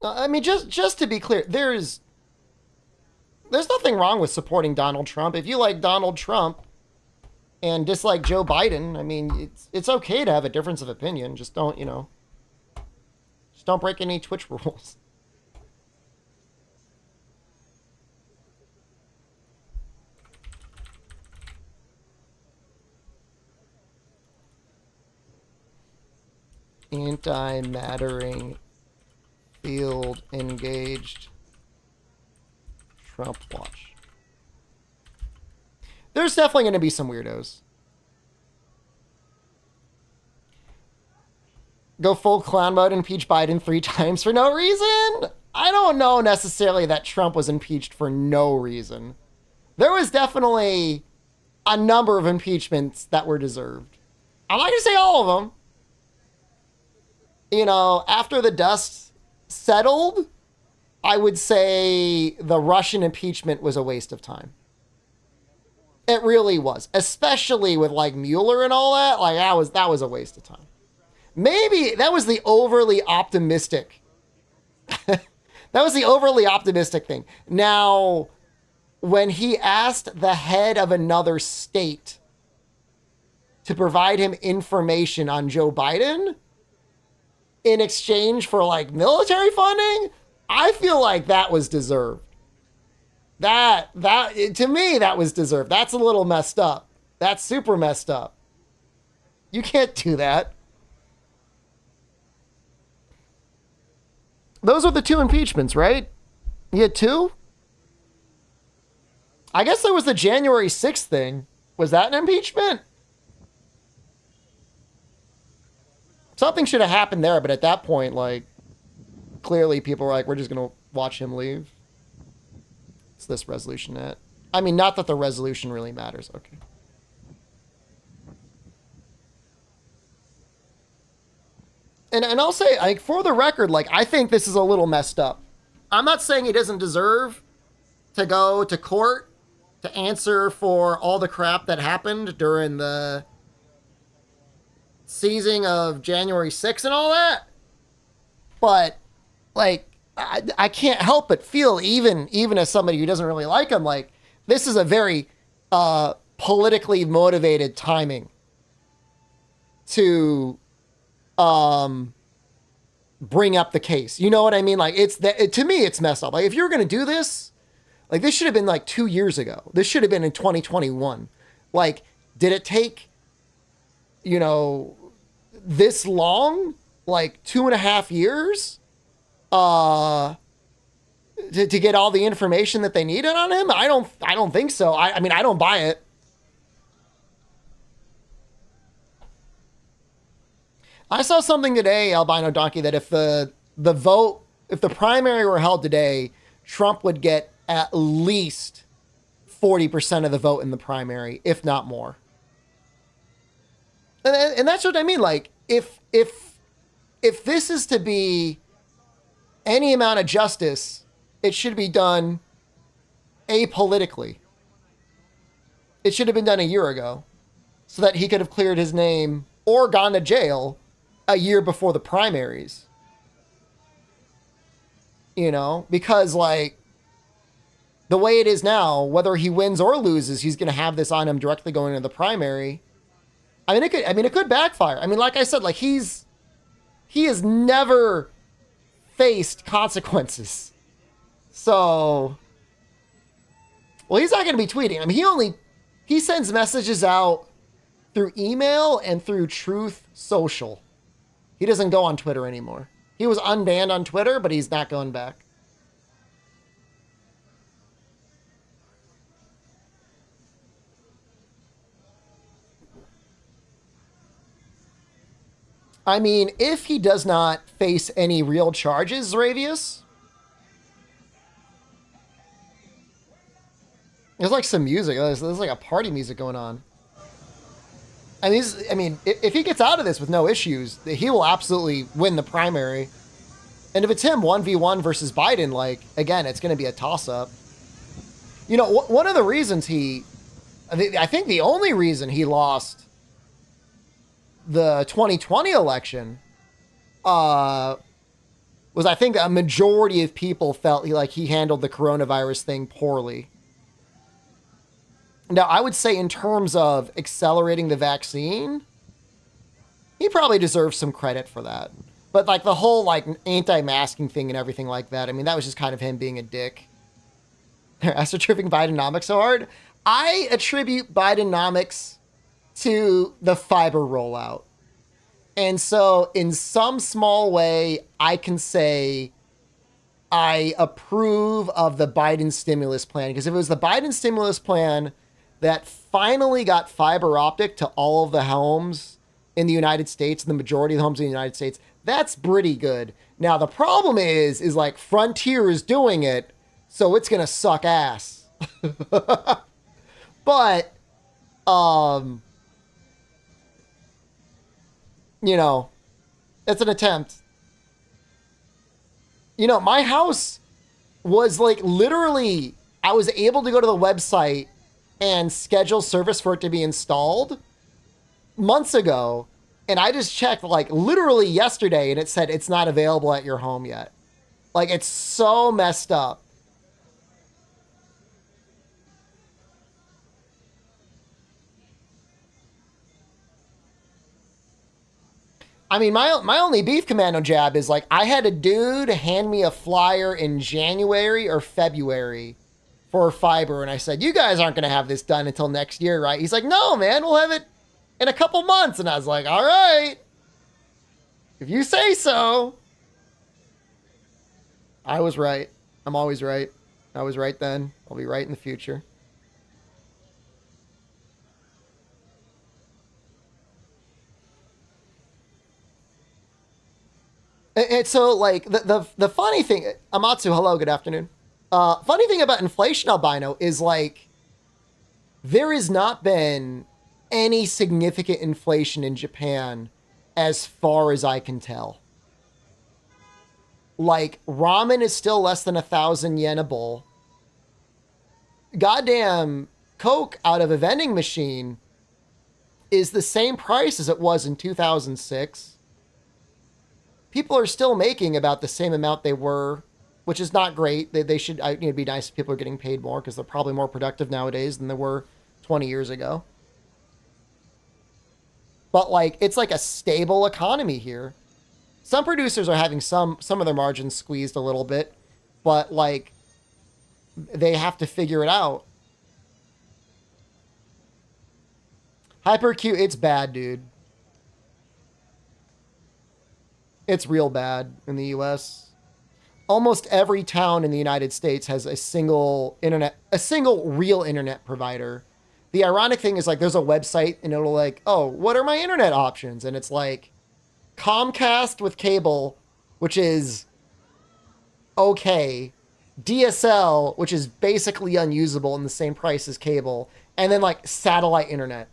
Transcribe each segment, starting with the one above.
I mean, just to be clear, there's nothing wrong with supporting Donald Trump. If you like Donald Trump and dislike Joe Biden, I mean, it's okay to have a difference of opinion. Just don't, just don't break any Twitch rules. Anti-mattering field engaged Trump watch. There's definitely going to be some weirdos. Go full clown mode, impeach Biden 3 times for no reason? I don't know necessarily that Trump was impeached for no reason. There was definitely a number of impeachments that were deserved. I'm not going to say all of them. After the dust settled, I would say the Russian impeachment was a waste of time. It really was, especially with like Mueller and all that. Like that was a waste of time. Maybe that was the overly optimistic. That was the overly optimistic thing. Now, when he asked the head of another state to provide him information on Joe Biden in exchange for like military funding, I feel like that was deserved. That to me, that was deserved. That's a little messed up. That's super messed up. You can't do that. Those are the 2 impeachments, right? You had 2? I guess there was the January 6th thing. Was that an impeachment? Something should have happened there, but at that point, like, clearly people were like, we're just going to watch him leave. It's this resolution net. I mean, not that the resolution really matters. Okay. And I'll say, like, for the record, like, I think this is a little messed up. I'm not saying he doesn't deserve to go to court to answer for all the crap that happened during the seizing of January 6th and all that. But, like, I can't help but feel, even as somebody who doesn't really like him, like, this is a very politically motivated timing to bring up the case. You know what I mean? Like, to me, it's messed up. Like, if you were going to do this, like, this should have been like 2 years ago. This should have been in 2021. Like, did it take, this long? Like 2.5 years? To get all the information that they needed on him? I don't think so. I mean, I don't buy it. I saw something today, Albino Donkey, that if the primary were held today, Trump would get at least 40% of the vote in the primary, if not more. And that's what I mean. Like, if this is to be any amount of justice, it should be done apolitically. It should have been done a year ago so that he could have cleared his name or gone to jail a year before the primaries. Because, like, the way it is now, whether he wins or loses, he's going to have this on him directly going into the primary. It could backfire. I mean, like I said, like, he has never faced consequences. So, well, he's not going to be tweeting. I mean, he sends messages out through email and through Truth Social. He doesn't go on Twitter anymore. He was unbanned on Twitter, but he's not going back. I mean, if he does not face any real charges, Ravius, there's like some music. There's like a party music going on. If he gets out of this with no issues, he will absolutely win the primary. And if it's him 1v1 versus Biden, like, again, it's going to be a toss-up. One of the reasons I think the only reason he lost the 2020 election was was I think a majority of people felt like he handled the coronavirus thing poorly. Now, I would say in terms of accelerating the vaccine, he probably deserves some credit for that. But like the whole like anti-masking thing and everything like that, I mean, that was just kind of him being a dick. They're astroturfing Bidenomics so hard. I attribute Bidenomics to the fiber rollout. And so in some small way, I can say I approve of the Biden stimulus plan. Because if it was the Biden stimulus plan that finally got fiber optic to all of the homes in the United States, the majority of the homes in the United States, that's pretty good. Now, the problem is like Frontier is doing it, so it's going to suck ass. But, you know, it's an attempt. You know, my house was like literally, I was able to go to the website and schedule service for it to be installed months ago. And I just checked like literally yesterday and it said it's not available at your home yet. Like, it's so messed up. I mean, my only beef commando jab is like I had a dude hand me a flyer in January or February for fiber, and I said, "You guys aren't going to have this done until next year, right?" He's like, "No, man, we'll have it in a couple months." And I was like, "All right, if you say so." I was right. I'm always right. I was right then. I'll be right in the future. And so, like, the funny thing, Amatsu, hello, good afternoon. Funny thing about inflation albino is, like, there has not been any significant inflation in Japan as far as I can tell. Like, ramen is still less than 1,000 yen a bowl. Goddamn Coke out of a vending machine is the same price as it was in 2006. People are still making about the same amount they were, which is not great. They should, it'd be nice if people are getting paid more because they're probably more productive nowadays than they were 20 years ago. But like, it's like a stable economy here. Some producers are having some of their margins squeezed a little bit, but like, they have to figure it out. Hypercute, it's bad, dude. It's real bad in the US. Almost every town in the United States has a single real internet provider. The ironic thing is like there's a website and it'll like, "Oh, what are my internet options?" And it's like Comcast with cable, which is okay. DSL, which is basically unusable and the same price as cable, and then like satellite internet.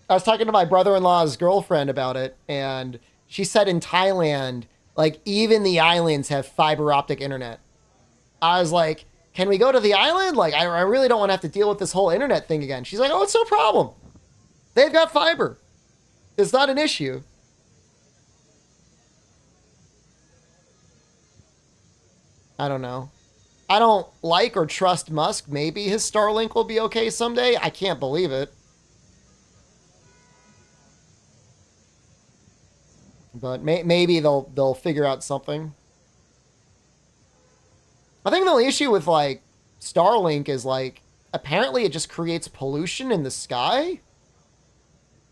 I was talking to my brother-in-law's girlfriend about it, and she said in Thailand, like even the islands have fiber optic internet. I was like, "Can we go to the island? Like, I really don't want to have to deal with this whole internet thing again." She's like, "Oh, it's no problem. They've got fiber. It's not an issue." I don't know. I don't like or trust Musk. Maybe his Starlink will be okay someday. I can't believe it. But maybe they'll figure out something. I think the only issue with like Starlink is like apparently it just creates pollution in the sky.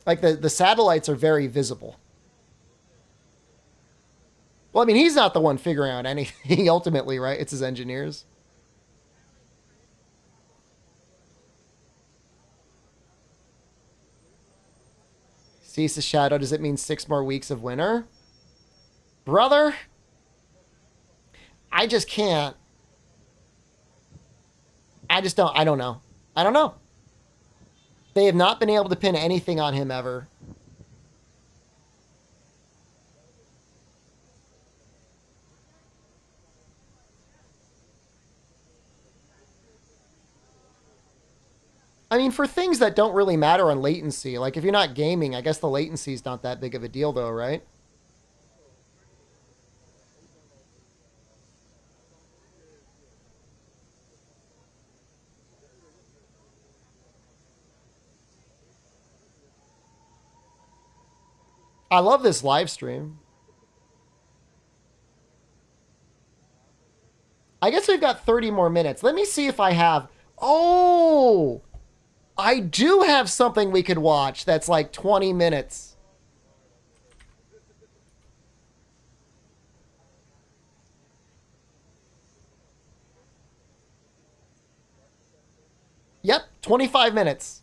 Like the satellites are very visible. Well, I mean, he's not the one figuring out anything ultimately, right? It's his engineers. Cease the shadow. Does it mean 6 more weeks of winter? Brother, I just can't. I don't know. I don't know. They have not been able to pin anything on him ever. I mean, for things that don't really matter on latency, like if you're not gaming, I guess the latency is not that big of a deal though, right? I love this live stream. I guess we've got 30 more minutes. Let me see if I have... Oh! I do have something we could watch that's like 20 minutes. Yep, 25 minutes.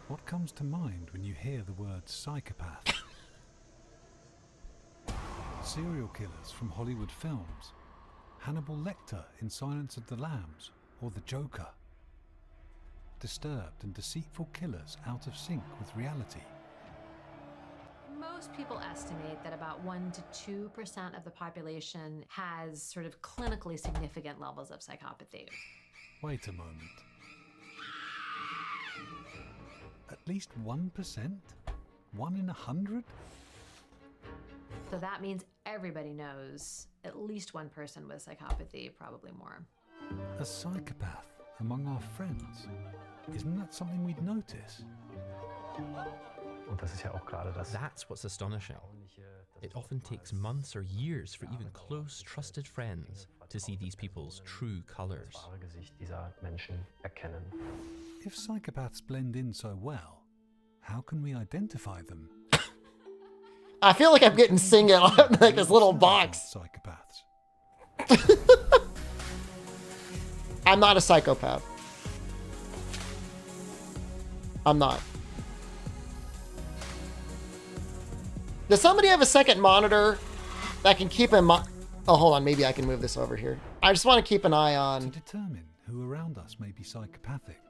What comes to mind when you hear the word psychopath? Serial killers from Hollywood films, Hannibal Lecter in Silence of the Lambs, or the Joker. Disturbed and deceitful killers out of sync with reality. Most people estimate that about 1 to 2% of the population has sort of clinically significant levels of psychopathy. Wait a moment. At least 1%? 1 in 100? So that means everybody knows at least one person with psychopathy, probably more. A psychopath among our friends? Isn't that something we'd notice? That's what's astonishing. It often takes months or years for even close, trusted friends to see these people's true colors. If psychopaths blend in so well, how can we identify them? I feel like I'm getting singled out in like this little box. Psychopaths. I'm not a psychopath. I'm not. Does somebody have a second monitor that can keep in mind? Oh, hold on. Maybe I can move this over here. I just want to keep an eye To on... determine who around us may be psychopathic,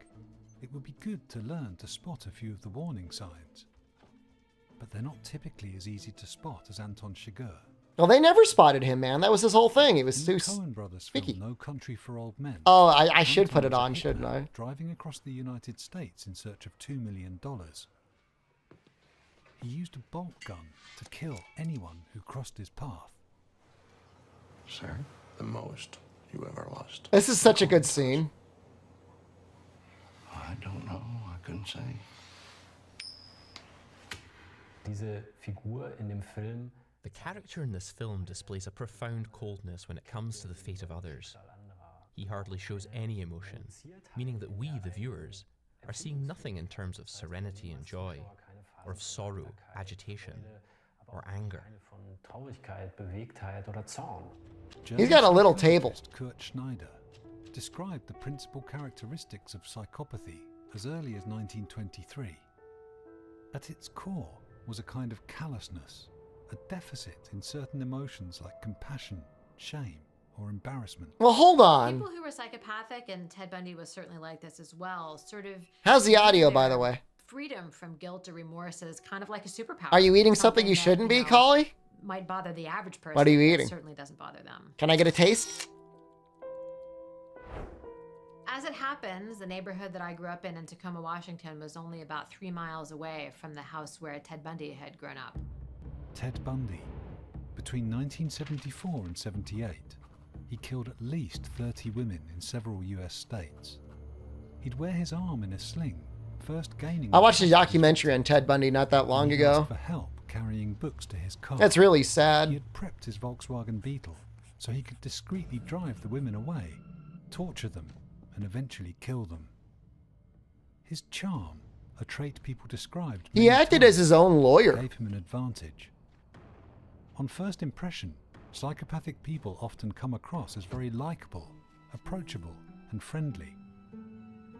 it would be good to learn to spot a few of the warning signs. But they're not typically as easy to spot as Anton Chigurh. Well, they never spotted him, man. That was his whole thing. It was In too... the Coen brothers picky. film No Country for Old Men. Oh, I should put Anton it was a on, shouldn't hitman I? Driving across the United States in search of $2 million. He used a bolt gun to kill anyone who crossed his path. Sir, the most you ever lost. This is such a good scene. I don't know. I couldn't say. Diese Figur in dem Film. The character in this film displays a profound coldness when it comes to the fate of others. He hardly shows any emotion, meaning that we, the viewers, are seeing nothing in terms of serenity and joy, or of sorrow, agitation, or anger. Traurigkeit, Bewegtheit oder Zorn. He's got a little table. Kurt Schneider described the principal characteristics of psychopathy as early as 1923. At its core was a kind of callousness, a deficit in certain emotions like compassion, shame, or embarrassment. Well, hold on. People who were psychopathic, and Ted Bundy was certainly like this as well, sort of... How's the audio, their by the way? Freedom from guilt or remorse is kind of like a superpower. Are you eating something you that, shouldn't be, know, Collie? Might bother the average person. What are you but eating? Certainly doesn't bother them. Can I get a taste? As it happens, the neighborhood that I grew up in Tacoma, Washington, was only about 3 miles away from the house where Ted Bundy had grown up. Ted Bundy. Between 1974 and 78, he killed at least 30 women in several US states. He'd wear his arm in a sling, first gaining... I watched a documentary on Ted Bundy not that long He ago. asked for help carrying books to his car. That's really He sad. had prepped his Volkswagen Beetle so he could discreetly drive the women away, torture them, and eventually kill them. His charm, a trait people described He many acted times, as his own lawyer. gave him an advantage. On first impression, psychopathic people often come across as very likable, approachable, and friendly.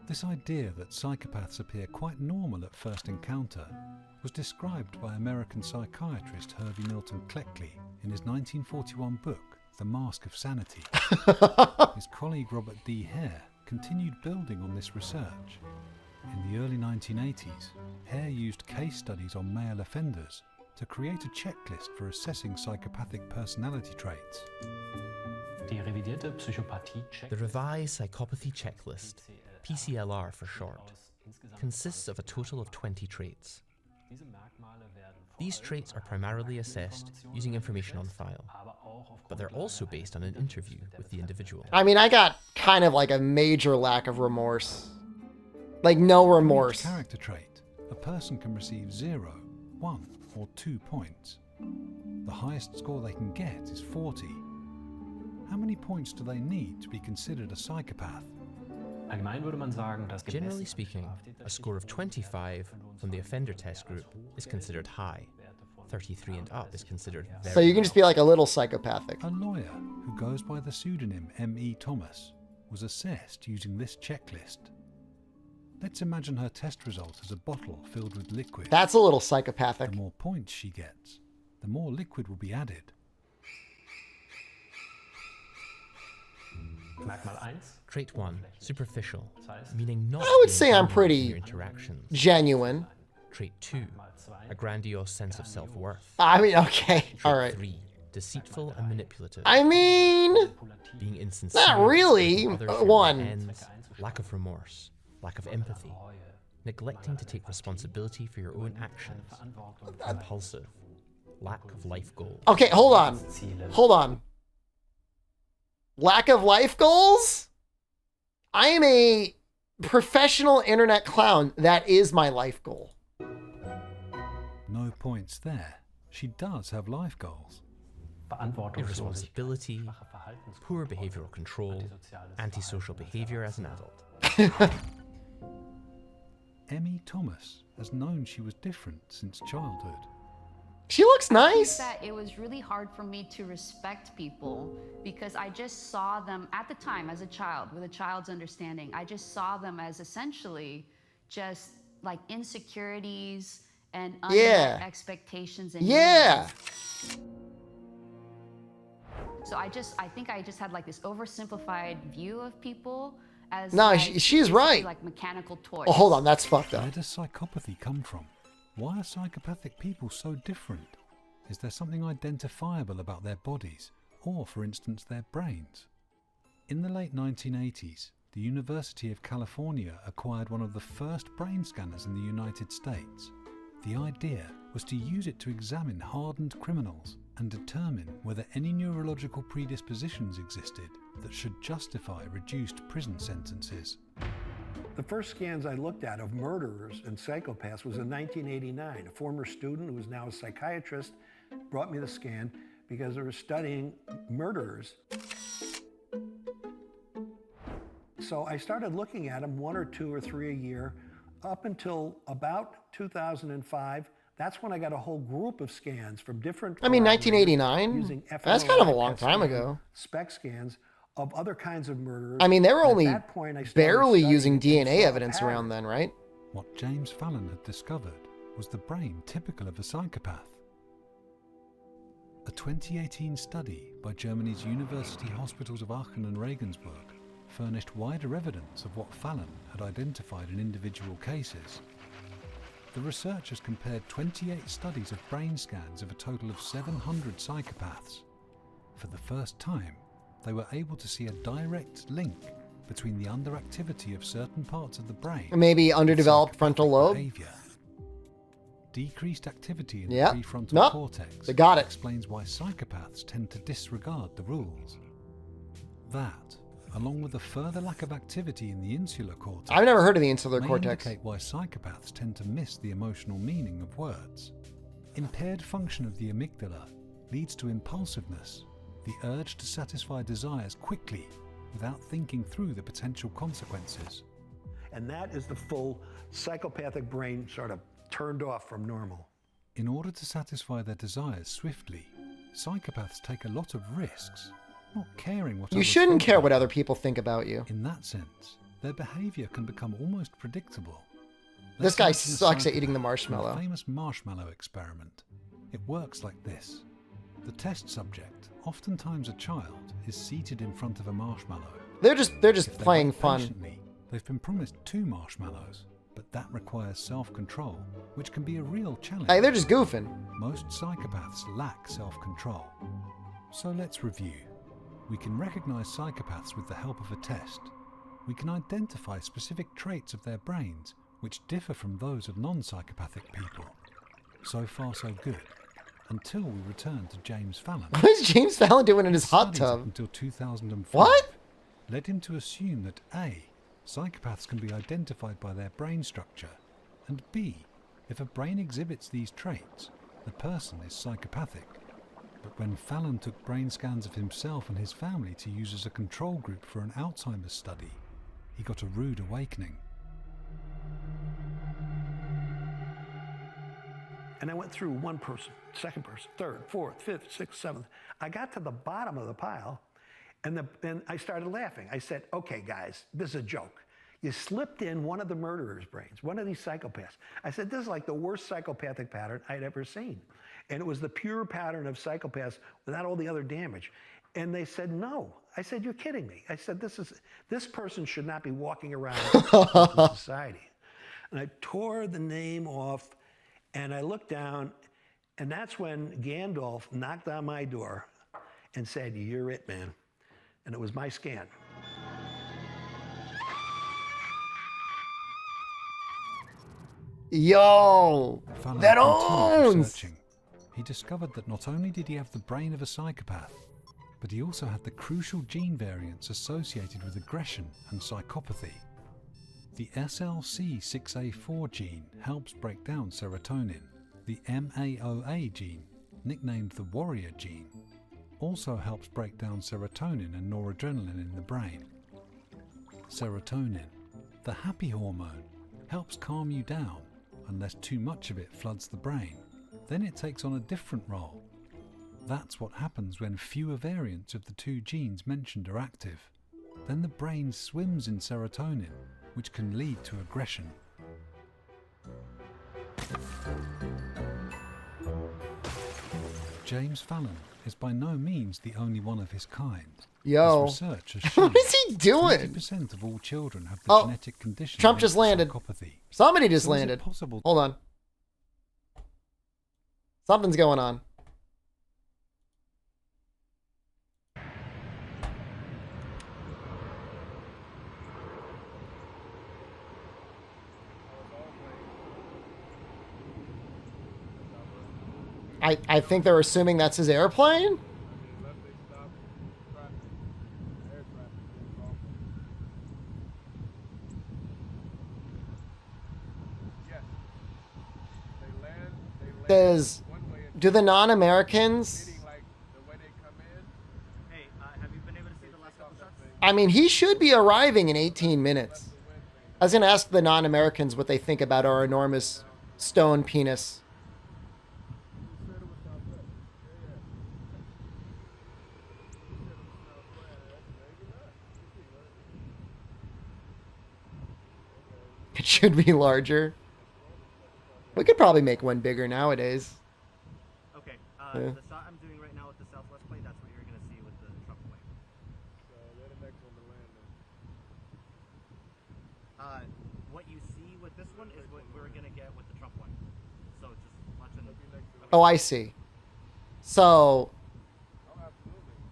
This idea that psychopaths appear quite normal at first encounter was described by American psychiatrist Hervey Milton Cleckley in his 1941 book, The Mask of Sanity. His colleague Robert D. Hare continued building on this research. In the early 1980s, Hare used case studies on male offenders to create a checklist for assessing psychopathic personality traits. Die revidierte Psychopathie-Check The revised psychopathy checklist, PCLR for short, consists of a total of 20 traits. These traits are primarily assessed using information on file, but they're also based on an interview with the individual. I mean, I got kind of like a major lack of remorse. Like, no For remorse. each character trait, a person can receive 0, 1, or 2 points. The highest score they can get is 40. How many points do they need to be considered a psychopath? Allgemein würde man sagen, dass Generally speaking, a score of 25 from the offender test group is considered high. 33 and up is considered very So you can just be like a little psychopathic. A lawyer who goes by the pseudonym M.E. Thomas was assessed using this checklist. Let's imagine her test result as a bottle filled with liquid. That's a little psychopathic. The more points she gets, the more liquid will be added. Merkmal 1. Trait 1, superficial, meaning not I would being say I'm genuine in pretty your interactions. genuine. Trait 2, a grandiose sense of self-worth. I mean, okay, all Trait right. 3, deceitful and manipulative. I mean, Being insincere. not really. with others for One. ends, lack of remorse, lack of empathy, neglecting to take responsibility for your own actions, impulsive, lack of life goals. Okay, hold on. Ziele. Hold on. Lack of life goals? I am a professional internet clown. That is my life goal. No points there. She does have life goals. Verantwortungslosigkeit, Irresponsibility, schwache Verhaltensweisen, poor behavioral control, antisoziales antisocial Verhalten. behavior as an adult. M.E. Thomas has known she was different since childhood. She looks nice. That it was really hard for me to respect people because I just saw them at the time as a child, with a child's understanding. I just saw them as essentially just like insecurities and unmet Yeah. expectations and Yeah. needs. So I think I just had like this oversimplified view of people as No, like, she's basically right. like mechanical toys. Oh, hold on. That's fucked up. Where does psychopathy come from? Why are psychopathic people so different? Is there something identifiable about their bodies, or for instance their brains? In the late 1980s, the University of California acquired one of the first brain scanners in the United States. The idea was to use it to examine hardened criminals and determine whether any neurological predispositions existed that should justify reduced prison sentences. The first scans I looked at of murderers and psychopaths was in 1989. A former student who is now a psychiatrist brought me the scan because they were studying murderers. So I started looking at them 1 or 2 or 3 a year up until about 2005. That's when I got a whole group of scans from different. I mean, collaborators 1989? using That's kind of a fMRI, long PET time scan, ago. SPECT scans of other kinds of murderers. I mean, they were And at only that point, I started barely studying using and saw DNA a evidence pattern. around then, right? What James Fallon had discovered was the brain typical of a psychopath. A 2018 study by Germany's university hospitals of Aachen and Regensburg furnished wider evidence of what Fallon had identified in individual cases. The researchers compared 28 studies of brain scans of a total of 700 psychopaths. For the first time, they were able to see a direct link between the underactivity of certain parts of the brain Maybe and underdeveloped frontal psychopathic lobe. behavior. Decreased activity in Yep. the prefrontal Nope. cortex They got it. explains why psychopaths tend to disregard the rules. That, along with a further lack of activity in the insular cortex, I've never heard of the insular may cortex. indicate why psychopaths tend to miss the emotional meaning of words. Impaired function of the amygdala leads to impulsiveness, the urge to satisfy desires quickly without thinking through the potential consequences. And that is the full psychopathic brain sort of turned off from normal. In order to satisfy their desires swiftly, psychopaths take a lot of risks, not caring what You others shouldn't think care about what them. other people think about you. In that sense, their behavior can become almost predictable. This Let's guy imagine a sucks at eating the psychopath in marshmallow. The famous marshmallow experiment. It works like this. The test subject, oftentimes a child, is seated in front of a marshmallow. They're just If they playing wait fun. patiently, they've been promised 2 marshmallows, but that requires self-control, which can be a real challenge. Hey, they're just goofing. Most psychopaths lack self-control. So let's review. We can recognize psychopaths with the help of a test. We can identify specific traits of their brains which differ from those of non-psychopathic people. So far so good, until we return to James Fallon. What is James Fallon doing in his hot Studies up tub? until 2005 What? led him to assume that A, psychopaths can be identified by their brain structure, and B, if a brain exhibits these traits, the person is psychopathic. But when Fallon took brain scans of himself and his family to use as a control group for an Alzheimer's study, he got a rude awakening. And I went through one person, second person, third, fourth, fifth, sixth, seventh. I got to the bottom of the pile, and I started laughing. I said, okay, guys, this is a joke. You slipped in one of the murderer's brains, one of these psychopaths. I said, this is like the worst psychopathic pattern I'd ever seen. And it was the pure pattern of psychopaths without all the other damage. And they said, no. I said, you're kidding me. I said, this person should not be walking around in society. And I tore the name off, and I looked down, and that's when Gandalf knocked on my door and said, you're it, man. And it was my scan. Yo, Fallon that continued owns. searching. He discovered that not only did he have the brain of a psychopath, but he also had the crucial gene variants associated with aggression and psychopathy. The SLC6A4 gene helps break down serotonin. The MAOA gene, nicknamed the warrior gene, also helps break down serotonin and noradrenaline in the brain. Serotonin, the happy hormone, helps calm you down unless too much of it floods the brain. Then it takes on a different role. That's what happens when fewer variants of the two genes mentioned are active. Then the brain swims in serotonin, which can lead to aggression. James Fallon is by no means the only one of his kind. Yo. His research has shown What is he doing? 20% of all children have the Oh, genetic condition. Trump just linked to landed. Psychopathy. Somebody just So is it landed. possible? Hold on. Something's going on. I think they're assuming that's his airplane? Do the non-Americans? I mean, he should be arriving in 18 minutes. I was going to ask the non-Americans what they think about our enormous stone penis. It should be larger. We could probably make one bigger nowadays. Okay, Yeah. the shot I'm doing right now with the Southwest plane, that's what you're going to see with the Trump plane. So they're the next one to land then. What you see with this one is what we're going to get with the Trump one. So just watch it. Oh, I see. So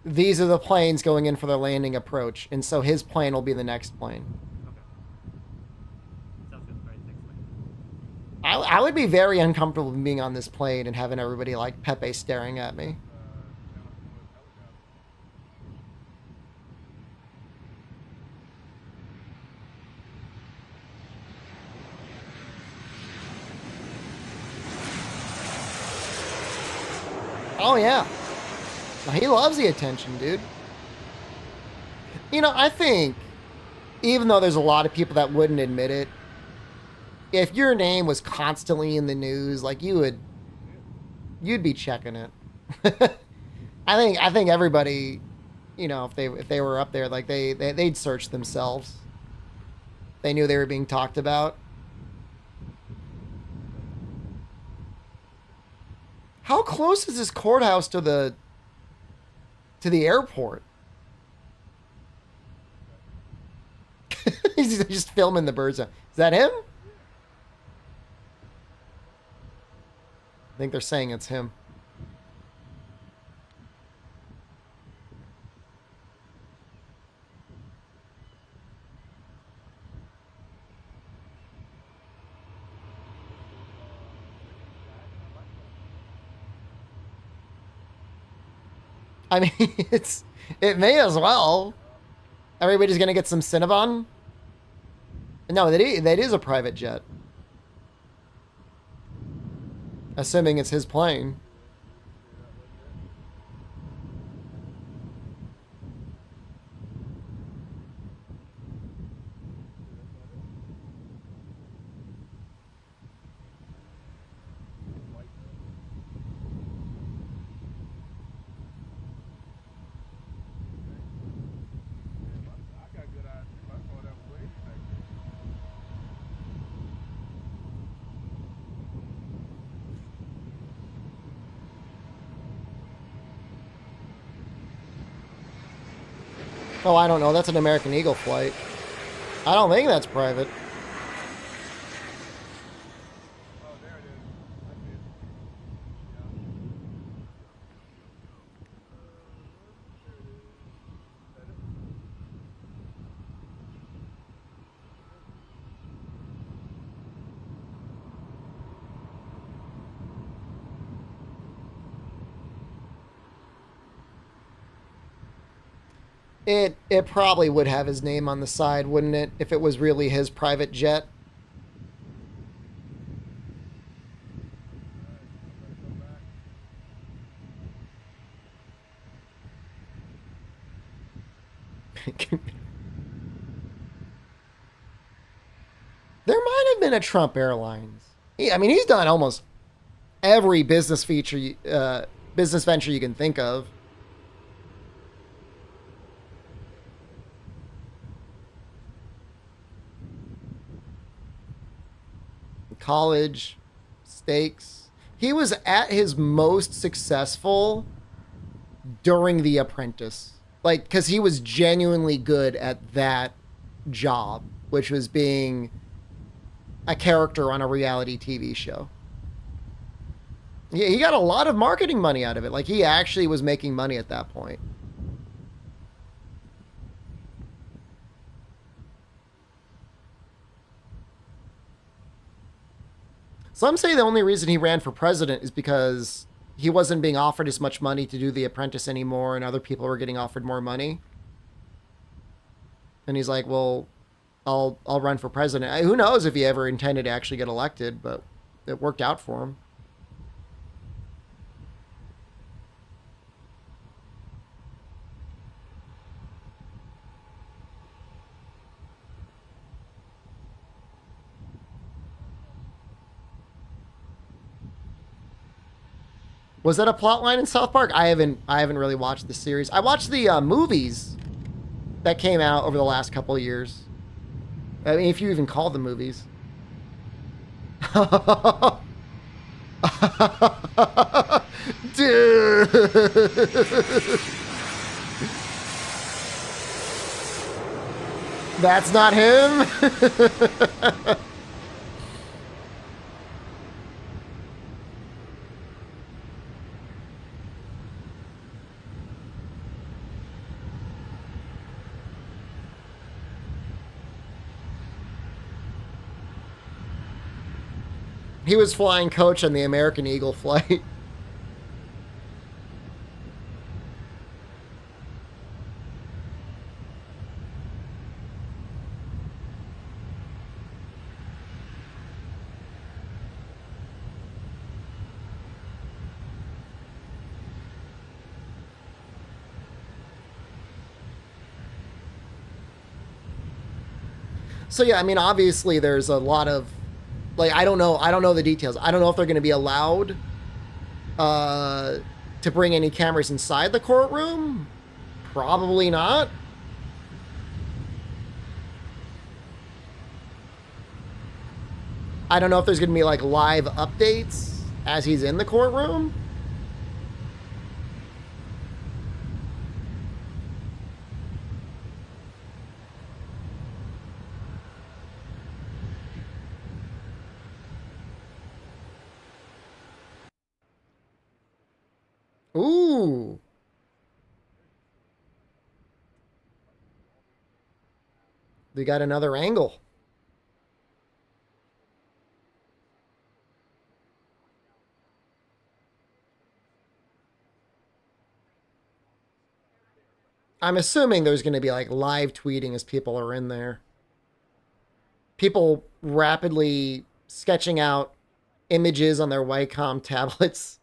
these are the planes going in for their landing approach, and so his plane will be the next plane. Sounds good. All right, thanks, man. I would be very uncomfortable being on this plane and having everybody like Pepe staring at me. Oh yeah. He loves the attention, dude. You know, I think, even though there's a lot of people that wouldn't admit it, if your name was constantly in the news, like you'd be checking it. I think everybody, you know, if they were up there, like they'd search themselves. They knew they were being talked about. How close is this courthouse to the airport? He's just filming the birds. Is that him? I think they're saying it's him. I mean, it may as well. Everybody's gonna get some Cinnabon. No, that is a private jet. Assuming it's his plane. Oh, I don't know. That's an American Eagle flight. I don't think that's private. It probably would have his name on the side, wouldn't it? If it was really his private jet. There might have been a Trump Airlines. I mean, he's done almost every business venture you can think of. College, stakes. He was at his most successful during The Apprentice. Like, because he was genuinely good at that job, which was being a character on a reality TV show. He got a lot of marketing money out of it. Like, he actually was making money at that point. Some say the only reason he ran for president is because he wasn't being offered as much money to do The Apprentice anymore, and other people were getting offered more money. And he's like, well, I'll run for president. Who knows if he ever intended to actually get elected, but it worked out for him. Was that a plot line in South Park? I haven't really watched the series. I watched the movies that came out over the last couple of years. I mean, if you even call them movies. Dude. That's not him? He was flying coach on the American Eagle flight. So yeah, I mean, obviously there's a lot of, like, I don't know the details. I don't know if they're going to be allowed to bring any cameras inside the courtroom. Probably not. I don't know if there's going to be like live updates as he's in the courtroom. Ooh. We got another angle. I'm assuming there's going to be like live tweeting as people are in there. People rapidly sketching out images on their Wacom tablets.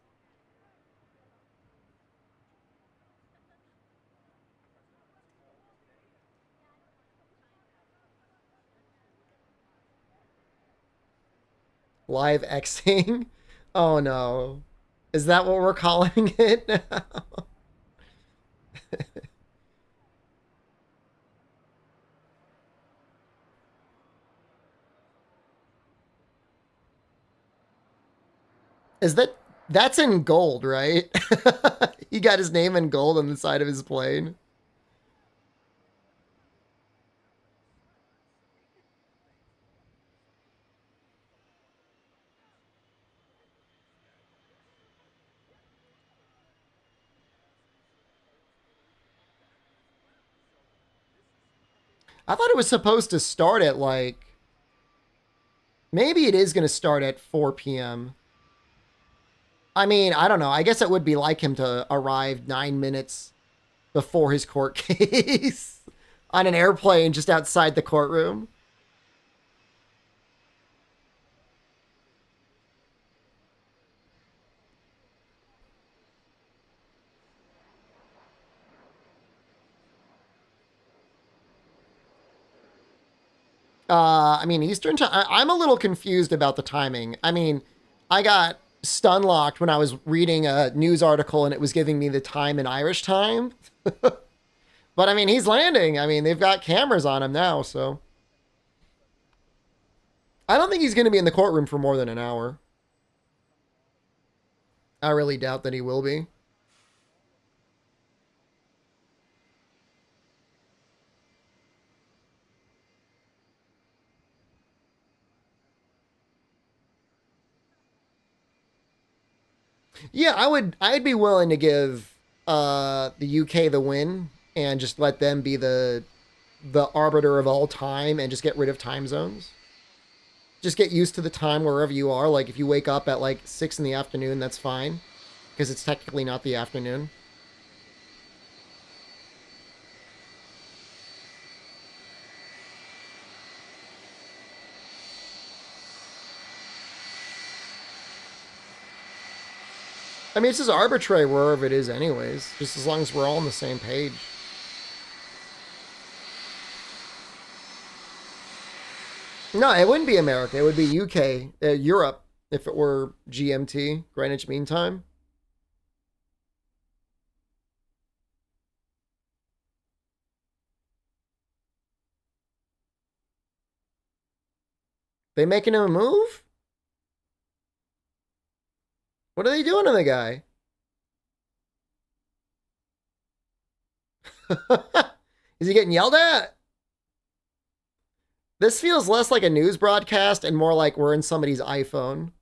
Live Xing? Oh no. Is that what we're calling it now? Is that's in gold, right? He got his name in gold on the side of his plane. I thought it was supposed to start at like, maybe it is going to start at 4 p.m. I mean, I don't know. I guess it would be like him to arrive 9 minutes before his court case on an airplane just outside the courtroom. I mean, Eastern time. I'm a little confused about the timing. I mean, I got stun locked when I was reading a news article and it was giving me the time in Irish time. But I mean, he's landing. I mean, they've got cameras on him now, so I don't think he's going to be in the courtroom for more than an hour. I really doubt that he will be. Yeah, I'd be willing to give the UK the win and just let them be the arbiter of all time and just get rid of time zones. Just get used to the time wherever you are. Like if you wake up at like 6 in the afternoon, that's fine because it's technically not the afternoon. I mean, it's just arbitrary wherever it is anyways, just as long as we're all on the same page. No, it wouldn't be America. It would be UK, Europe, if it were GMT, Greenwich Mean Time. They making him a move? What are they doing to the guy? Is he getting yelled at? This feels less like a news broadcast and more like we're in somebody's iPhone.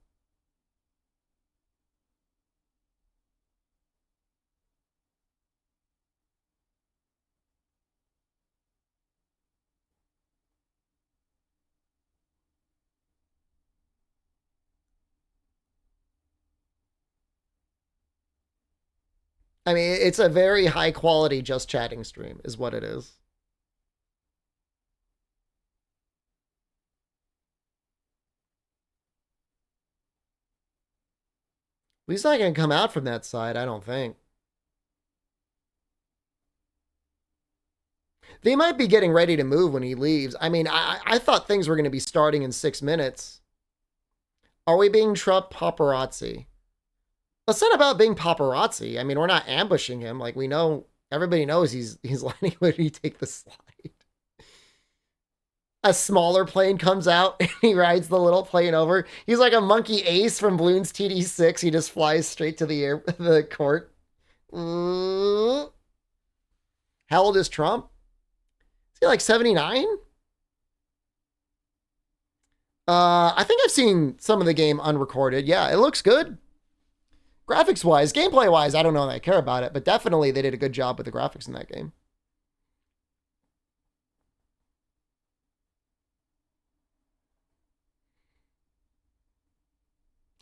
I mean, it's a very high quality just chatting stream is what it is. He's not going to come out from that side, I don't think. They might be getting ready to move when he leaves. I mean, I thought things were going to be starting in 6 minutes. Are we being Trump paparazzi? It's not about being paparazzi. I mean, we're not ambushing him. Like, we know, everybody knows he's letting Woody take the slide. A smaller plane comes out and he rides the little plane over. He's like a monkey ace from Bloons TD6. He just flies straight to the court. How old is Trump? Is he like 79? I think I've seen some of the game unrecorded. Yeah, it looks good. Graphics-wise, gameplay-wise, I don't know that I care about it, but definitely they did a good job with the graphics in that game.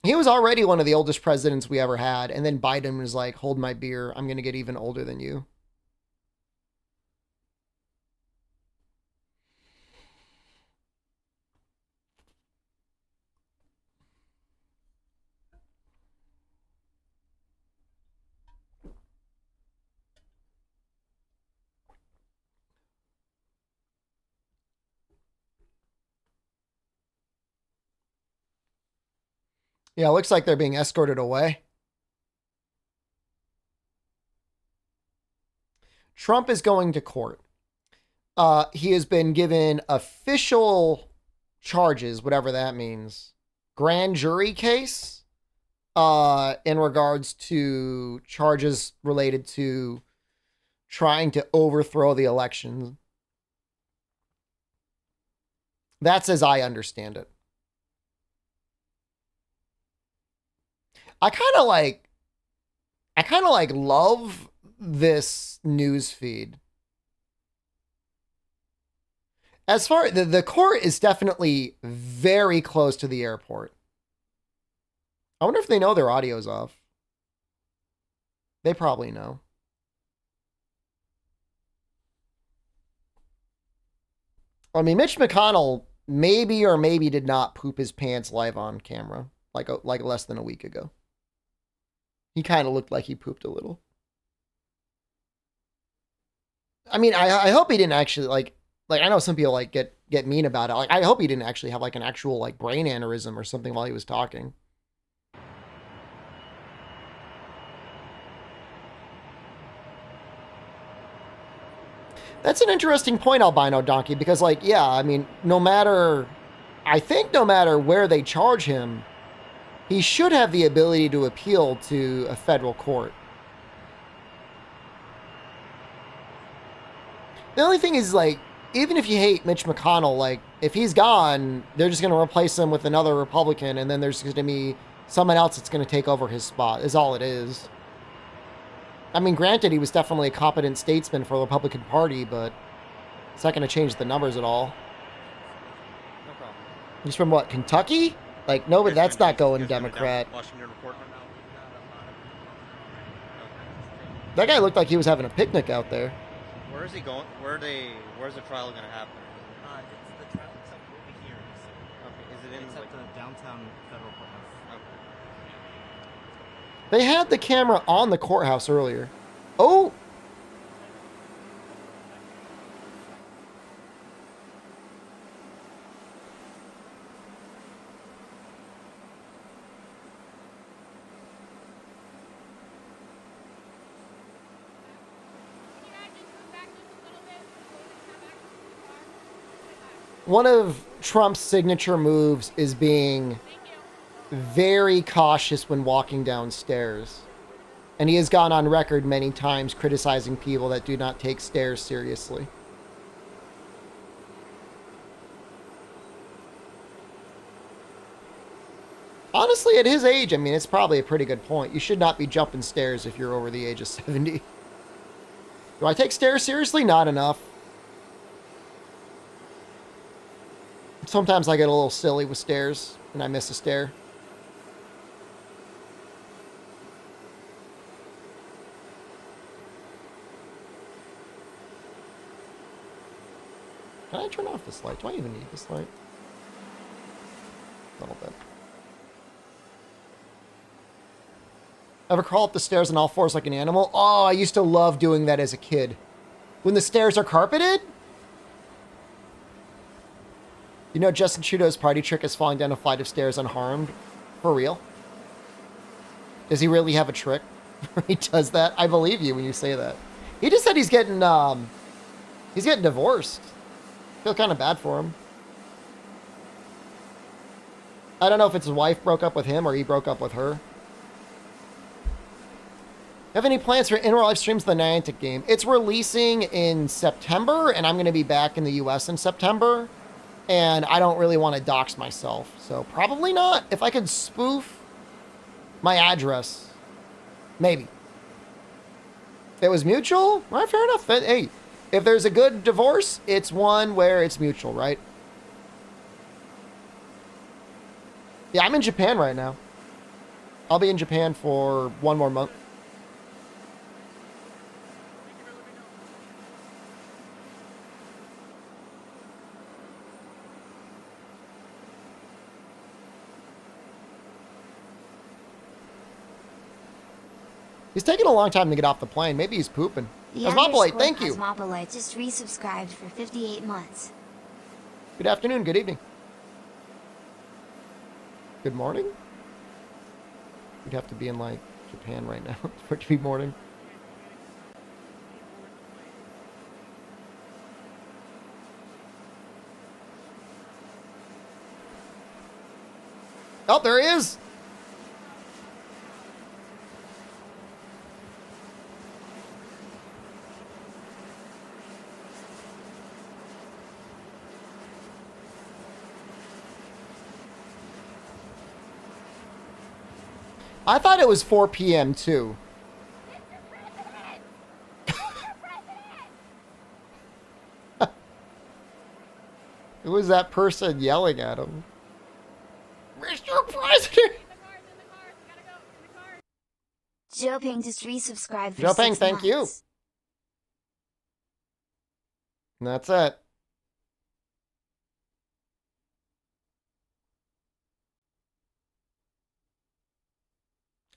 He was already one of the oldest presidents we ever had, and then Biden was like, hold my beer, I'm going to get even older than you. Yeah, it looks like they're being escorted away. Trump is going to court. He has been given official charges, whatever that means, grand jury case, in regards to charges related to trying to overthrow the election. That's as I understand it. I kind of like love this news feed. As far the court is definitely very close to the airport. I wonder if they know their audio's off. They probably know. I mean, Mitch McConnell maybe or maybe did not poop his pants live on camera like less than a week ago. He kind of looked like he pooped a little. I mean, I hope he didn't actually like I know some people like get mean about it. Like I hope he didn't actually have like an actual like brain aneurysm or something while he was talking. That's an interesting point, Albino Donkey, because like, yeah, I mean, I think no matter where they charge him, he should have the ability to appeal to a federal court. The only thing is, like, even if you hate Mitch McConnell, like, if he's gone, they're just going to replace him with another Republican, and then there's going to be someone else that's going to take over his spot, is all it is. I mean, granted, he was definitely a competent statesman for the Republican Party, but it's not going to change the numbers at all. No problem. He's from what, Kentucky? Like, no, but that's not going Democrat. Washington Report. That guy looked like he was having a picnic out there. Where is he going? Where's the trial going to happen? The trial is over here. Okay. Is it in It's at the downtown federal courthouse. Okay. They had the camera on the courthouse earlier. Oh! One of Trump's signature moves is being very cautious when walking downstairs. And he has gone on record many times criticizing people that do not take stairs seriously. Honestly, at his age, I mean, it's probably a pretty good point. You should not be jumping stairs if you're over the age of 70. Do I take stairs seriously? Not enough. Sometimes I get a little silly with stairs and I miss a stair. Can I turn off this light? Do I even need this light? A little bit. Ever crawl up the stairs on all fours like an animal? Oh, I used to love doing that as a kid. When the stairs are carpeted? You know Justin Trudeau's party trick is falling down a flight of stairs unharmed? For real? Does he really have a trick where he does that? I believe you when you say that. He just said he's getting divorced. I feel kind of bad for him. I don't know if it's his wife broke up with him or he broke up with her. Have any plans for in-real life streams of the Niantic game? It's releasing in September, and I'm going to be back in the US in September. And I don't really want to dox myself, so probably not. If I could spoof my address Maybe. It was mutual? All right, fair enough. Hey, if there's a good divorce, it's one where it's mutual, right? Yeah, I'm in Japan right now. I'll be in Japan for 1 more month. He's taking a long time to get off the plane. Maybe he's pooping. Cosmopolite, thank you. Cosmopolite just resubscribed for 58 months. Good afternoon, good evening. Good morning? You'd have to be in, like, Japan right now for it to be morning. Oh, there he is! I thought it was 4 p.m. too. Who was that person yelling at him? Mr. President! Joe Ping just resubscribed for Joe Ping, 6 thank you. months. And that's it.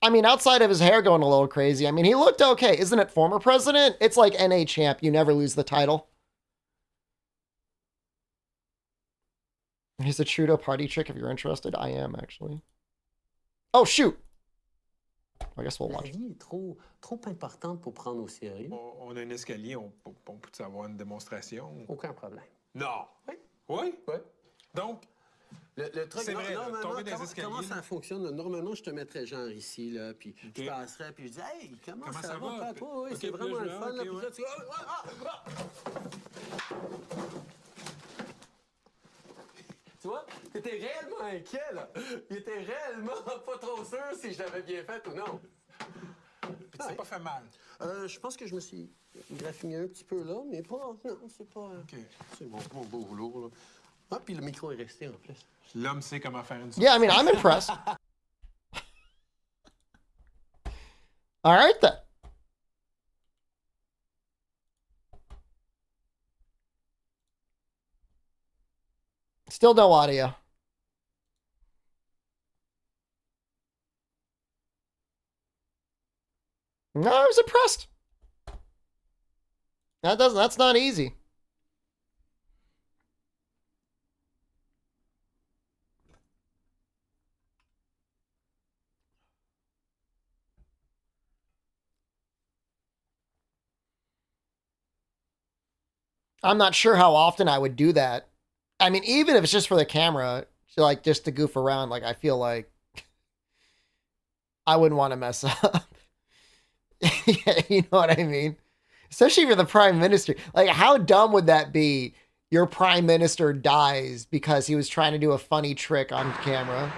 I mean, outside of his hair going a little crazy, I mean, he looked okay. Isn't it former president? It's like NA champ. You never lose the title. Here's a Trudeau party trick if you're interested. I am, actually. Oh, shoot. I guess we'll watch. La vie est trop importante pour prendre au sérieux. On a un escalier, on peut avoir une démonstration? Aucun problème. Non. Oui. Oui? Oui. Donc, le truc, c'est vrai, normalement, tomber dans les escaliers. comment ça fonctionne? Normalement, je te mettrais genre ici, là, puis je passerais, puis je dis, hey, comment ça va, toi? Oui, okay, c'est vraiment le là, fun, là, puis ouais. là, tu Tu vois, t'étais réellement inquiet, là. Il était réellement pas trop sûr si je l'avais bien fait ou non. Puis tu t'es pas fait mal? Je pense que je me suis graffiné un petit peu là, mais pas... Non, c'est pas... OK. C'est mon beau rouleau, là. Ah, puis le micro est resté, en plus. L'homme sait comment faire une... Yeah, I mean, I'm impressed. All right, then. Still no audio. No, I was impressed. That's not easy. I'm not sure how often I would do that. I mean, even if it's just for the camera, like just to goof around, like I feel like I wouldn't want to mess up. Yeah, you know what I mean? Especially for the prime minister. Like, how dumb would that be? Your prime minister dies because he was trying to do a funny trick on camera.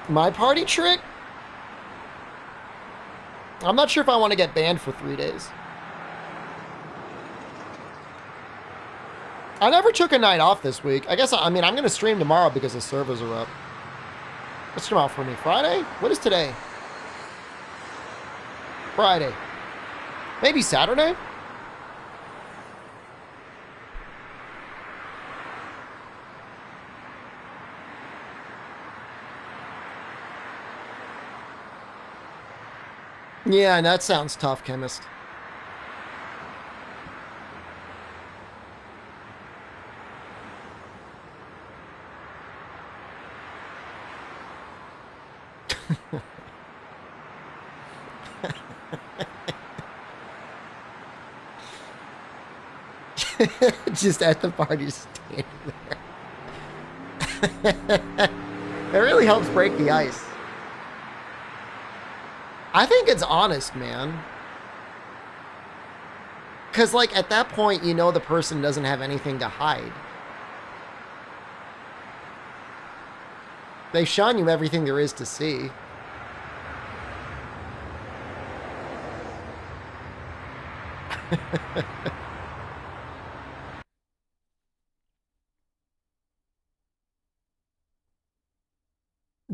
My party trick? I'm not sure if I want to get banned for 3 days. I never took a night off this week. I guess, I mean, I'm going to stream tomorrow because the servers are up. What's tomorrow for me? Friday? What is today? Friday. Maybe Saturday? Yeah, that sounds tough, chemist. Just at the party, standing there. It really helps break the ice. I think it's honest, man. Because, like, at that point, you know the person doesn't have anything to hide. They've shown you everything there is to see.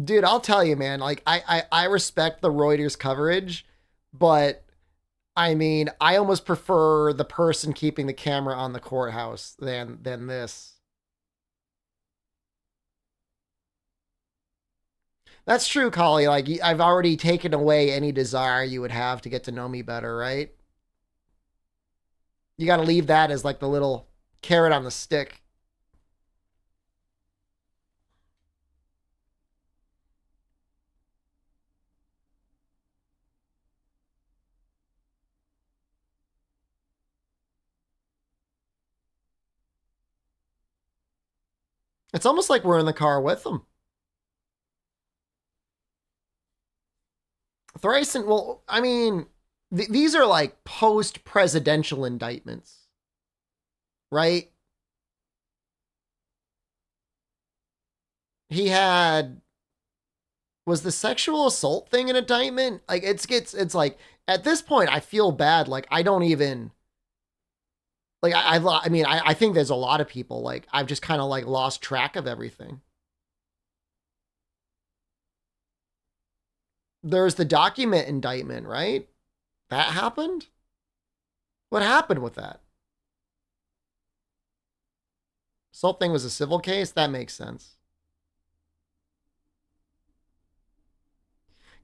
Dude, I'll tell you, man, like I respect the Reuters coverage, but I mean, I almost prefer the person keeping the camera on the courthouse than this. That's true, Collie. Like, I've already taken away any desire you would have to get to know me better, right? You got to leave that as like the little carrot on the stick. It's almost like we're in the car with them. Thryson, well, I mean, these are like post-presidential indictments, right? He had, was the sexual assault thing an indictment? Like, it's like, at this point, I feel bad. Like, I don't even, like, I mean, I think there's a lot of people, like, I've just kind of like lost track of everything. There's the document indictment, right? That happened? What happened with that? Assault thing was a civil case? That makes sense.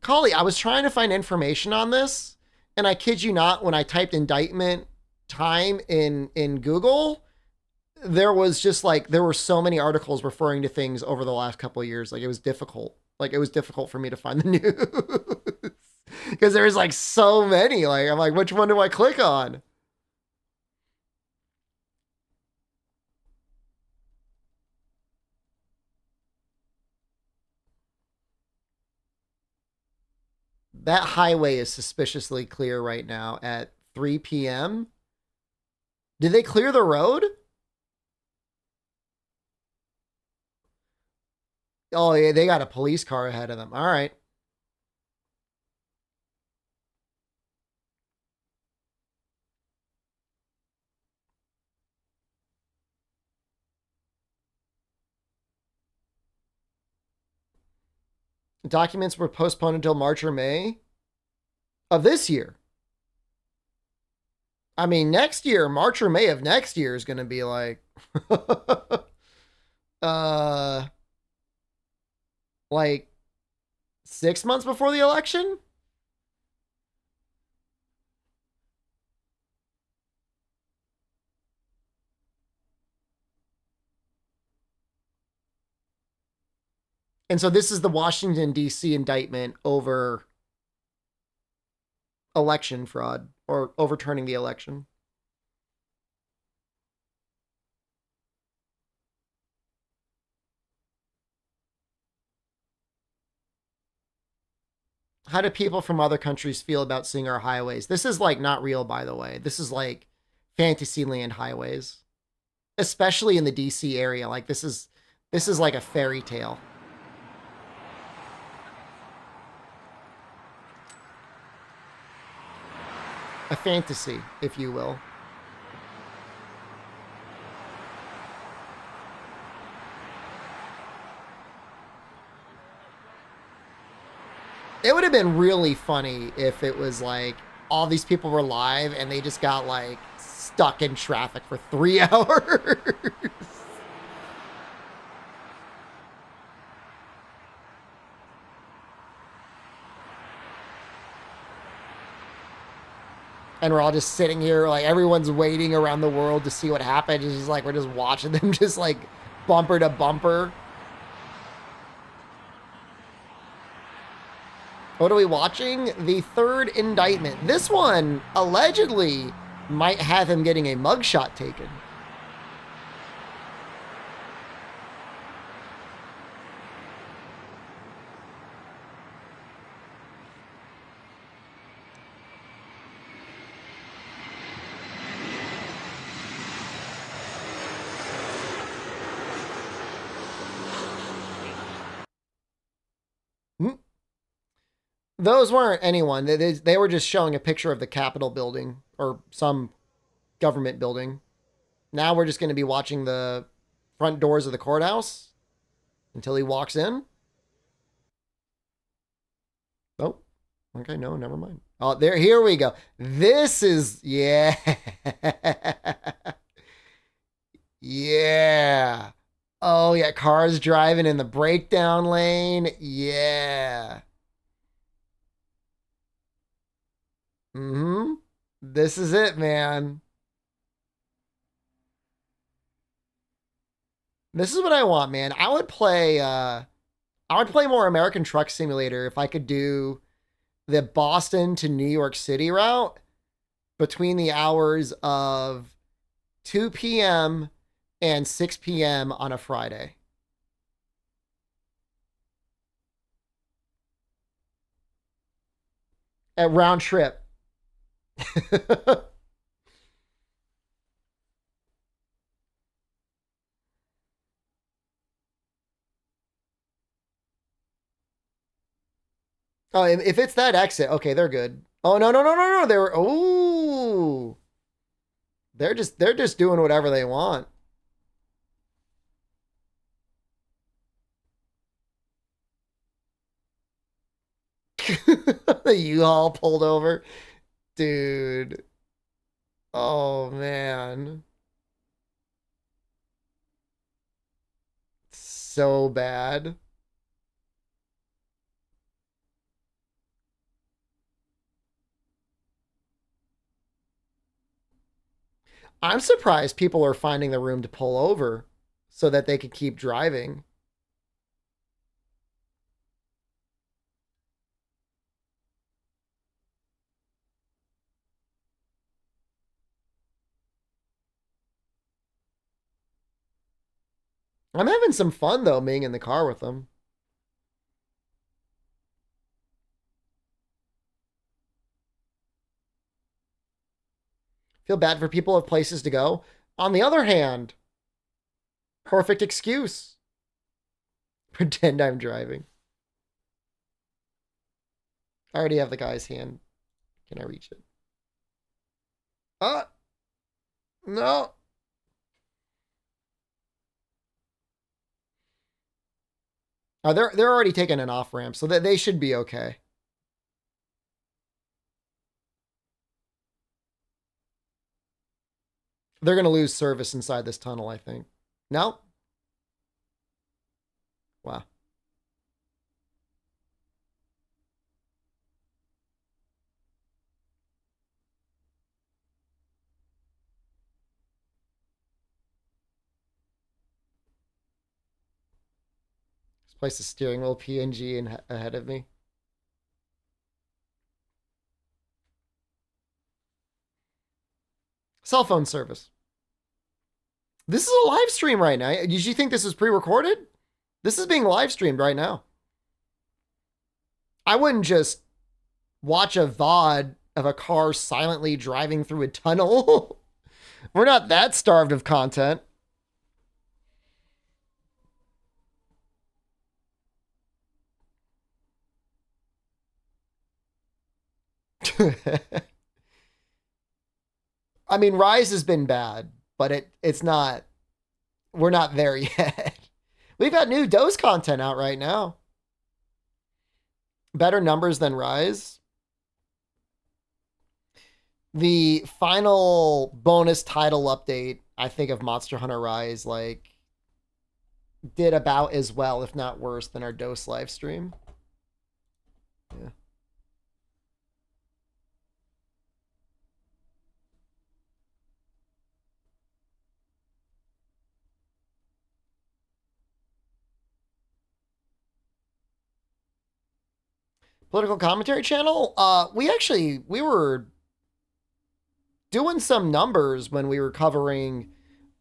Collie, I was trying to find information on this, and I kid you not, when I typed indictment time in Google, there was just like, there were so many articles referring to things over the last couple of years. Like, it was difficult. Like, it was difficult for me to find the news because there's like so many. Like, I'm like, which one do I click on? That highway is suspiciously clear right now at 3 p.m. Did they clear the road? Oh, yeah, they got a police car ahead of them. All right. Documents were postponed until March or May of this year. I mean, next year, March or May of next year is going to be like, like 6 months before the election. And so this is the Washington, D.C. indictment over election fraud or overturning the election. How do people from other countries feel about seeing our highways? This is like not real, by the way. This is like Fantasyland highways, especially in the DC area. Like this is like a fairy tale. A fantasy, if you will. It would have been really funny if it was like all these people were live and they just got like stuck in traffic for 3 hours. And we're all just sitting here, like everyone's waiting around the world to see what happens. It's just like we're just watching them just like bumper to bumper. What are we watching? The third indictment. This one allegedly might have him getting a mugshot taken. Those weren't anyone. They were just showing a picture of the Capitol building or some government building. Now we're just going to be watching the front doors of the courthouse until he walks in. Oh, okay. No, never mind. Oh, here we go. This is, yeah. Yeah. Oh, yeah. Cars driving in the breakdown lane. Yeah. Mm-hmm. This is it, man. This is what I want, man. I would play more American Truck Simulator if I could do the Boston to New York City route between the hours of 2 p.m. and 6 p.m. on a Friday. At round trip. Oh, if it's that exit, okay, they're good. Oh, no, no, no, no, no. They were, oh. They're just doing whatever they want. The U-Haul pulled over. Dude. Oh, man. So bad. I'm surprised people are finding the room to pull over so that they could keep driving. I'm having some fun, though, being in the car with them. Feel bad for people who have places to go. On the other hand, perfect excuse. Pretend I'm driving. I already have the guy's hand. Can I reach it? No. Oh, they're already taking an off ramp, so that they should be okay. They're gonna lose service inside this tunnel, I think. No? Wow. Just place the steering wheel PNG ahead of me. Cell phone service. This is a live stream right now. Did you think this was pre-recorded? This is being live streamed right now. I wouldn't just watch a VOD of a car silently driving through a tunnel. We're not that starved of content. I mean, Rise has been bad, but it's not, we're not there yet. We've got new Dose content out right now. Better numbers than Rise. The final bonus title update, I think, of Monster Hunter Rise, like, did about as well, if not worse, than our Dose live stream. Yeah. Political commentary channel. We were doing some numbers when we were covering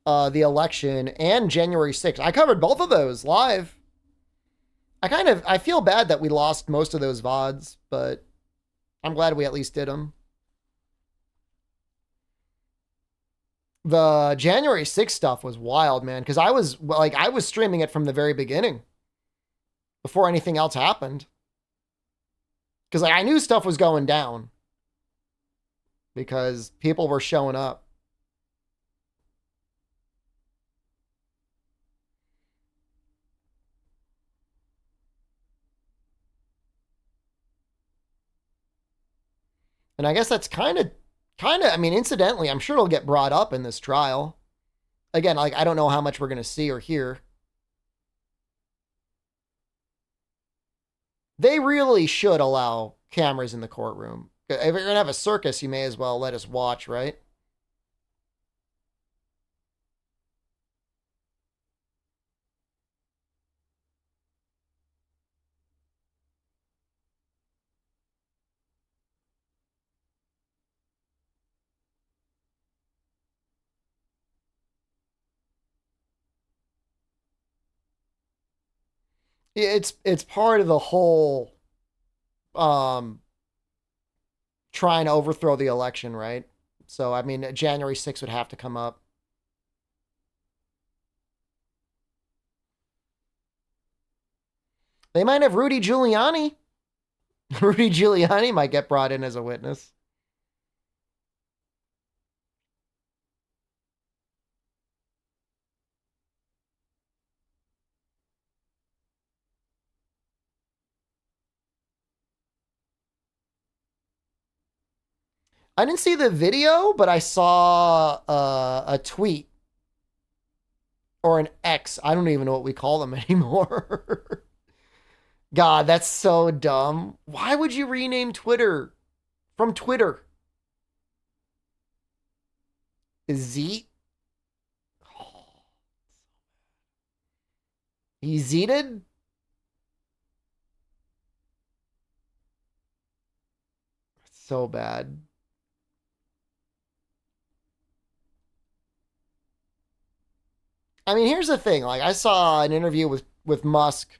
the election and January 6th. I covered both of those live. I feel bad that we lost most of those VODs, but I'm glad we at least did them. The January 6th stuff was wild, man, because I was streaming it from the very beginning before anything else happened. Because I knew stuff was going down. Because people were showing up. And I guess that's kind of, I mean, incidentally, I'm sure it'll get brought up in this trial. Again, like, I don't know how much we're going to see or hear. They really should allow cameras in the courtroom. If you're going to have a circus, you may as well let us watch, right? It's part of the whole trying to overthrow the election, right? So I mean, January 6th would have to come up. They might have Rudy Giuliani. Rudy Giuliani might get brought in as a witness. I didn't see the video, but I saw a tweet or an X. I don't even know what we call them anymore. God, that's so dumb. Why would you rename Twitter from Twitter? Z? He zeeted? So bad. I mean, here's the thing. Like, I saw an interview with Musk.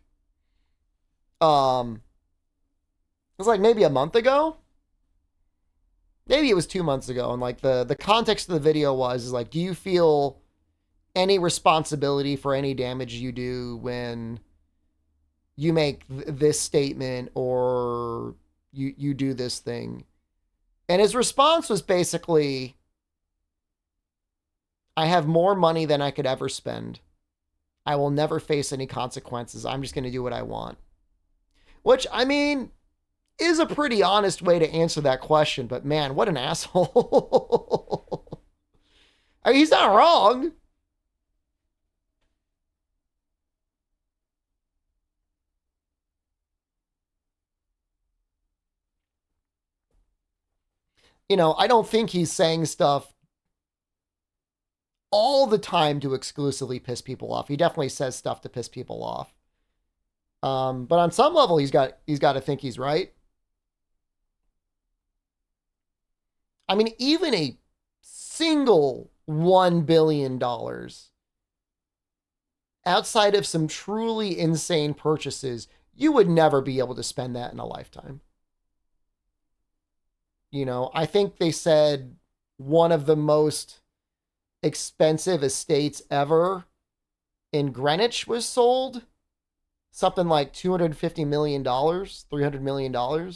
It was like maybe a month ago. Maybe it was 2 months ago. And like the context of the video was like, do you feel any responsibility for any damage you do when you make this statement or you do this thing? And his response was basically, I have more money than I could ever spend. I will never face any consequences. I'm just going to do what I want. Which, I mean, is a pretty honest way to answer that question. But man, what an asshole. I mean, he's not wrong. You know, I don't think he's saying stuff all the time to exclusively piss people off. He definitely says stuff to piss people off. But on some level, he's got to think he's right. I mean, even a single $1 billion outside of some truly insane purchases, you would never be able to spend that in a lifetime. You know, I think they said one of the most expensive estates ever in Greenwich was sold. Something like $250 million, $300 million.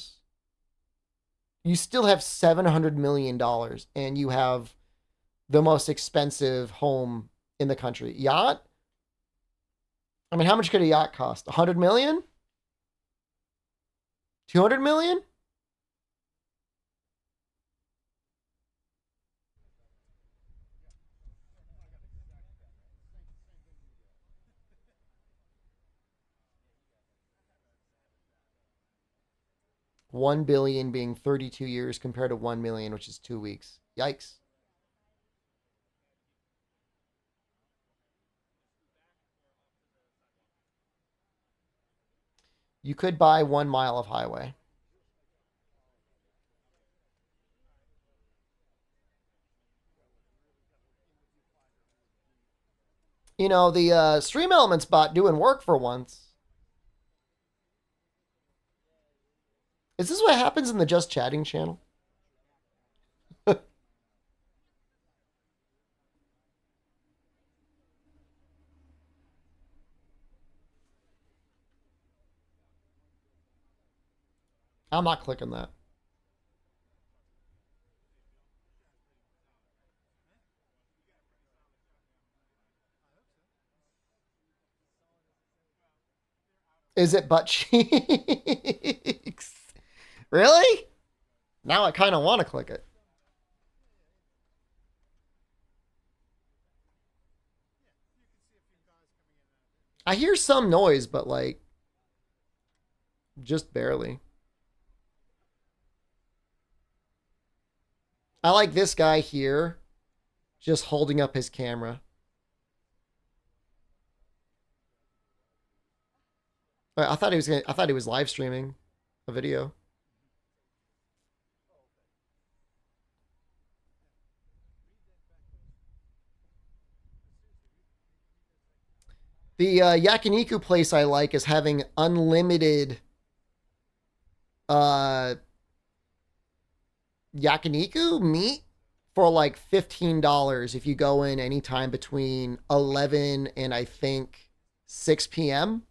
You still have $700 million and you have the most expensive home in the country. Yacht? I mean, how much could a yacht cost? 100 million? 200 million? $1 billion being 32 years compared to 1 million, which is 2 weeks. Yikes. You could buy 1 mile of highway. You know, the Stream Elements bot doing work for once. Is this what happens in the Just Chatting channel? I'm not clicking that. Is it butt cheeks? Really? Now I kind of want to click it. I hear some noise, but like, just barely. I like this guy here, just holding up his camera. I thought he was live streaming a video. The yakiniku place I like is having unlimited yakiniku meat for like $15 if you go in anytime between 11 and I think 6 p.m.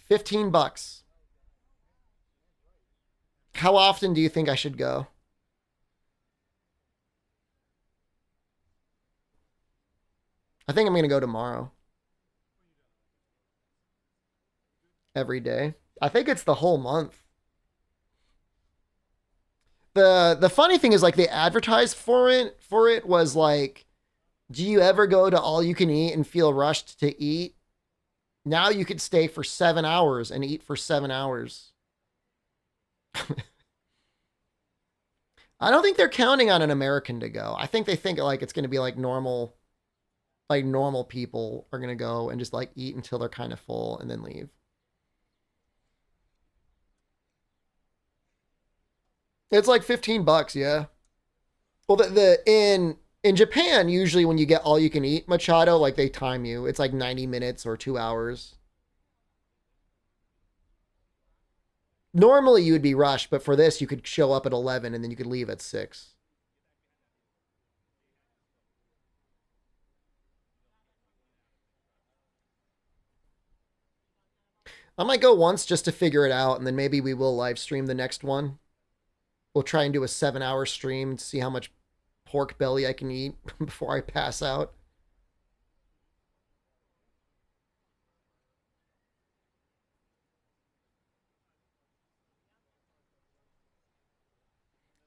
15 bucks. How often do you think I should go? I think I'm going to go tomorrow. Every day. I think it's the whole month. The funny thing is like they advertised for it was like, do you ever go to all you can eat and feel rushed to eat? Now you could stay for 7 hours and eat for 7 hours. I don't think they're counting on an American to go. I think they think like it's going to be like normal people are going to go and just like eat until they're kind of full and then leave. It's like 15 bucks, yeah. Well, in Japan, usually when you get all you can eat Machado, like they time you. It's like 90 minutes or 2 hours. Normally you would be rushed, but for this you could show up at 11 and then you could leave at 6. I might go once just to figure it out, and then maybe we will live stream the next one. We'll try and do a 7-hour stream to see how much pork belly I can eat before I pass out.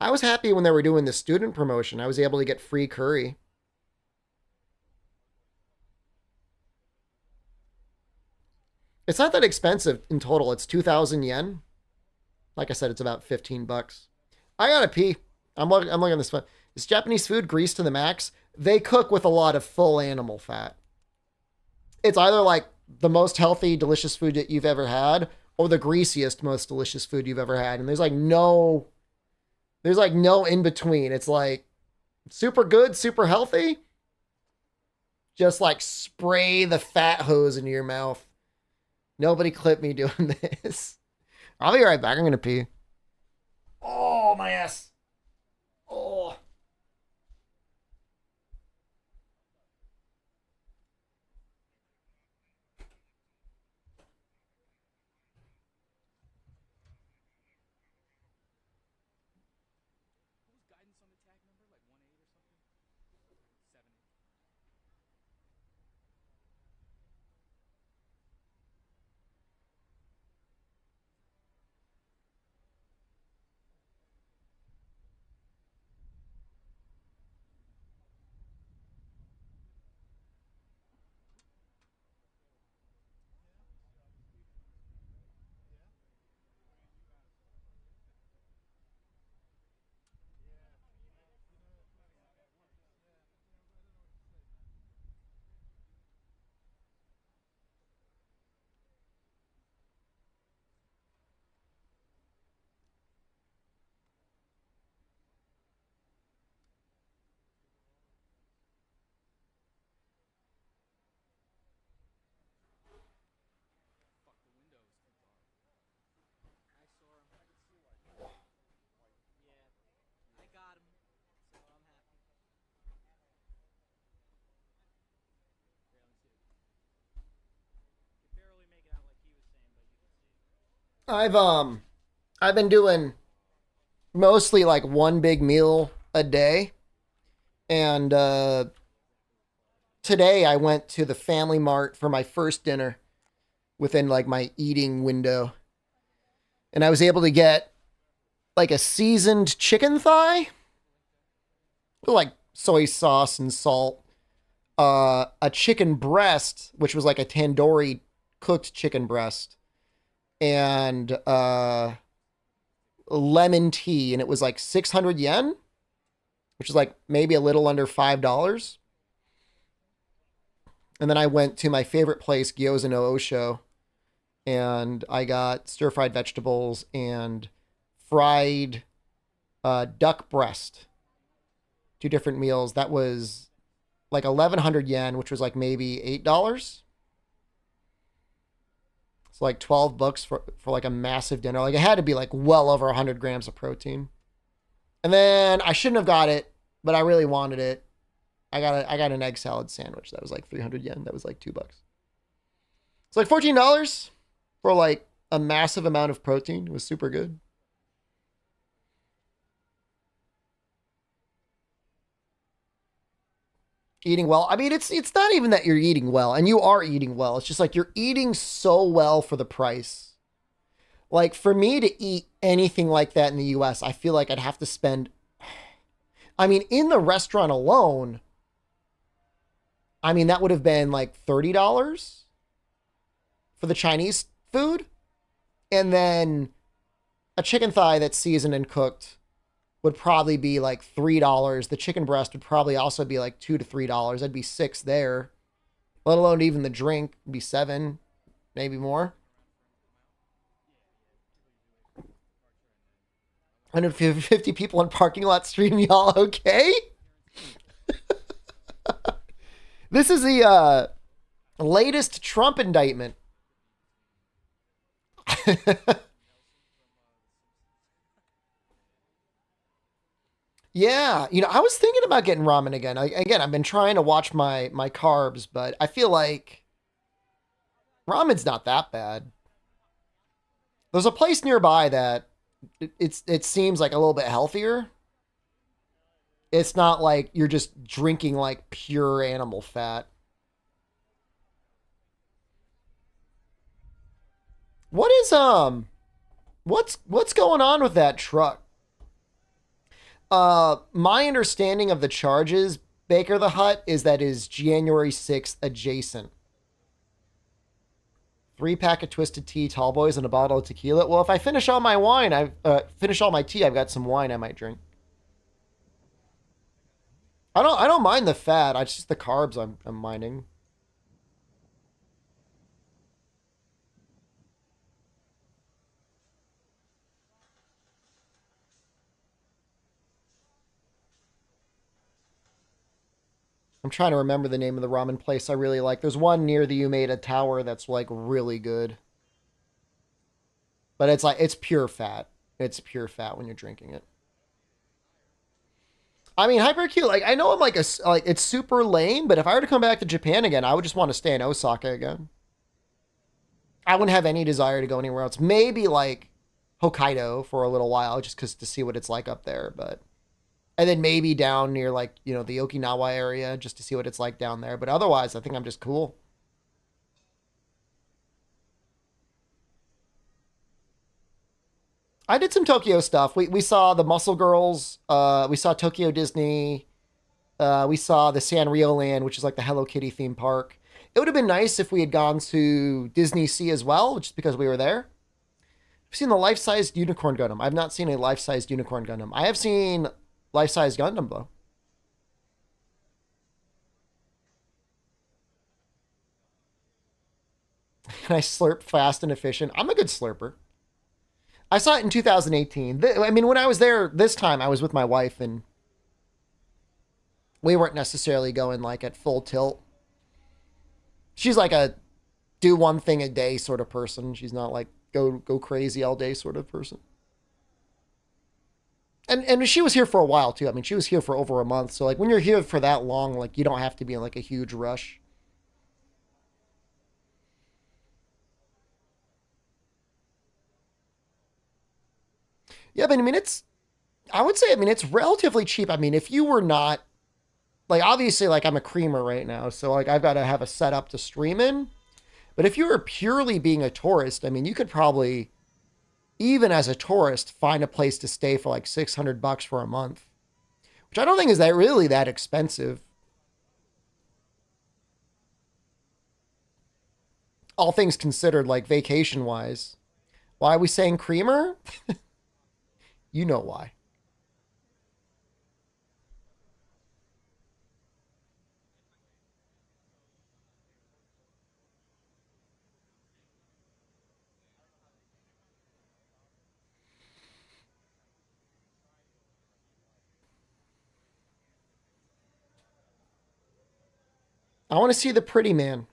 I was happy when they were doing the student promotion. I was able to get free curry. It's not that expensive in total. It's 2,000 yen. Like I said, it's about 15 bucks. I gotta pee. I'm looking at this fun. Is Japanese food greased to the max? They cook with a lot of full animal fat. It's either like the most healthy, delicious food that you've ever had, or the greasiest, most delicious food you've ever had. And there's like no in between. It's like super good, super healthy. Just like spray the fat hose into your mouth. Nobody clip me doing this. I'll be right back. I'm gonna pee. Oh, my ass. Oh. I've been doing mostly like one big meal a day. And today I went to the Family Mart for my first dinner within like my eating window. And I was able to get like a seasoned chicken thigh with like soy sauce and salt, a chicken breast, which was like a tandoori cooked chicken breast, and lemon tea, and it was like 600 yen, which is like maybe a little under $5. And then I went to my favorite place, Gyoza no Osho, and I got stir-fried vegetables and fried duck breast. 2 different meals. That was like 1,100 yen, which was like maybe $8. It's like 12 bucks for like a massive dinner. Like it had to be like well over 100 grams of protein. And then I shouldn't have got it, but I really wanted it. I got an egg salad sandwich. That was like 300 yen. That was like $2. It's like $14 for like a massive amount of protein. It was super good. Eating well. I mean, it's not even that you're eating well, and you are eating well. It's just like you're eating so well for the price. Like for me to eat anything like that in the US, I feel like I'd have to spend, I mean, in the restaurant alone, I mean, that would have been like $30 for the Chinese food. And then a chicken thigh that's seasoned and cooked would probably be like $3. The chicken breast would probably also be like $2 to $3. That'd be $6 there. Let alone even the drink would be $7, maybe more. 150 people in parking lot stream, y'all okay? This is the latest Trump indictment. Yeah, you know, I was thinking about getting ramen again. Again, I've been trying to watch my carbs, but I feel like ramen's not that bad. There's a place nearby that it seems like a little bit healthier. It's not like you're just drinking like pure animal fat. What is what's going on with that truck? My understanding of the charges, Baker the Hut, is that is January 6th adjacent. 3-pack of Twisted Tea, Tall Boys, and a bottle of tequila. Well, if I finish all my wine, finish all my tea, I've got some wine I might drink. I don't mind the fat. It's just the carbs I'm minding. I'm trying to remember the name of the ramen place I really like. There's one near the Umeda Tower that's like really good. But it's like, it's pure fat. It's pure fat when you're drinking it. I mean, Hypercube, like, I know I'm like it's super lame, but if I were to come back to Japan again, I would just want to stay in Osaka again. I wouldn't have any desire to go anywhere else. Maybe like Hokkaido for a little while, just to see what it's like up there, but. And then maybe down near like, you know, the Okinawa area just to see what it's like down there. But otherwise, I think I'm just cool. I did some Tokyo stuff. We saw the Muscle Girls. We saw Tokyo Disney. We saw the Sanrio Land, which is like the Hello Kitty theme park. It would have been nice if we had gone to Disney Sea as well, just because we were there. I've seen the life-sized Unicorn Gundam. I've not seen a life-sized Unicorn Gundam. I have seen life-size Gundam, though. Can I slurp fast and efficient? I'm a good slurper. I saw it in 2018. I mean, when I was there this time, I was with my wife, and we weren't necessarily going, like, at full tilt. She's like a do one thing a day sort of person. She's not, like, go crazy all day sort of person. And she was here for a while, too. I mean, she was here for over a month. So, like, when you're here for that long, like, you don't have to be in, like, a huge rush. Yeah, but I mean, I would say, I mean, it's relatively cheap. I mean, if you were not, like, obviously, like, I'm a creamer right now, so, like, I've got to have a setup to stream in. But if you were purely being a tourist, I mean, you could probably, even as a tourist, find a place to stay for like $600 for a month, which I don't think is that really that expensive. All things considered, like vacation wise. Why are we saying creamer? You know why. I want to see the pretty man.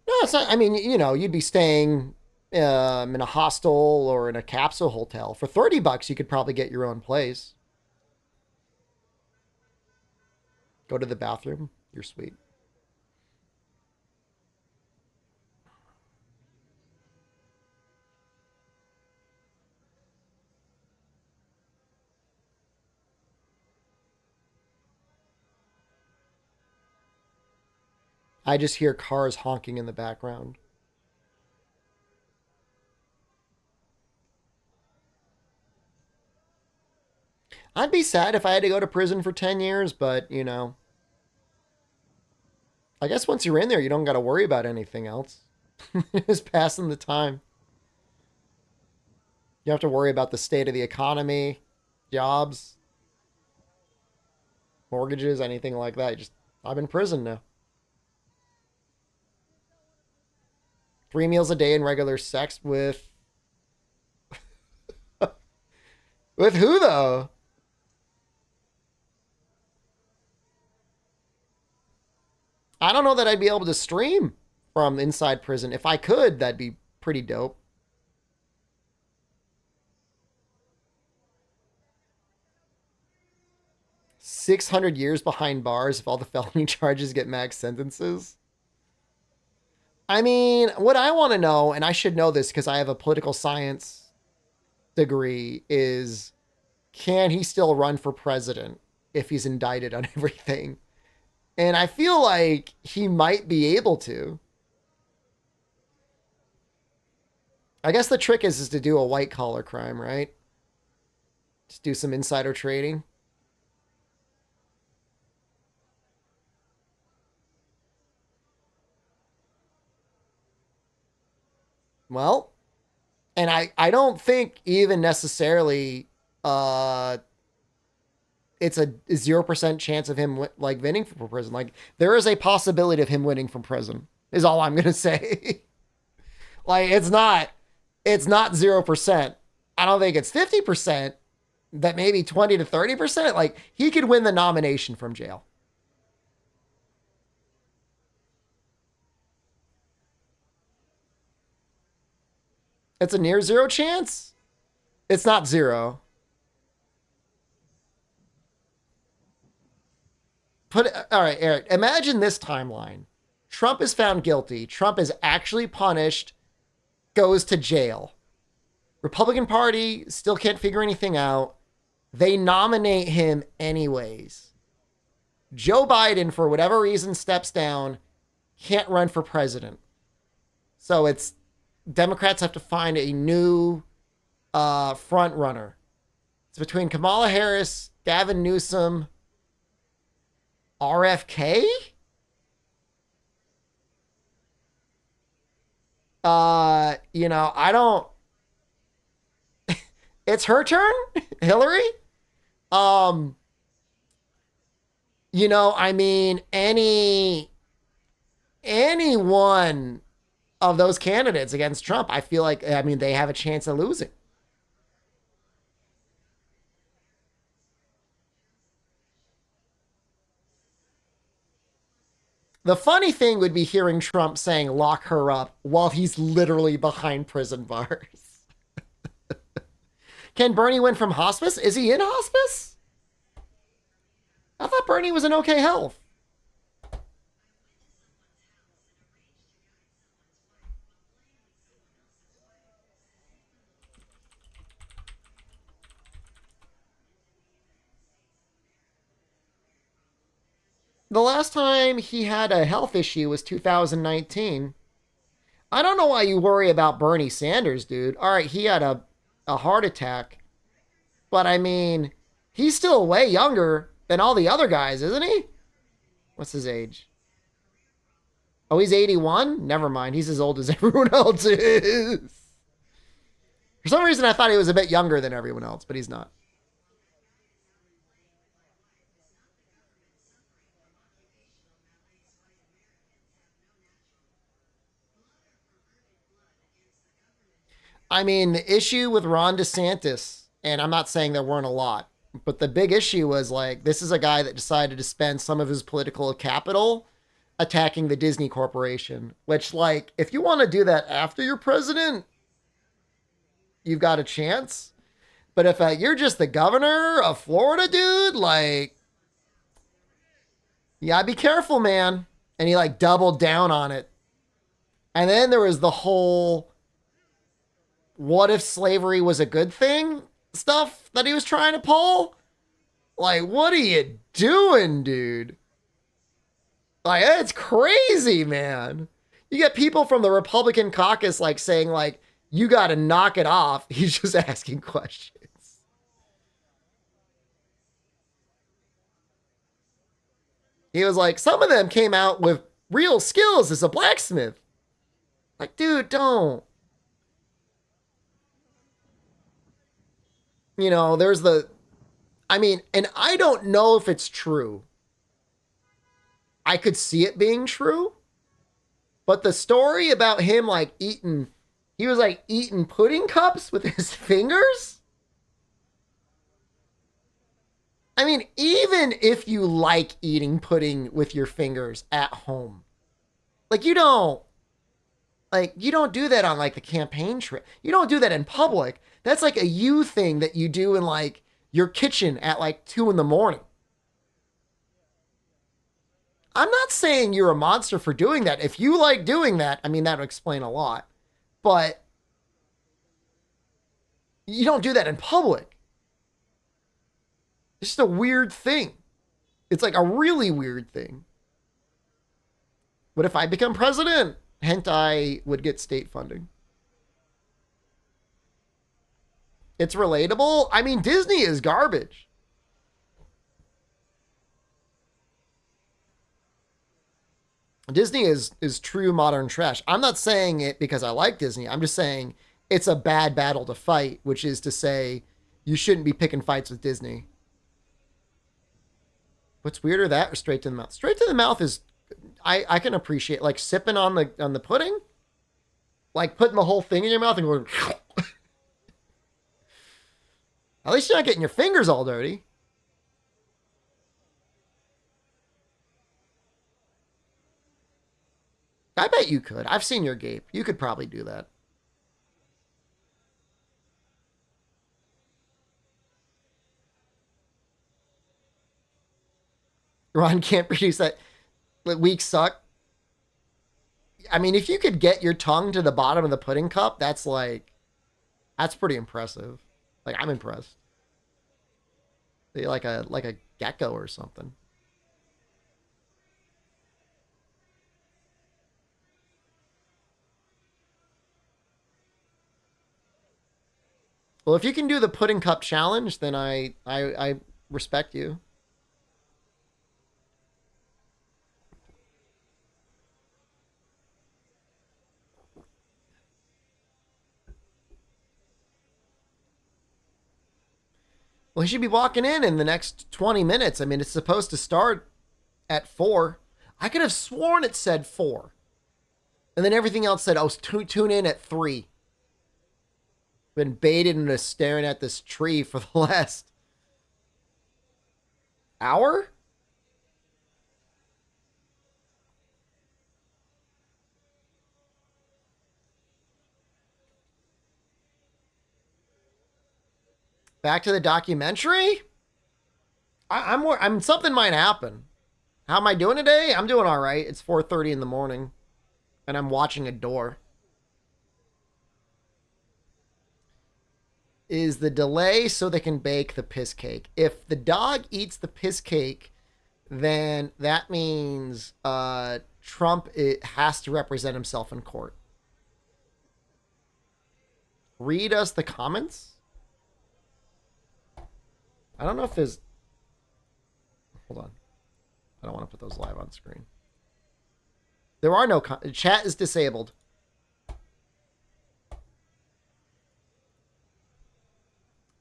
No, it's not. I mean, you know, you'd be staying in a hostel or in a capsule hotel for $30. You could probably get your own place. Go to the bathroom. You're sweet. I just hear cars honking in the background. I'd be sad if I had to go to prison for 10 years, but, you know, I guess once you're in there, you don't got to worry about anything else. Just passing the time. You have to worry about the state of the economy, jobs, mortgages, anything like that. I'm in prison now. 3 meals a day and regular sex with... With who, though? I don't know that I'd be able to stream from inside prison. If I could, that'd be pretty dope. $600 years behind bars if all the felony charges get max sentences. I mean, what I want to know, and I should know this because I have a political science degree, is can he still run for president if he's indicted on everything? And I feel like he might be able to. I guess the trick is to do a white collar crime, right? Just do some insider trading. Well, and I don't think even necessarily it's a 0% chance of him like winning from prison. Like there is a possibility of him winning from prison is all I'm going to say. Like it's not 0%. I don't think it's 50%, that maybe 20 to 30%. Like he could win the nomination from jail. It's a near zero chance. It's not zero. All right, Eric, imagine this timeline. Trump is found guilty. Trump is actually punished, goes to jail. Republican Party still can't figure anything out. They nominate him anyways. Joe Biden, for whatever reason, steps down, can't run for president. So it's Democrats have to find a new front runner. It's between Kamala Harris, Gavin Newsom, RFK? You know, I don't... It's her turn? Hillary? You know, I mean, any one of those candidates against Trump, I feel like, I mean, they have a chance of losing. The funny thing would be hearing Trump saying lock her up while he's literally behind prison bars. Can Bernie win from hospice? Is he in hospice? Bernie was in okay health. The last time he had a health issue was 2019. I don't know why you worry about Bernie Sanders, dude. All right, he had a heart attack. But I mean, he's still way younger than all the other guys, isn't he? What's his age? Oh, he's 81? Never mind. He's as old as everyone else is. For some reason, I thought he was a bit younger than everyone else, but he's not. I mean, the issue with Ron DeSantis, and I'm not saying there weren't a lot, but the big issue was like, this is a guy that decided to spend some of his political capital attacking the Disney Corporation, which, like, if you want to do that after you're president, you've got a chance. But if you're just the governor of Florida, dude, like, yeah, be careful, man. And he like doubled down on it. And then there was the whole what if slavery was a good thing stuff that he was trying to pull. Like, what are you doing, dude? Like, it's crazy, man. You get people from the Republican caucus like saying like, you got to knock it off. He's just asking questions. He was like, some of them came out with real skills as a blacksmith. Like, dude, don't. You know, there's the, I mean, and I don't know if it's true. I could see it being true. But the story about him like eating, he was like eating pudding cups with his fingers. I mean, even if you like eating pudding with your fingers at home, like you don't do that on like the campaign trip. You don't do that in public. That's like a you thing that you do in like your kitchen at like 2 a.m. I'm not saying you're a monster for doing that. If you like doing that, I mean, that would explain a lot. But you don't do that in public. It's just a weird thing. It's like a really weird thing. But if I become president, hentai would get state funding. It's relatable. I mean, Disney is garbage. Disney is true modern trash. I'm not saying it because I like Disney. I'm just saying it's a bad battle to fight, which is to say you shouldn't be picking fights with Disney. What's weirder, that or straight to the mouth? Straight to the mouth is, I can appreciate, like sipping on the pudding, like putting the whole thing in your mouth and going. At least you're not getting your fingers all dirty. I bet you could. I've seen your gape. You could probably do that. Ron can't produce that. Weak suck. I mean, if you could get your tongue to the bottom of the pudding cup, that's pretty impressive. Like, I'm impressed. Like a gecko or something. Well, if you can do the pudding cup challenge, then I respect you. Well, he should be walking in the next 20 minutes. I mean, it's supposed to start at 4. I could have sworn it said 4. And then everything else said, oh, tune in at 3. Been baited into staring at this tree for the last hour? Back to the documentary? I'm something might happen. How am I doing today? I'm doing all right. It's 4:30 in the morning, and I'm watching a door. Is the delay so they can bake the piss cake? If the dog eats the piss cake, then that means Trump has to represent himself in court. Read us the comments. I don't know if there's... Hold on. I don't want to put those live on screen. There are no... Chat is disabled.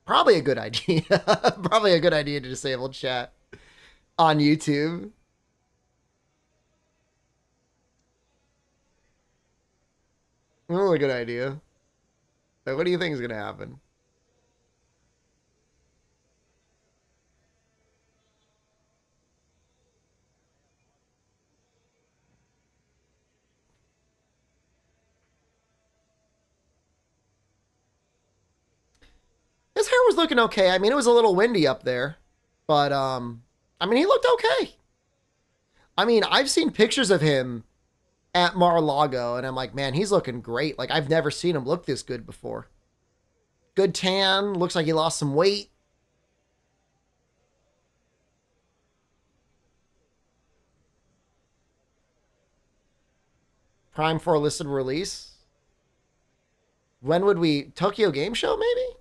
Probably a good idea. Probably a good idea to disable chat on YouTube. Really good idea. Like, what do you think is going to happen? His hair was looking okay. I mean, it was a little windy up there, but I mean, he looked okay. I mean, I've seen pictures of him at Mar-a-Lago, and I'm like, man, he's looking great. Like, I've never seen him look this good before. Good tan. Looks like he lost some weight. Prime for a listed release. When would we... Tokyo Game Show, maybe?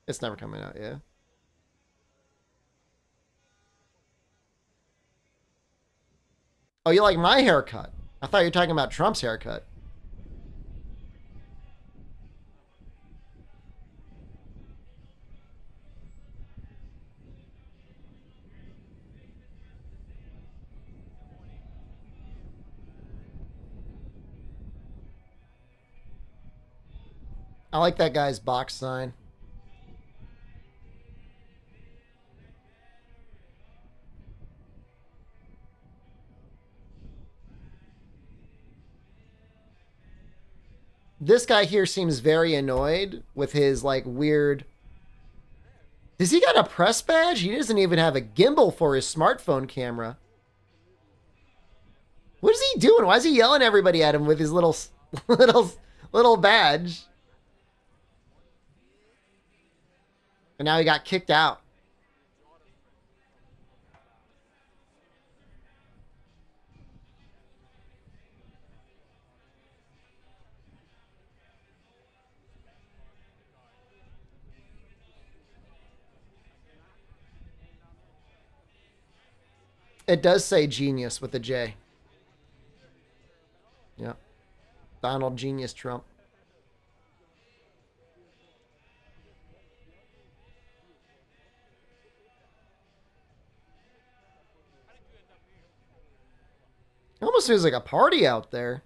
It's never coming out, yeah. Oh, you like my haircut? I thought you were talking about Trump's haircut. I like that guy's box sign. This guy here seems very annoyed with his, like, weird... Does he got a press badge? He doesn't even have a gimbal for his smartphone camera. What is he doing? Why is he yelling everybody at him with his little badge? And now he got kicked out. It does say genius with a J. Yeah. Donald Genius Trump. It almost feels like a party out there.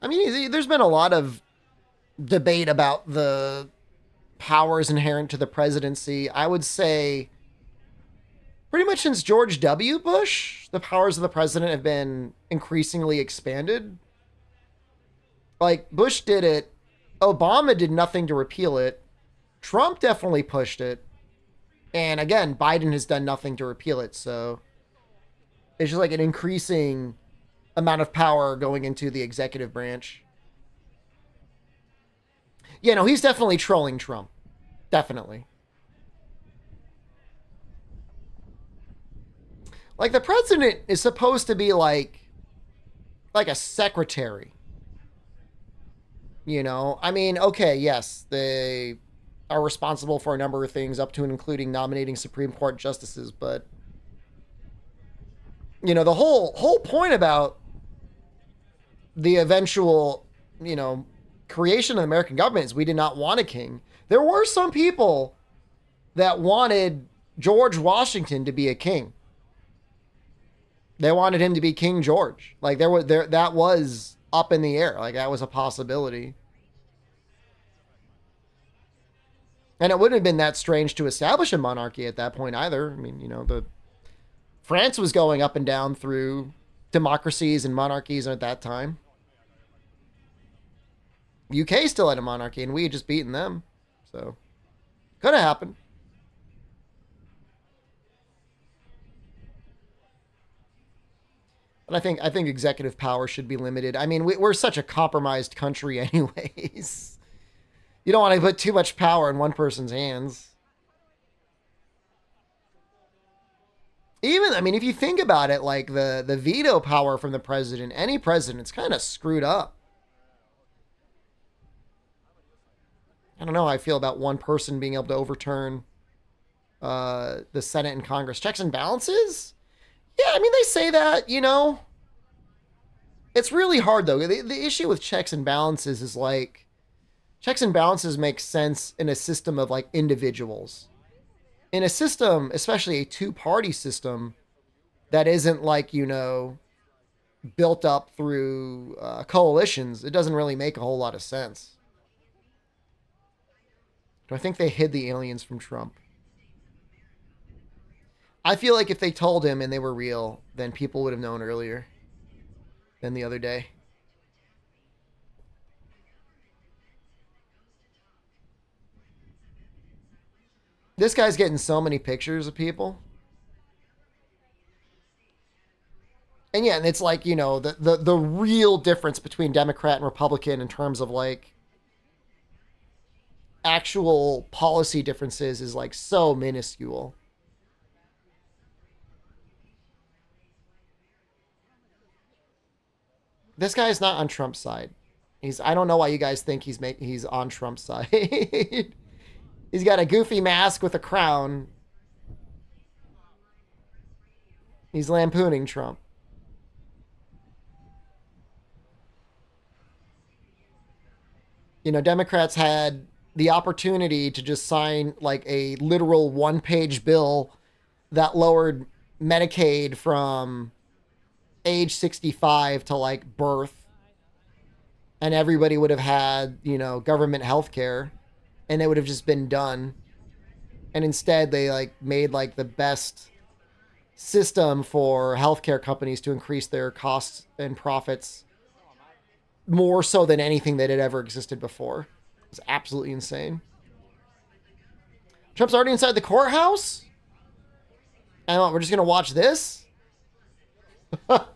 I mean, there's been a lot of debate about the powers inherent to the presidency. I would say pretty much since George W. Bush, the powers of the president have been increasingly expanded. Like, Bush did it. Obama did nothing to repeal it. Trump definitely pushed it. And again, Biden has done nothing to repeal it. So it's just like an increasing amount of power going into the executive branch. Yeah, no, he's definitely trolling Trump. Definitely. Like, the president is supposed to be like a secretary. You know? I mean, okay, yes, they are responsible for a number of things, up to and including nominating Supreme Court justices, but you know, the whole point about the eventual, you know, creation of the American government is we did not want a king. There were some people that wanted George Washington to be a king. They wanted him to be King George. Like, that was up in the air. Like, that was a possibility. And it wouldn't have been that strange to establish a monarchy at that point either. I mean, you know, France was going up and down through democracies and monarchies at that time. UK still had a monarchy, and we had just beaten them. So, could have happened. But I think executive power should be limited. I mean, we're such a compromised country anyways. You don't want to put too much power in one person's hands. Even, I mean, if you think about it, like the veto power from the president, any president's kind of screwed up. I don't know how I feel about one person being able to overturn the Senate and Congress. Checks and balances? Yeah, I mean, they say that, you know. It's really hard, though. The issue with checks and balances is, like, checks and balances make sense in a system of, like, individuals. In a system, especially a two-party system, that isn't, like, you know, built up through coalitions, it doesn't really make a whole lot of sense. Do I think they hid the aliens from Trump? I feel like if they told him and they were real, then people would have known earlier than the other day. This guy's getting so many pictures of people. And yeah, and it's like, you know, the real difference between Democrat and Republican in terms of like actual policy differences is like so minuscule. This guy is not on Trump's side. I don't know why you guys think he's on Trump's side. He's got a goofy mask with a crown. He's lampooning Trump. You know, Democrats had the opportunity to just sign like a literal one-page bill that lowered Medicaid from age 65 to like birth, and everybody would have had, you know, government health care, and it would have just been done. And instead they like made like the best system for healthcare companies to increase their costs and profits more so than anything that had ever existed before. It's absolutely insane. Trump's already inside the courthouse? And what, we're just going to watch this? I'm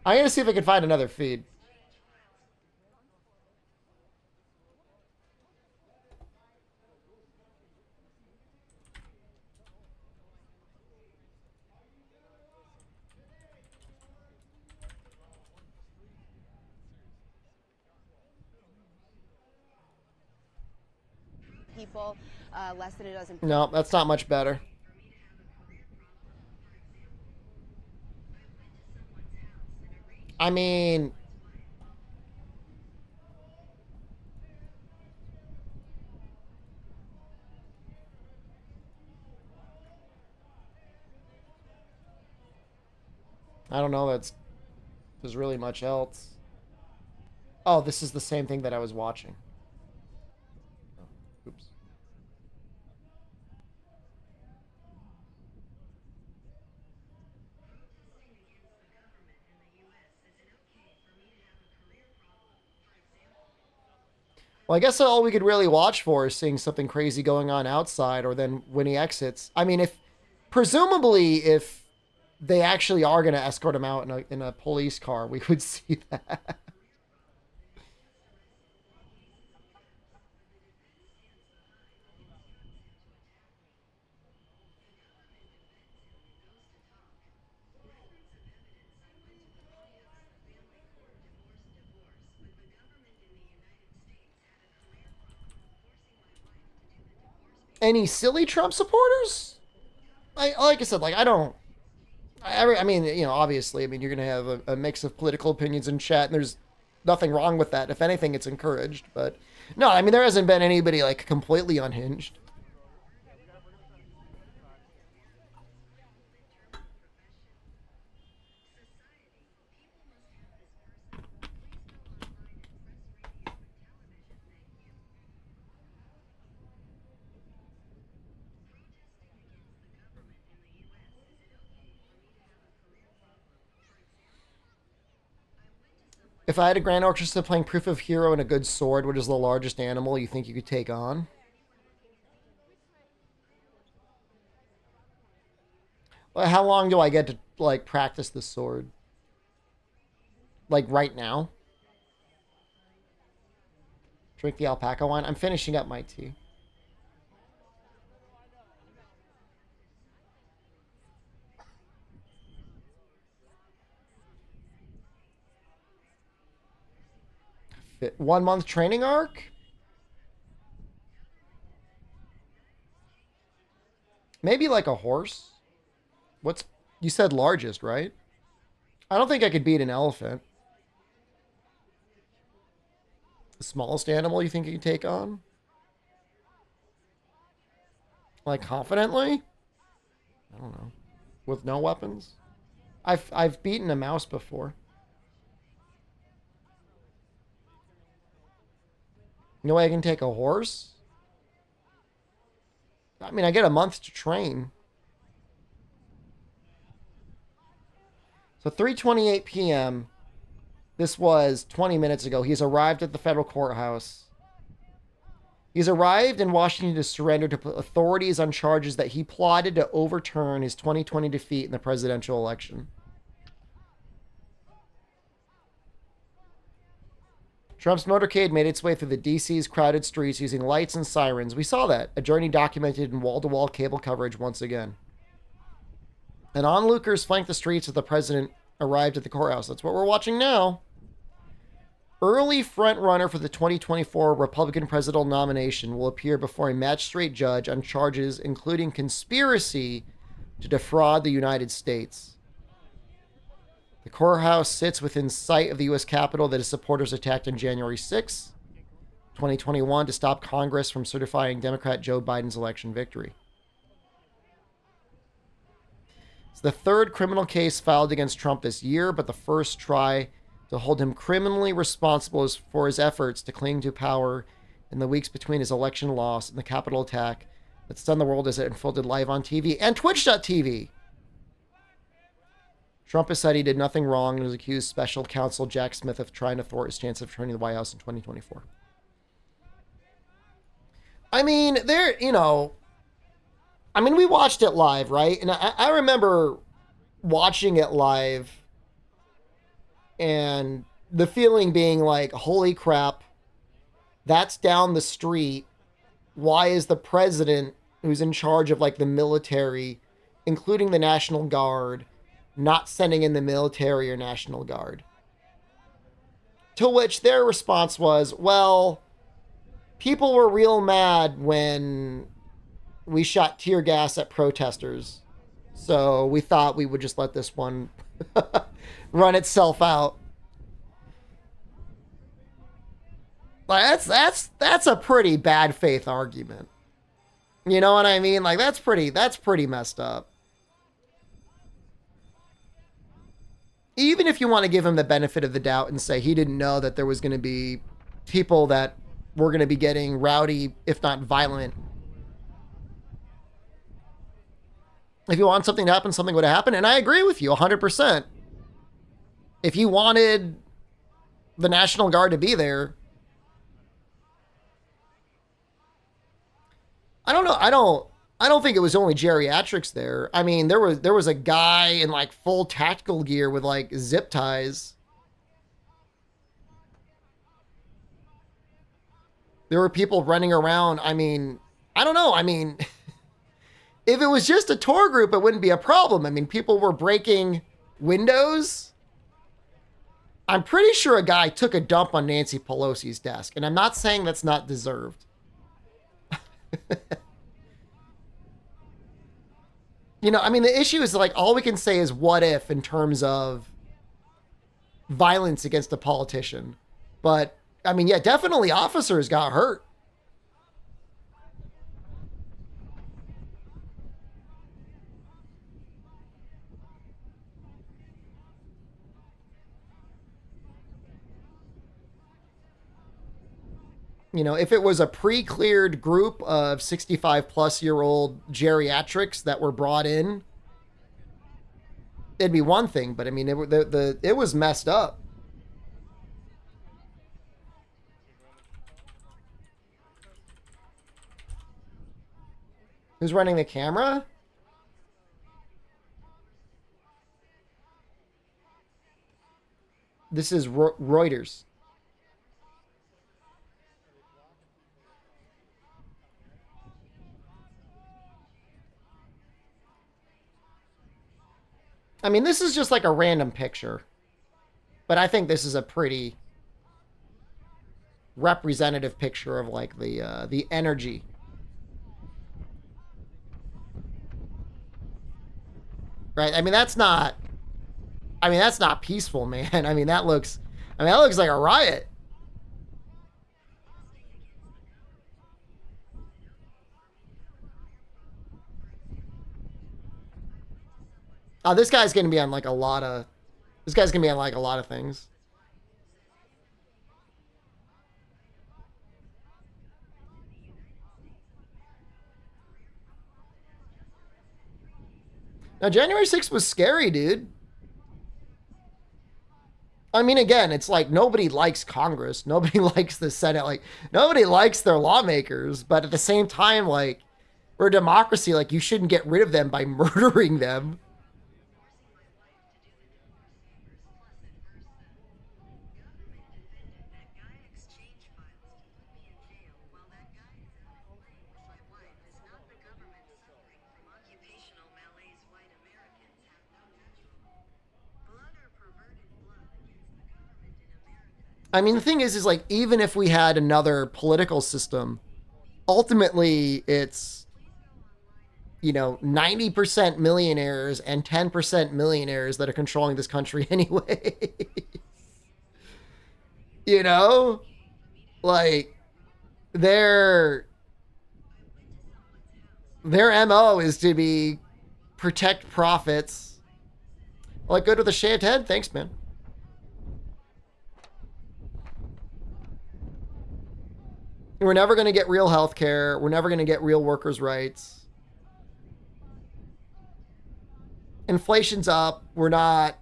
going to see if I can find another feed. People, less than a dozen. No, that's not much better. I mean, I don't know. There's really much else. Oh, this is the same thing that I was watching. Oops. Well, I guess all we could really watch for is seeing something crazy going on outside, or then when he exits. I mean, presumably if they actually are going to escort him out in a police car, we would see that. Any silly Trump supporters? Like I said, like I mean, you know, obviously, I mean, you're going to have a mix of political opinions in chat, and there's nothing wrong with that. If anything, it's encouraged. But no, I mean, there hasn't been anybody like completely unhinged. If I had a grand orchestra playing Proof of Hero and a good sword, what is the largest animal you think you could take on? Well, how long do I get to, like, practice the sword? Like, right now? Drink the alpaca wine. I'm finishing up my tea. Fit 1 month training arc? Maybe like a horse. What's, you said largest, right? I don't think I could beat an elephant. The smallest animal you think you can take on? Like confidently? I don't know. With no weapons? I've beaten a mouse before. No way I can take a horse? I mean, I get a month to train. So 3:28 p.m. This was 20 minutes ago. He's arrived at the federal courthouse. He's arrived in Washington to surrender to authorities on charges that he plotted to overturn his 2020 defeat in the presidential election. Trump's motorcade made its way through the DC's crowded streets using lights and sirens. We saw that. A journey documented in wall-to-wall cable coverage once again. And onlookers flanked the streets as the president arrived at the courthouse. That's what we're watching now. Early front-runner for the 2024 Republican presidential nomination will appear before a magistrate judge on charges including conspiracy to defraud the United States. The courthouse sits within sight of the U.S. Capitol that his supporters attacked on January 6, 2021 to stop Congress from certifying Democrat Joe Biden's election victory. It's the third criminal case filed against Trump this year, but the first try to hold him criminally responsible for his efforts to cling to power in the weeks between his election loss and the Capitol attack that stunned the world as it unfolded live on TV and Twitch.tv. Trump has said he did nothing wrong and has accused special counsel Jack Smith of trying to thwart his chance of returning to the White House in 2024. I mean, we watched it live, right? And I remember watching it live and the feeling being like, holy crap, that's down the street. Why is the president, who's in charge of like the military, including the National Guard, not sending in the military or National Guard? To which their response was, well, people were real mad when we shot tear gas at protesters. So we thought we would just let this one run itself out. Like that's a pretty bad faith argument. You know what I mean? Like that's pretty messed up. Even if you want to give him the benefit of the doubt and say he didn't know that there was going to be people that were going to be getting rowdy, if not violent. If you want something to happen, something would have happened. And I agree with you 100%. If you wanted the National Guard to be there, I don't know. I don't think it was only geriatrics there. I mean, there was a guy in like full tactical gear with like zip ties. There were people running around. I mean, I don't know. I mean, if it was just a tour group, it wouldn't be a problem. I mean, people were breaking windows. I'm pretty sure a guy took a dump on Nancy Pelosi's desk, and I'm not saying that's not deserved. You know, I mean, the issue is like all we can say is what if in terms of violence against a politician. But I mean, yeah, definitely officers got hurt. You know, if it was a pre-cleared group of 65-plus-year-old geriatrics that were brought in, it'd be one thing. But I mean, it was messed up. Who's running the camera? This is Reuters. I mean, this is just like a random picture. But I think this is a pretty representative picture of like the energy. Right? I mean, that's not peaceful, man. I mean, that looks like a riot. Oh, this guy's going to be on like a lot of things. Now, January 6th was scary, dude. I mean, again, it's like nobody likes Congress. Nobody likes the Senate. Like, nobody likes their lawmakers. But at the same time, like, we're a democracy. Like, you shouldn't get rid of them by murdering them. I mean, the thing is like, even if we had another political system, ultimately it's, you know, 90% millionaires and 10% millionaires that are controlling this country anyway. You know? Like, their MO is to be protect profits. Like, good with a shaved head? Thanks, man. We're never going to get real health care. We're never going to get real workers' rights. Inflation's up. We're not,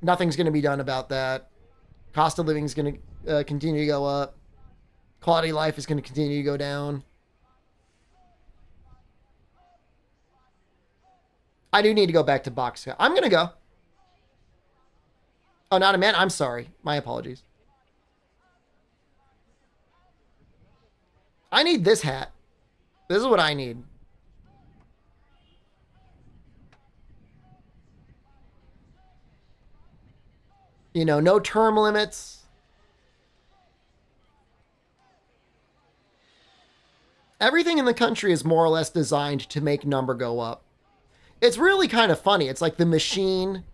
nothing's going to be done about that. Cost of living is going to continue to go up. Quality of life is going to continue to go down. I do need to go back to box. I'm going to go. Oh, not a man. I'm sorry. My apologies. I need this hat. This is what I need. You know, no term limits. Everything in the country is more or less designed to make number go up. It's really kind of funny. It's like the machine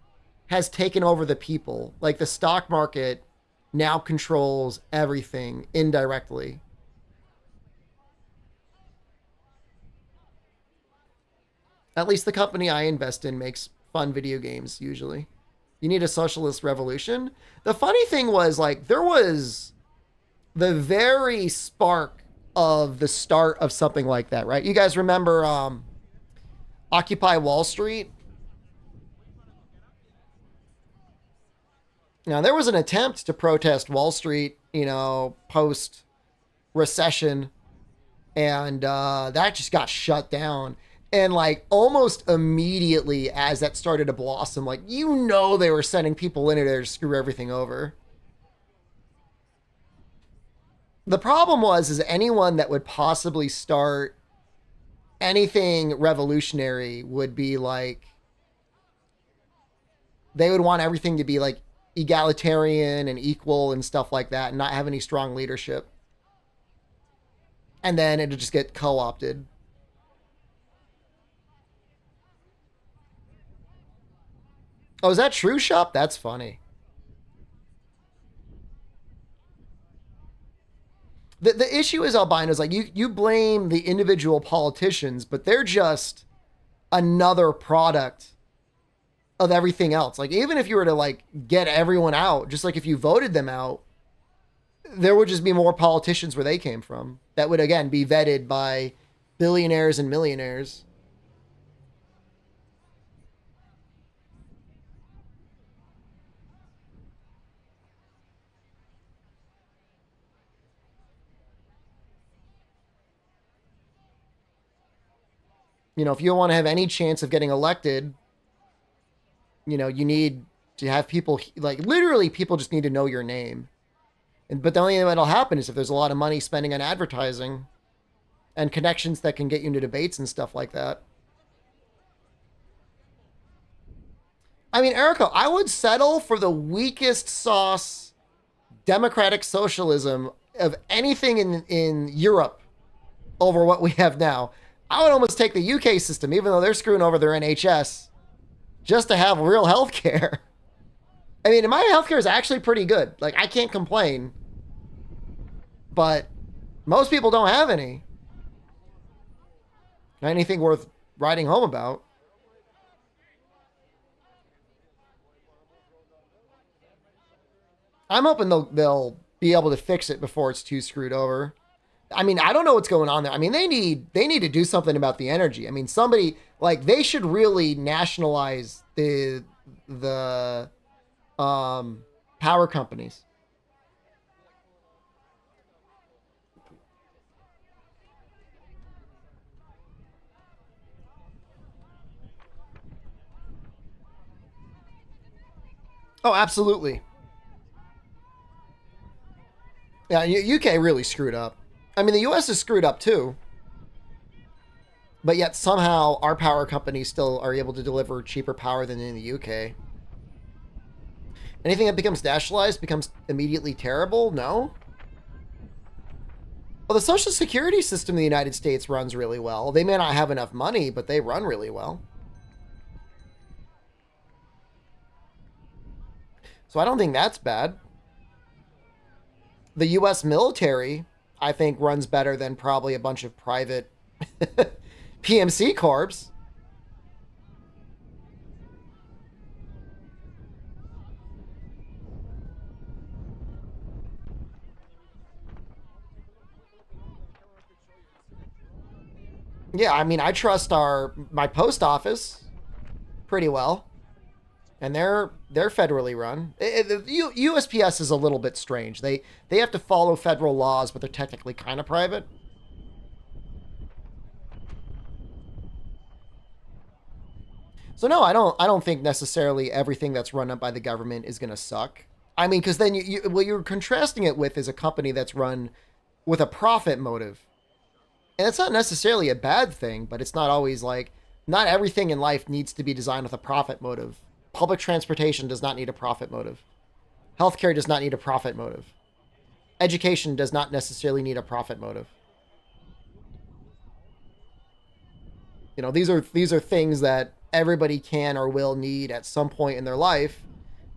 has taken over the people. Like the stock market now controls everything indirectly. At least the company I invest in makes fun video games, usually. You need a socialist revolution? The funny thing was, like, there was the very spark of the start of something like that, right? You guys remember Occupy Wall Street? Now, there was an attempt to protest Wall Street, you know, post-recession, and that just got shut down. And like almost immediately as that started to blossom, like, you know, they were sending people in there to screw everything over. The problem is anyone that would possibly start anything revolutionary would be like, they would want everything to be like egalitarian and equal and stuff like that and not have any strong leadership. And then it'd just get co-opted. Oh, is that True Shop? That's funny. The issue is, albinos, like, you blame the individual politicians, but they're just another product of everything else. Like, even if you were to like get everyone out, just like if you voted them out, there would just be more politicians where they came from that would, again, be vetted by billionaires and millionaires. You know, if you want to have any chance of getting elected, you know, you need to have people, like, literally people just need to know your name. But the only thing that'll happen is if there's a lot of money spending on advertising and connections that can get you into debates and stuff like that. I mean, Erico, I would settle for the weakest sauce democratic socialism of anything in Europe over what we have now. I would almost take the UK system, even though they're screwing over their NHS, just to have real health care. I mean, my healthcare is actually pretty good. Like, I can't complain. But most people don't have anything worth writing home about. I'm hoping they'll be able to fix it before it's too screwed over. I mean, I don't know what's going on there. I mean, they need to do something about the energy. I mean, somebody, like, they should really nationalize the power companies. Oh, absolutely. Yeah, UK really screwed up. I mean, the US is screwed up too. But yet somehow our power companies still are able to deliver cheaper power than in the UK. Anything that becomes nationalized becomes immediately terrible? No. Well, the Social Security system in the United States runs really well. They may not have enough money, but they run really well. So I don't think that's bad. The U.S. military, I think, runs better than probably a bunch of private PMC corps. Yeah, I mean, I trust my post office pretty well. And they're federally run. The USPS is a little bit strange. They have to follow federal laws, but they're technically kind of private. So no, I don't think necessarily everything that's run up by the government is going to suck. I mean, because then what you're contrasting it with is a company that's run with a profit motive. And it's not necessarily a bad thing, but it's not always like, not everything in life needs to be designed with a profit motive. Public transportation does not need a profit motive. Healthcare does not need a profit motive. Education does not necessarily need a profit motive. You know, these are things that everybody can or will need at some point in their life.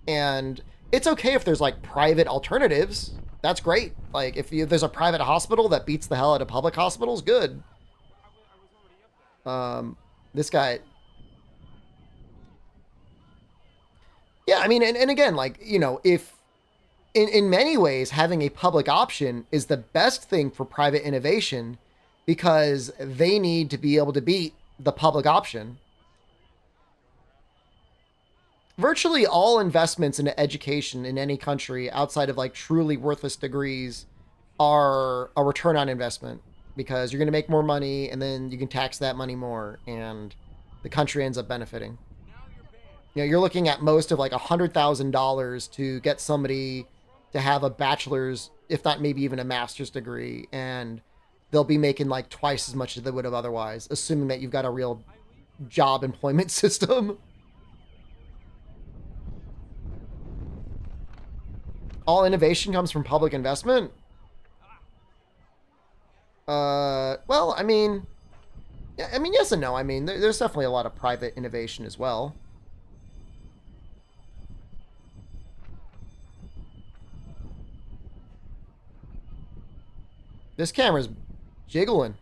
And it's okay if there's like private alternatives. That's great. Like if there's a private hospital that beats the hell out of public hospitals, good. This guy... Yeah, I mean, and again, like, you know, if in many ways having a public option is the best thing for private innovation because they need to be able to beat the public option. Virtually all investments into education in any country outside of like truly worthless degrees are a return on investment because you're going to make more money and then you can tax that money more and the country ends up benefiting. You know, you're looking at most of like $100,000 to get somebody to have a bachelor's, if not maybe even a master's degree, and they'll be making like twice as much as they would have otherwise, assuming that you've got a real job employment system. All innovation comes from public investment? Well, I mean, yes and no. I mean, there's definitely a lot of private innovation as well. This camera's jiggling.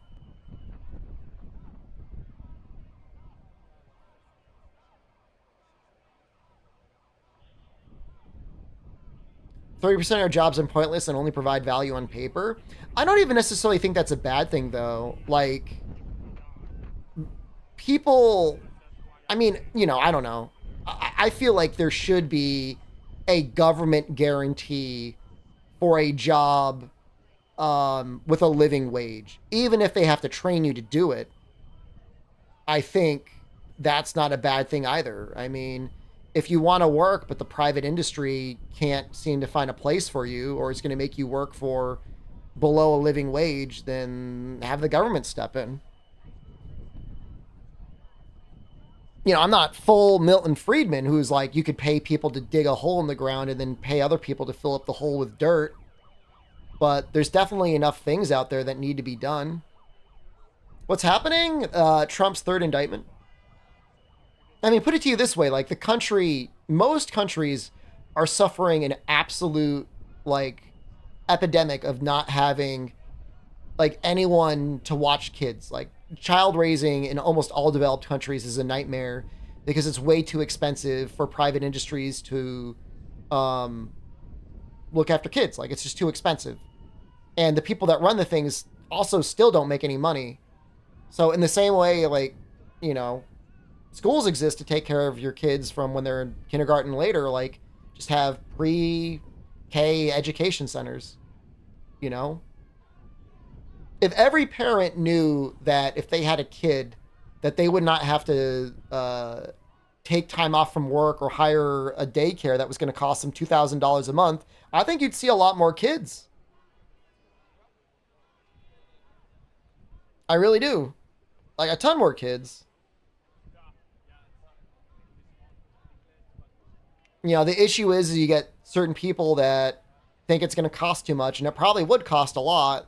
"30% of our jobs are pointless and only provide value on paper." I don't even necessarily think that's a bad thing, though. Like, people... I mean, you know, I don't know. I feel like there should be a government guarantee for a job with a living wage, even if they have to train you to do it. I think that's not a bad thing either. I mean, if you want to work, but the private industry can't seem to find a place for you, or it's going to make you work for below a living wage, then have the government step in. You know, I'm not full Milton Friedman, who's like, you could pay people to dig a hole in the ground and then pay other people to fill up the hole with dirt. But there's definitely enough things out there that need to be done. What's happening? Trump's third indictment. I mean, put it to you this way, like the country, most countries are suffering an absolute like epidemic of not having like anyone to watch kids. Like child raising in almost all developed countries is a nightmare because it's way too expensive for private industries to look after kids. Like it's just too expensive. And the people that run the things also still don't make any money. So in the same way, like, you know, schools exist to take care of your kids from when they're in kindergarten later, like just have pre-K education centers, you know? If every parent knew that if they had a kid, that they would not have to take time off from work or hire a daycare that was going to cost them $2,000 a month, I think you'd see a lot more kids. I really do. Like a ton more kids. You know, the issue is you get certain people that think it's going to cost too much, and it probably would cost a lot,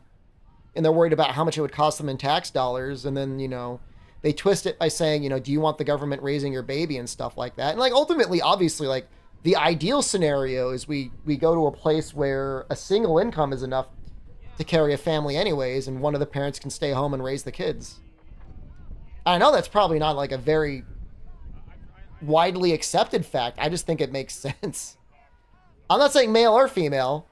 and they're worried about how much it would cost them in tax dollars, and then, you know, they twist it by saying, you know, do you want the government raising your baby and stuff like that? And like ultimately, obviously, like the ideal scenario is we go to a place where a single income is enough to carry a family anyways, and one of the parents can stay home and raise the kids. I know that's probably not like a very widely accepted fact. I just think it makes sense. I'm not saying male or female.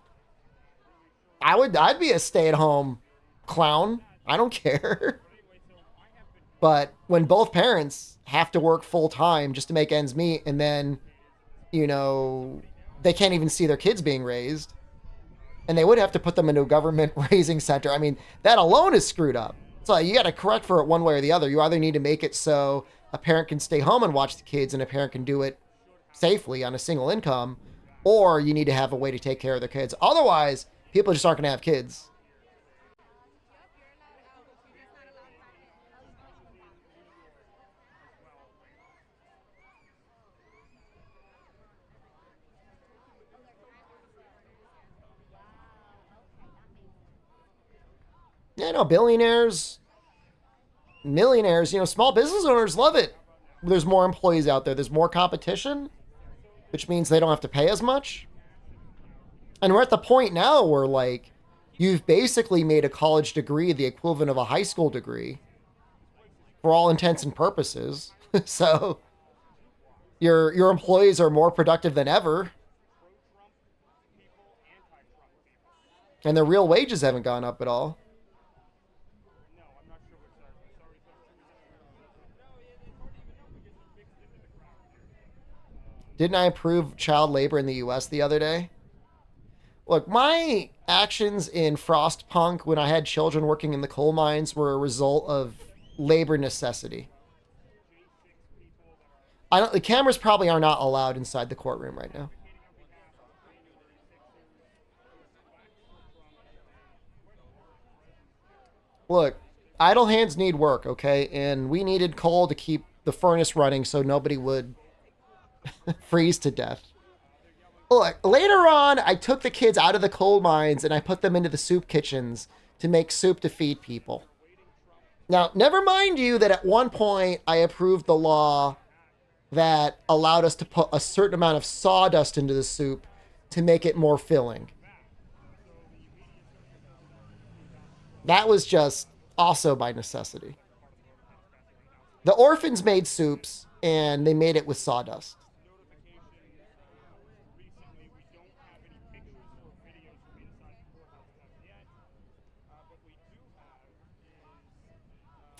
I'd be a stay-at-home clown. I don't care. But when both parents have to work full-time just to make ends meet, and then, you know, they can't even see their kids being raised, and they would have to put them into a government raising center. I mean, that alone is screwed up. So you got to correct for it one way or the other. You either need to make it so a parent can stay home and watch the kids and a parent can do it safely on a single income, or you need to have a way to take care of their kids. Otherwise, people just aren't going to have kids. Yeah, no, billionaires, millionaires, you know, small business owners love it. There's more employees out there. There's more competition, which means they don't have to pay as much. And we're at the point now where, like, you've basically made a college degree the equivalent of a high school degree for all intents and purposes. So your employees are more productive than ever. And their real wages haven't gone up at all. Didn't I approve child labor in the US the other day? Look, my actions in Frostpunk when I had children working in the coal mines were a result of labor necessity. The cameras probably are not allowed inside the courtroom right now. Look, idle hands need work, okay? And we needed coal to keep the furnace running so nobody would freeze to death. Look, later on, I took the kids out of the coal mines and I put them into the soup kitchens to make soup to feed people. Now, never mind you that at one point I approved the law that allowed us to put a certain amount of sawdust into the soup to make it more filling. That was just also by necessity. The orphans made soups and they made it with sawdust.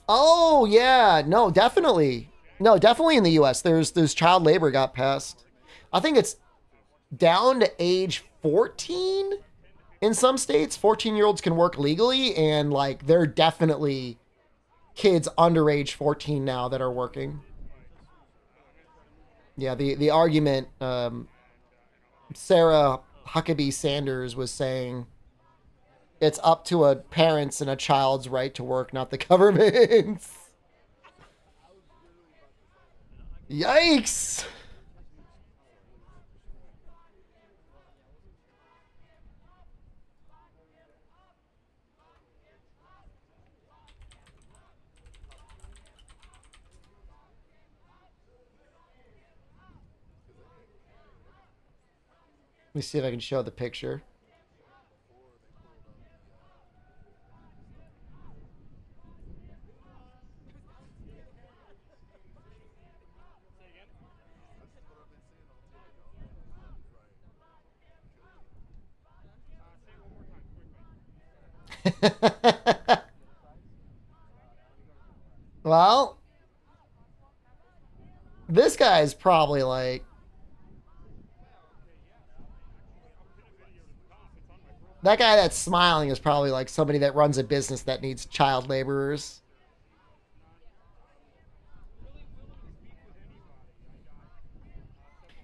Oh, yeah. No, definitely. No, definitely in the U.S. There's child labor got passed. I think it's down to age 14 in some states. 14-year-olds can work legally, and like they're definitely kids under age 14 now that are working. Yeah, the argument, Sarah Huckabee Sanders was saying it's up to a parent's and a child's right to work, not the government's. Yikes! Let me see if I can show the picture. Well, this guy is probably like, that guy that's smiling is probably like somebody that runs a business that needs child laborers.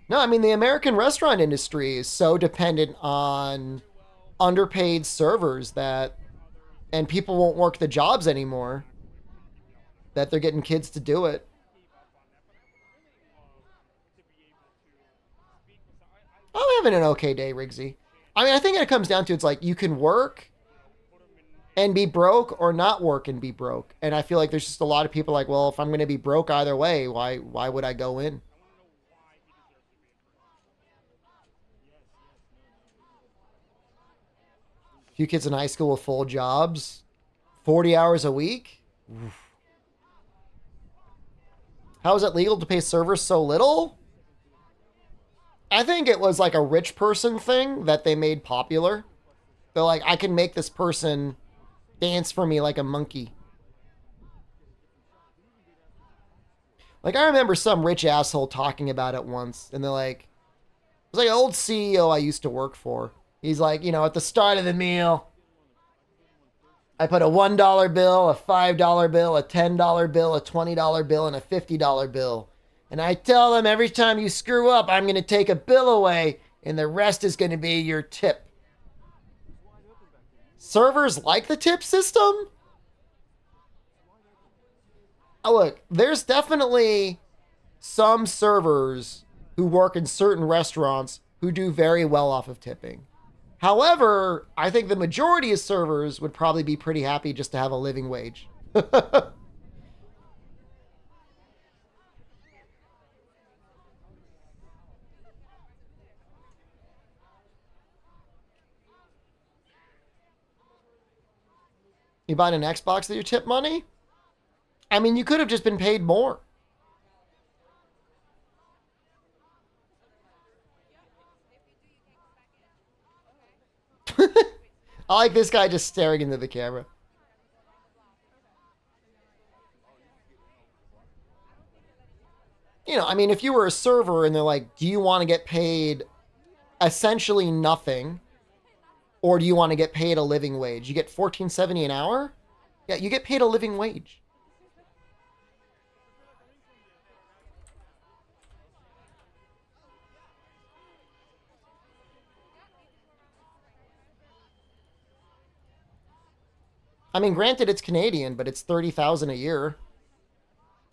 No, I mean, the American restaurant industry is so dependent on underpaid servers that, and people won't work the jobs anymore, that they're getting kids to do it. I'm having an okay day, Riggsy. I mean, I think it comes down to, it's like, you can work and be broke or not work and be broke. And I feel like there's just a lot of people like, well, if I'm going to be broke either way, why would I go in? A few kids in high school with full jobs, 40 hours a week. Oof. How is it legal to pay servers so little? I think it was like a rich person thing that they made popular. They're like, I can make this person dance for me like a monkey. Like, I remember some rich asshole talking about it once, and they're like, it was like an old CEO I used to work for. He's like, you know, at the start of the meal, I put a $1 bill, a $5 bill, a $10 bill, a $20 bill, and a $50 bill. And I tell them every time you screw up, I'm going to take a bill away, and the rest is going to be your tip. Servers like the tip system? Oh, look, there's definitely some servers who work in certain restaurants who do very well off of tipping. However, I think the majority of servers would probably be pretty happy just to have a living wage. You buying an Xbox with your tip money? I mean, you could have just been paid more. I like this guy just staring into the camera. You know, I mean, if you were a server and they're like, do you want to get paid essentially nothing, or do you want to get paid a living wage? You get $14.70 an hour? Yeah, you get paid a living wage. I mean, granted, it's Canadian, but it's $30,000 a year.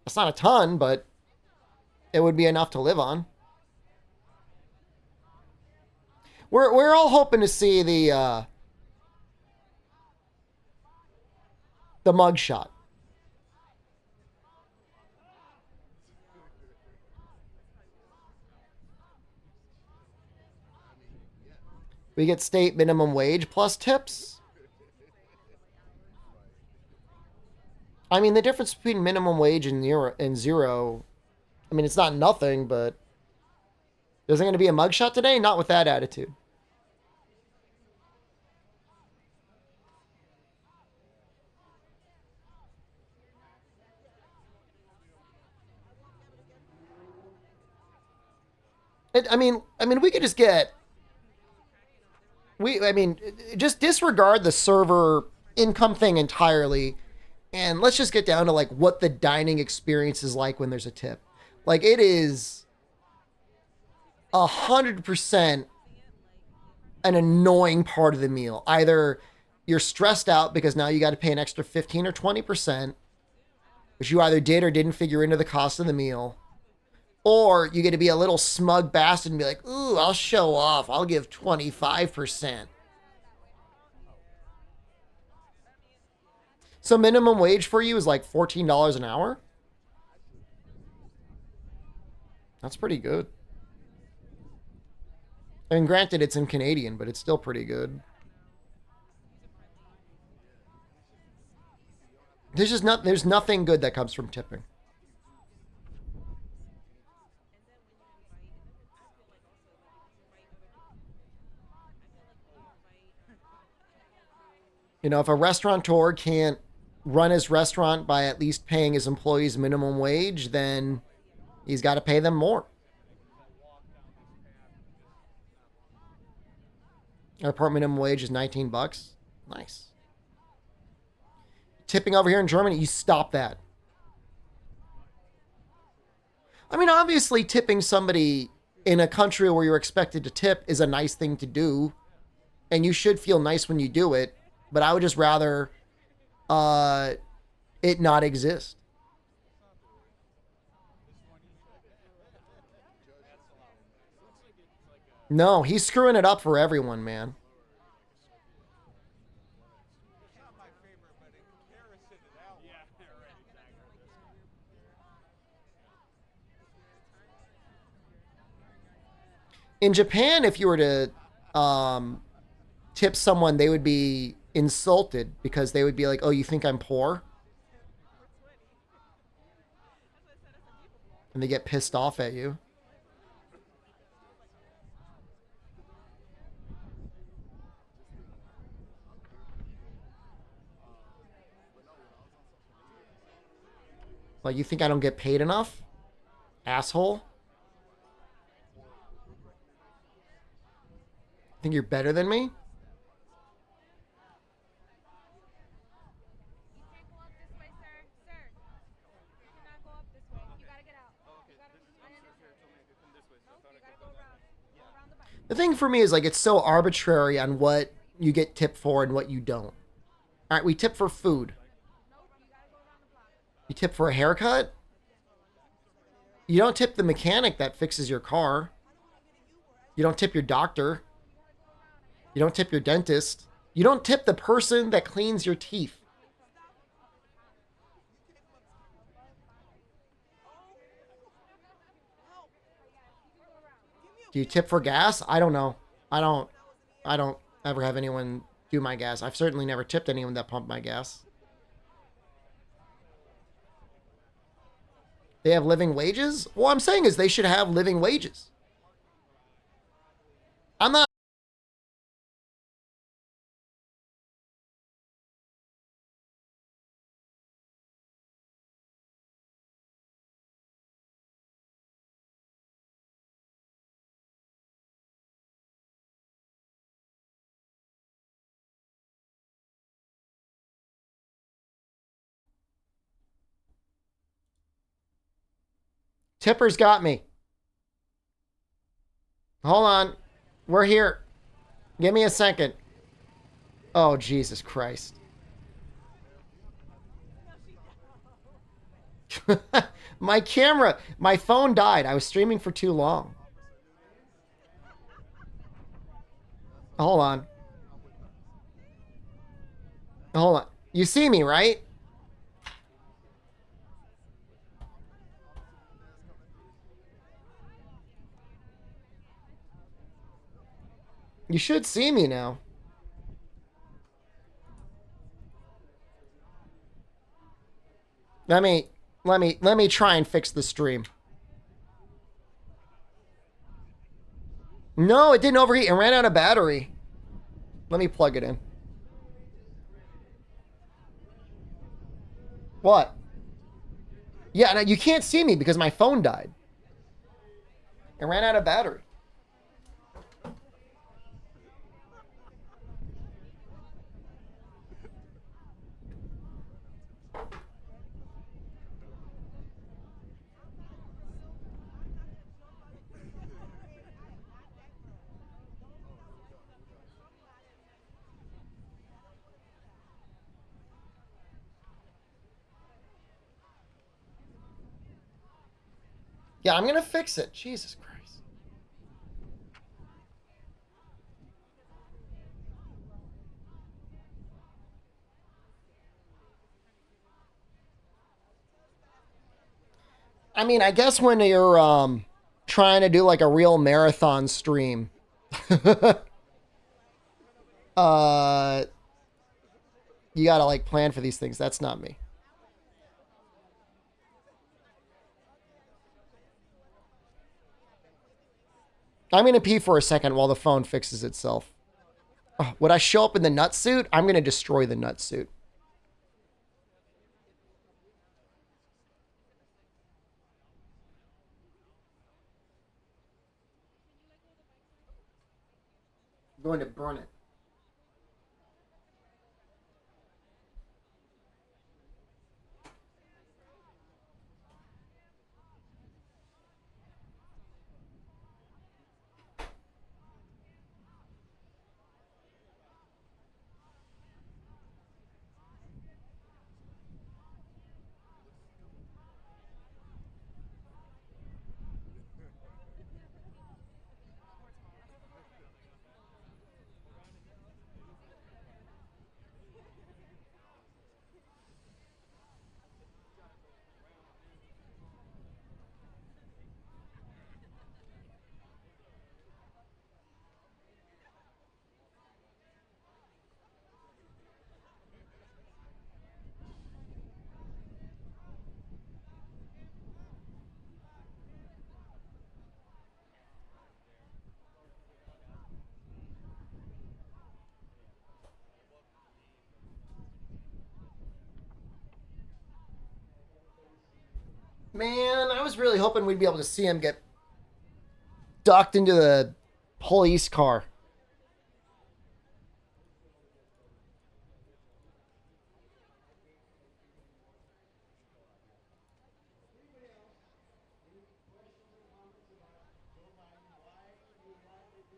That's not a ton, but it would be enough to live on. We're all hoping to see the mugshot. We get state minimum wage plus tips. I mean, the difference between minimum wage and zero, I mean, it's not nothing, but isn't going to be a mugshot today? Not with that attitude. I mean, we could just get, just disregard the server income thing entirely. And let's just get down to like what the dining experience is like when there's a tip. Like it is 100% an annoying part of the meal. Either you're stressed out because now you got to pay an extra 15 or 20%, which you either did or didn't figure into the cost of the meal. Or you get to be a little smug bastard and be like, ooh, I'll show off. I'll give 25%. So minimum wage for you is like $14 an hour? That's pretty good. I mean, granted, it's in Canadian, but it's still pretty good. There's nothing good that comes from tipping. You know, if a restaurateur can't run his restaurant by at least paying his employees minimum wage, then he's got to pay them more. Airport minimum wage is 19 bucks. Nice. Tipping over here in Germany, you stop that. I mean, obviously tipping somebody in a country where you're expected to tip is a nice thing to do. And you should feel nice when you do it. But I would just rather it not exist. No, he's screwing it up for everyone, man. In Japan, if you were to tip someone, they would be insulted because they would be like, oh, you think I'm poor? And they get pissed off at you. Like, you think I don't get paid enough? Asshole. Think you're better than me? The thing for me is like it's so arbitrary on what you get tipped for and what you don't. All right, we tip for food. You tip for a haircut? You don't tip the mechanic that fixes your car. You don't tip your doctor. You don't tip your dentist. You don't tip the person that cleans your teeth. Do you tip for gas? I don't know. I don't ever have anyone do my gas. I've certainly never tipped anyone that pumped my gas. They have living wages? What I'm saying is they should have living wages. I'm not. Tipper's got me. Hold on. We're here. Give me a second. Oh, Jesus Christ. My camera, my phone died. I was streaming for too long. Hold on. Hold on. You see me, right? You should see me now. Let me try and fix the stream. No, it didn't overheat. It ran out of battery. Let me plug it in. What? Yeah, no, you can't see me because my phone died. It ran out of battery. Yeah, I'm gonna fix it. Jesus Christ. I mean, I guess when you're trying to do like a real marathon stream, uh you gotta like plan for these things. That's not me. I'm gonna pee for a second while the phone fixes itself. Oh, would I show up in the nut suit? I'm gonna destroy the nut suit. I'm going to burn it. Man, I was really hoping we'd be able to see him get ducked into the police car.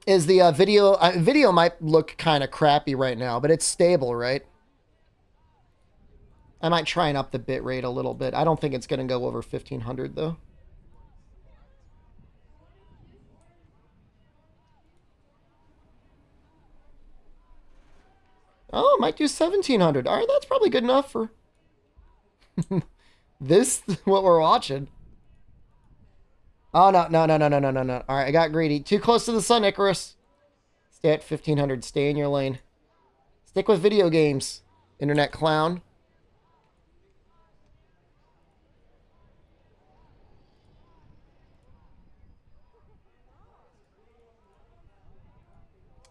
Is the video might look kind of crappy right now, but it's stable, right? I might try and up the bit rate a little bit. I don't think it's going to go over 1500 though. Oh, might do 1700. All right, that's probably good enough for this, what we're watching. Oh, no. All right, I got greedy. Too close to the sun, Icarus. Stay at 1500. Stay in your lane. Stick with video games, internet clown.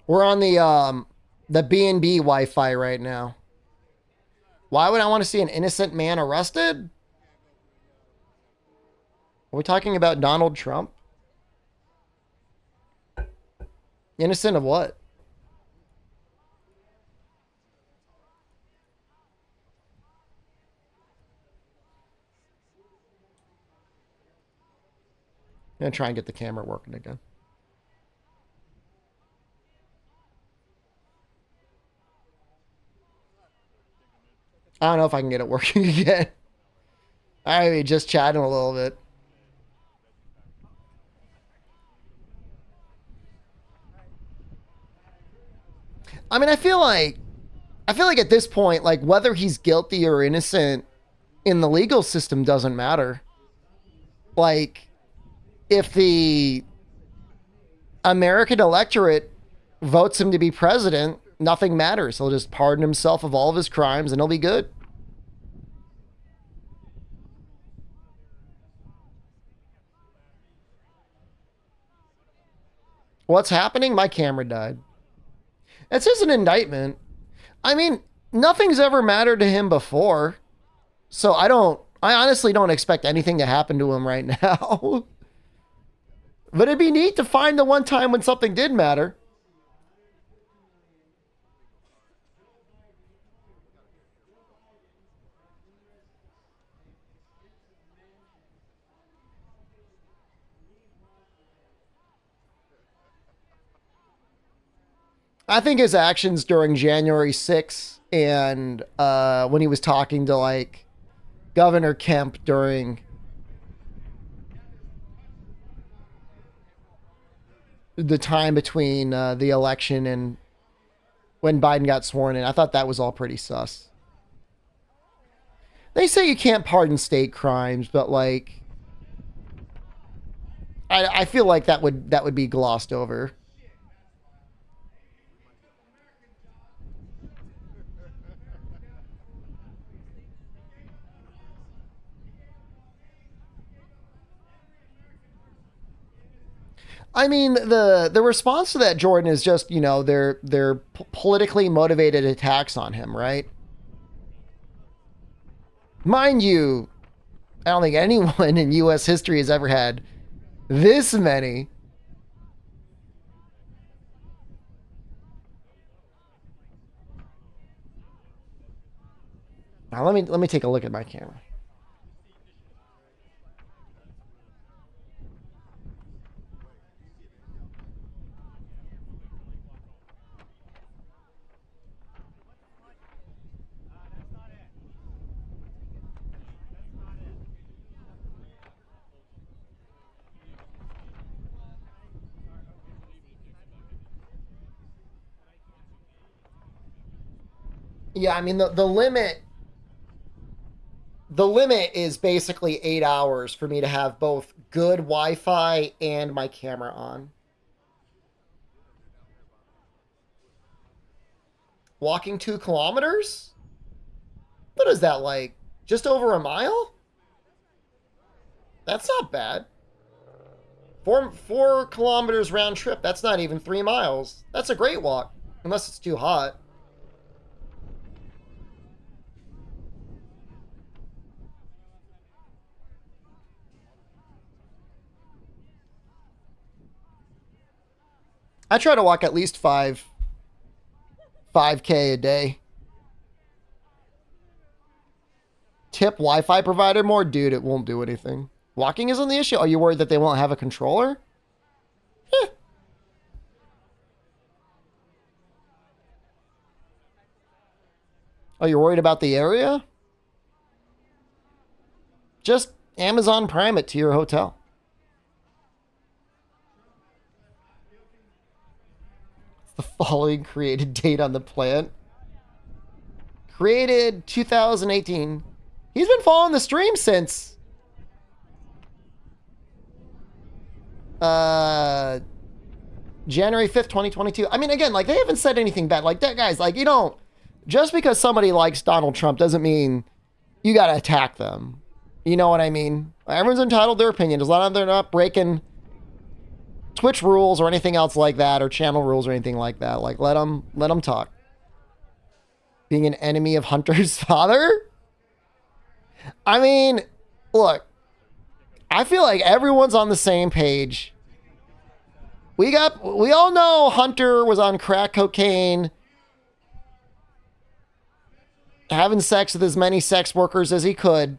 We're on the B&B Wi-Fi right now. Why would I want to see an innocent man arrested? Are we talking about Donald Trump? Innocent of what? I'm going to try and get the camera working again. I don't know if I can get it working again. I mean, just chatting a little bit. I mean, I feel like at this point, like whether he's guilty or innocent in the legal system doesn't matter. Like, if the American electorate votes him to be president, nothing matters. He'll just pardon himself of all of his crimes and he'll be good. What's happening? My camera died. It's just an indictment. I mean, nothing's ever mattered to him before. So I honestly don't expect anything to happen to him right now. But it'd be neat to find the one time when something did matter. I think his actions during January 6th and when he was talking to like Governor Kemp during the time between the election and when Biden got sworn in. I thought that was all pretty sus. They say you can't pardon state crimes, but like, I feel like that would be glossed over. I mean, the response to that, Jordan, is just, you know, they're politically motivated attacks on him, right? Mind you, I don't think anyone in U.S. history has ever had this many. Now let me take a look at my camera. Yeah, I mean the limit is basically 8 hours for me to have both good Wi-Fi and my camera on. Walking 2 kilometers? What is that, like just over a mile? That's not bad. 4 kilometers round trip. That's not even 3 miles. That's a great walk, unless it's too hot. I try to walk at least 5K a day. Tip Wi-Fi provider more? Dude, it won't do anything. Walking isn't the issue. Are you worried that they won't have a controller? Eh. Are you worried about the area? Just Amazon Prime it to your hotel. The following created date on the plant. Created 2018. He's been following the stream since January 5th, 2022. I mean, again, like, they haven't said anything bad. Like, that, guys, like, you don't, just because somebody likes Donald Trump doesn't mean you got to attack them. You know what I mean? Everyone's entitled to their opinion. As long as they're not breaking Twitch rules or anything else like that, or channel rules or anything like that. Like, let them talk. Being an enemy of Hunter's father? I mean, look, I feel like everyone's on the same page. We all know Hunter was on crack cocaine, having sex with as many sex workers as he could.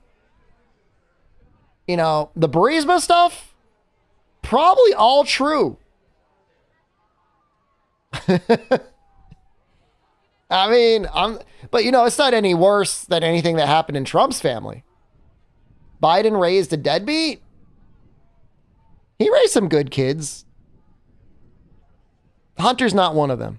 You know, the Burisma stuff, probably all true. I mean, but you know, it's not any worse than anything that happened in Trump's family. Biden raised a deadbeat. He raised some good kids. Hunter's not one of them.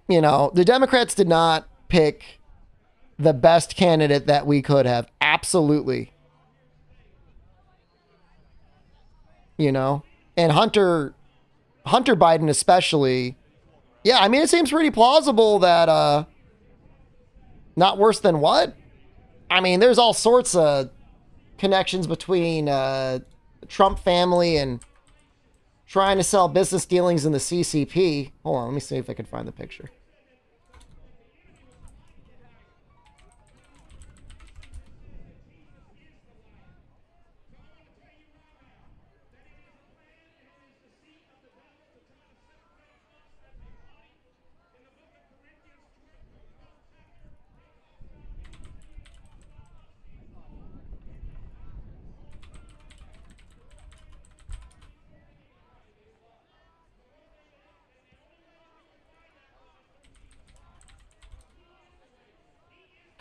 You know, the Democrats did not pick the best candidate that we could have. Absolutely. You know, and Hunter Biden especially. Yeah, I mean, it seems pretty plausible that not worse than what? I mean, there's all sorts of connections between the Trump family and trying to sell business dealings in the CCP. Hold on, let me see if I can find the picture.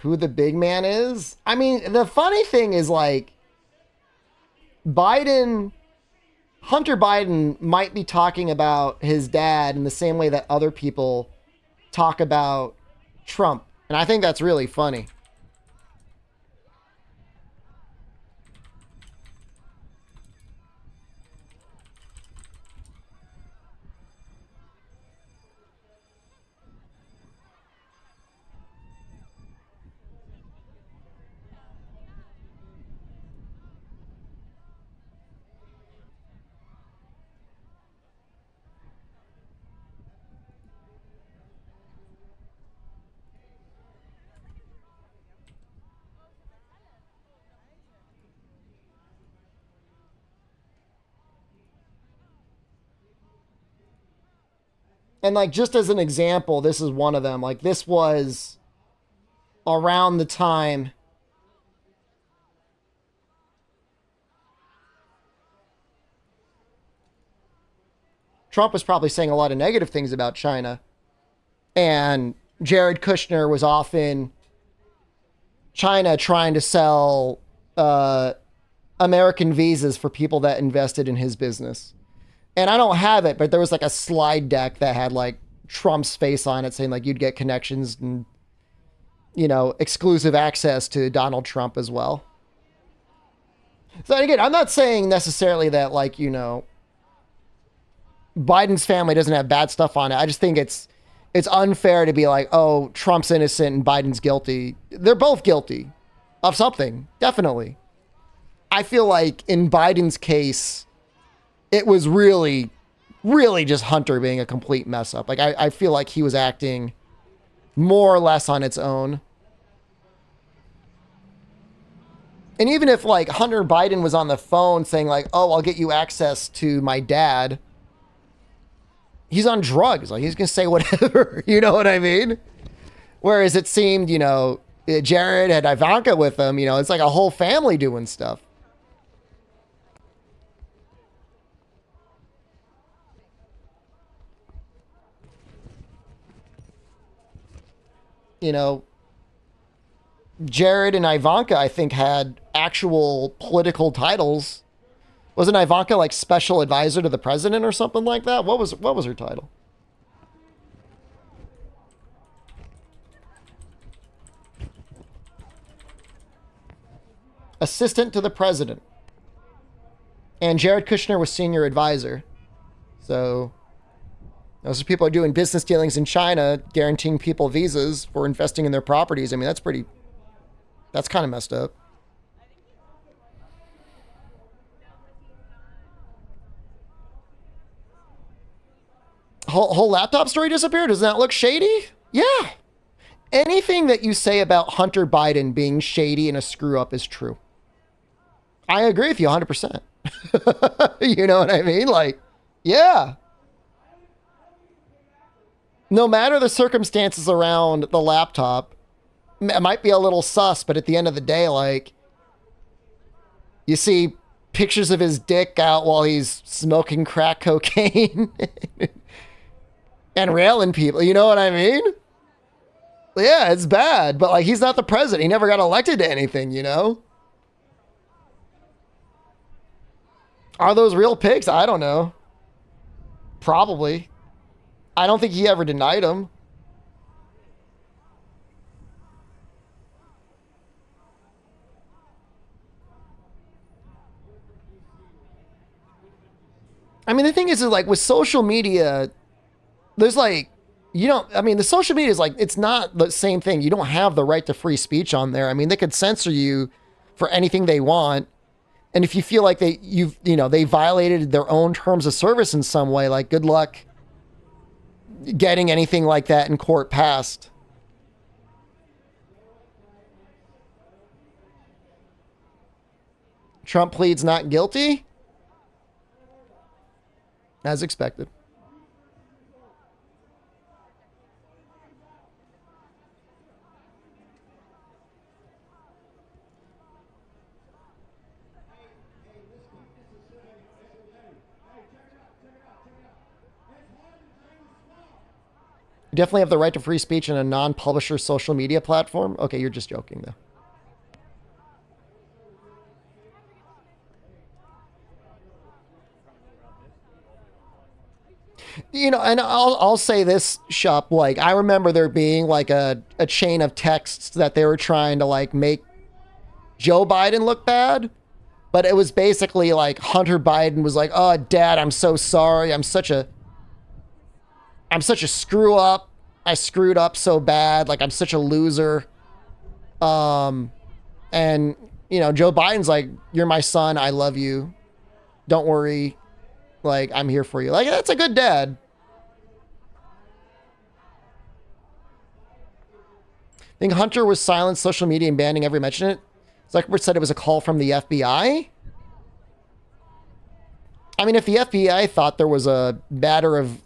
Who the big man is? I mean, the funny thing is, like, Hunter Biden might be talking about his dad in the same way that other people talk about Trump. And I think that's really funny. And like, just as an example, this is one of them. Like, this was around the time Trump was probably saying a lot of negative things about China. And Jared Kushner was off in China trying to sell American visas for people that invested in his business. And I don't have it, but there was like a slide deck that had like Trump's face on it saying like you'd get connections and, you know, exclusive access to Donald Trump as well. So again, I'm not saying necessarily that like, you know, Biden's family doesn't have bad stuff on it. I just think it's unfair to be like, oh, Trump's innocent and Biden's guilty. They're both guilty of something, definitely. I feel like in Biden's case, it was really, really just Hunter being a complete mess up. Like, I feel like he was acting more or less on its own. And even if, like, Hunter Biden was on the phone saying, like, oh, I'll get you access to my dad, he's on drugs. Like, he's going to say whatever. You know what I mean? Whereas it seemed, you know, Jared had Ivanka with him. You know, it's like a whole family doing stuff. You know, Jared and Ivanka, I think, had actual political titles. Wasn't Ivanka like special advisor to the president or something like that? What was her title? Assistant to the president. And Jared Kushner was senior advisor. So those are people who are doing business dealings in China, guaranteeing people visas for investing in their properties. I mean, that's kind of messed up. Whole laptop story disappeared? Does that look shady? Yeah. Anything that you say about Hunter Biden being shady and a screw up is true. I agree with you 100%. You know what I mean? Like, yeah. No matter the circumstances around the laptop, it might be a little sus, but at the end of the day, like, you see pictures of his dick out while he's smoking crack cocaine and railing people. You know what I mean? Yeah, it's bad, but like, he's not the president. He never got elected to anything, you know? Are those real pics? I don't know. Probably. I don't think he ever denied them. I mean, the thing is like with social media, there's like, the social media is like, it's not the same thing. You don't have the right to free speech on there. I mean, they could censor you for anything they want. And if you feel like they violated their own terms of service in some way, like good luck getting anything like that in court passed. Trump pleads not guilty. As expected. You definitely have the right to free speech in a non-publisher social media platform. Okay, you're just joking though. You know, and I'll say this, Shop, like, I remember there being like a chain of texts that they were trying to like make Joe Biden look bad, but it was basically like Hunter Biden was like, "Oh, Dad, I'm so sorry. I'm such a screw up. I screwed up so bad. Like, I'm such a loser." And you know, Joe Biden's like, "You're my son. I love you. Don't worry. Like, I'm here for you." Like, that's a good dad. I think Hunter was silenced social media and banning every mention of it. Zuckerberg said it was a call from the FBI. I mean, if the FBI thought there was a matter of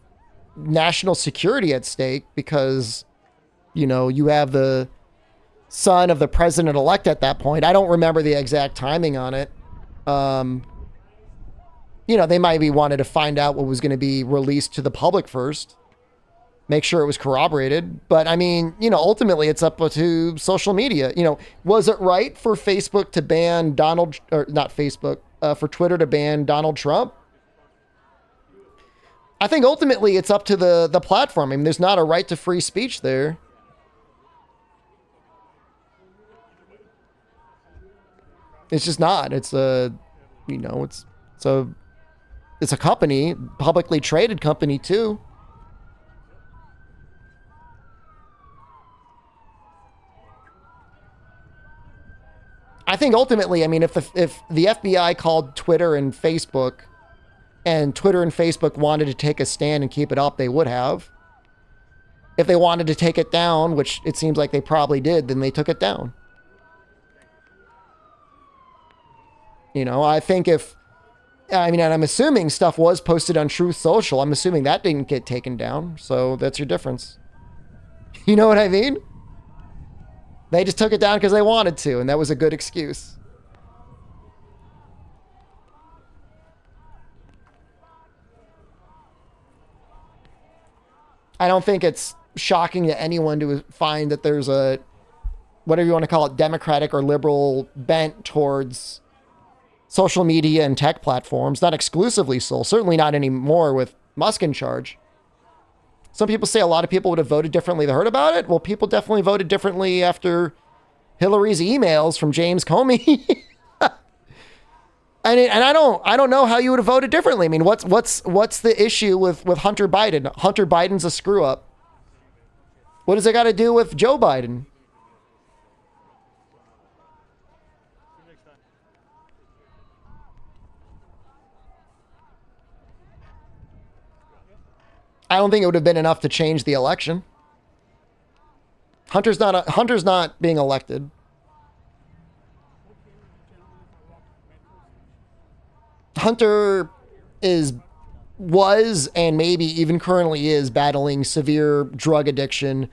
national security at stake because, you know, you have the son of the president-elect at that point. I don't remember the exact timing on it. You know, they might be wanted to find out what was going to be released to the public first. Make sure it was corroborated. But I mean, you know, ultimately it's up to social media. You know, was it right for Facebook to ban Donald, or not Facebook, for Twitter to ban Donald Trump? I think ultimately it's up to the platform. I mean, there's not a right to free speech there. It's just not. It's a, you know, it's a company, publicly traded company too. I think ultimately, I mean, if the FBI called Twitter and Facebook, and Twitter and Facebook wanted to take a stand and keep it up, they would have. If they wanted to take it down, which it seems like they probably did, then they took it down. You know, I think I mean, and I'm assuming stuff was posted on Truth Social. I'm assuming that didn't get taken down. So that's your difference. You know what I mean? They just took it down because they wanted to, and that was a good excuse. I don't think it's shocking to anyone to find that there's a, whatever you want to call it, democratic or liberal bent towards social media and tech platforms. Not exclusively so. Certainly not anymore with Musk in charge. Some people say a lot of people would have voted differently if they heard about it. Well, people definitely voted differently after Hillary's emails from James Comey. And I don't know how you would have voted differently. I mean, what's the issue with Hunter Biden? Hunter Biden's a screw up. What does it got to do with Joe Biden? I don't think it would have been enough to change the election. Hunter's not being elected. Hunter was and maybe even currently is battling severe drug addiction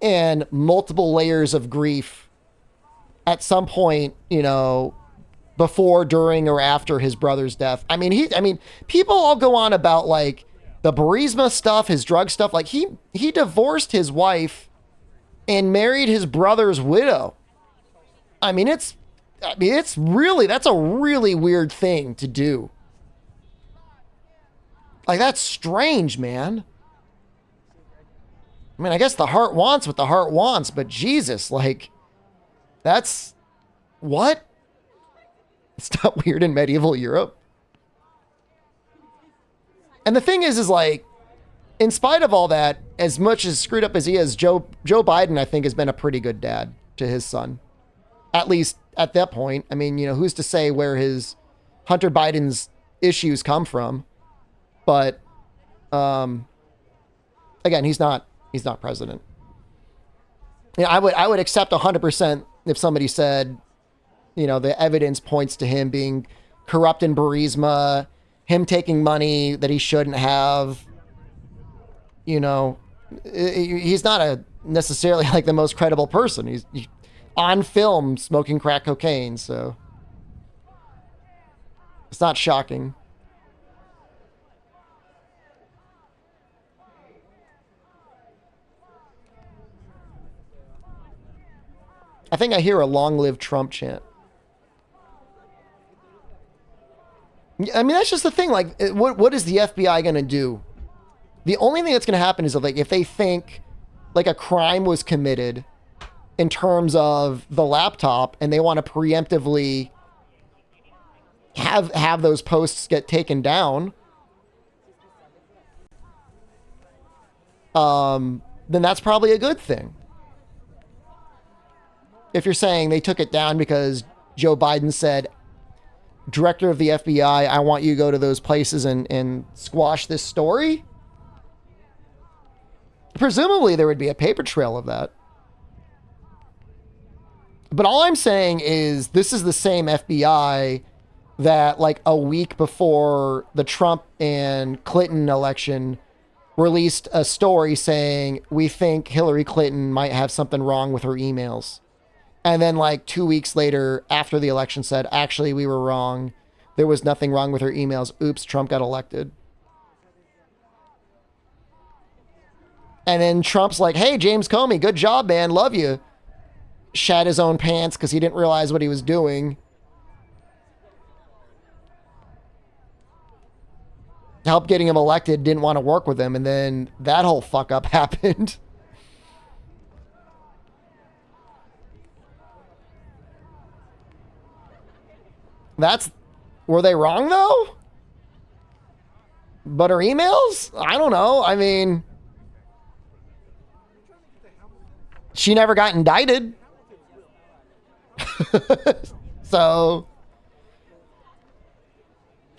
and multiple layers of grief at some point, you know, before, during, or after his brother's death. I mean, people all go on about like the Burisma stuff, his drug stuff. Like he divorced his wife and married his brother's widow. I mean, it's really, that's a really weird thing to do. Like, that's strange, man. I mean, I guess the heart wants what the heart wants, but Jesus, like, that's, what? It's not weird in medieval Europe. And the thing is like, in spite of all that, as much as screwed up as he is, Joe Biden, I think, has been a pretty good dad to his son. At least at that point. I mean, you know, who's to say where his Hunter Biden's issues come from? But again, he's not president. You know, I would accept 100% if somebody said, you know, the evidence points to him being corrupt in Burisma, him taking money that he shouldn't have. You know, he's not necessarily like the most credible person. He's on film smoking crack cocaine, so it's not shocking. I think I hear a long live Trump chant. I mean, that's just the thing. Like, what is the FBI going to do? The only thing that's going to happen is like if they think like a crime was committed in terms of the laptop and they want to preemptively have those posts get taken down, then that's probably a good thing. If you're saying they took it down because Joe Biden said, director of the FBI, I want you to go to those places and squash this story, presumably there would be a paper trail of that. But all I'm saying is this is the same FBI that like a week before the Trump and Clinton election released a story saying we think Hillary Clinton might have something wrong with her emails. And then like 2 weeks later after the election said, actually, we were wrong. There was nothing wrong with her emails. Oops, Trump got elected. And then Trump's like, hey, James Comey, good job, man. Love you. Shat his own pants because he didn't realize what he was doing. Helped getting him elected, didn't want to work with him. And then that whole fuck up happened. Were they wrong though? But her emails? I don't know. I mean, she never got indicted. So,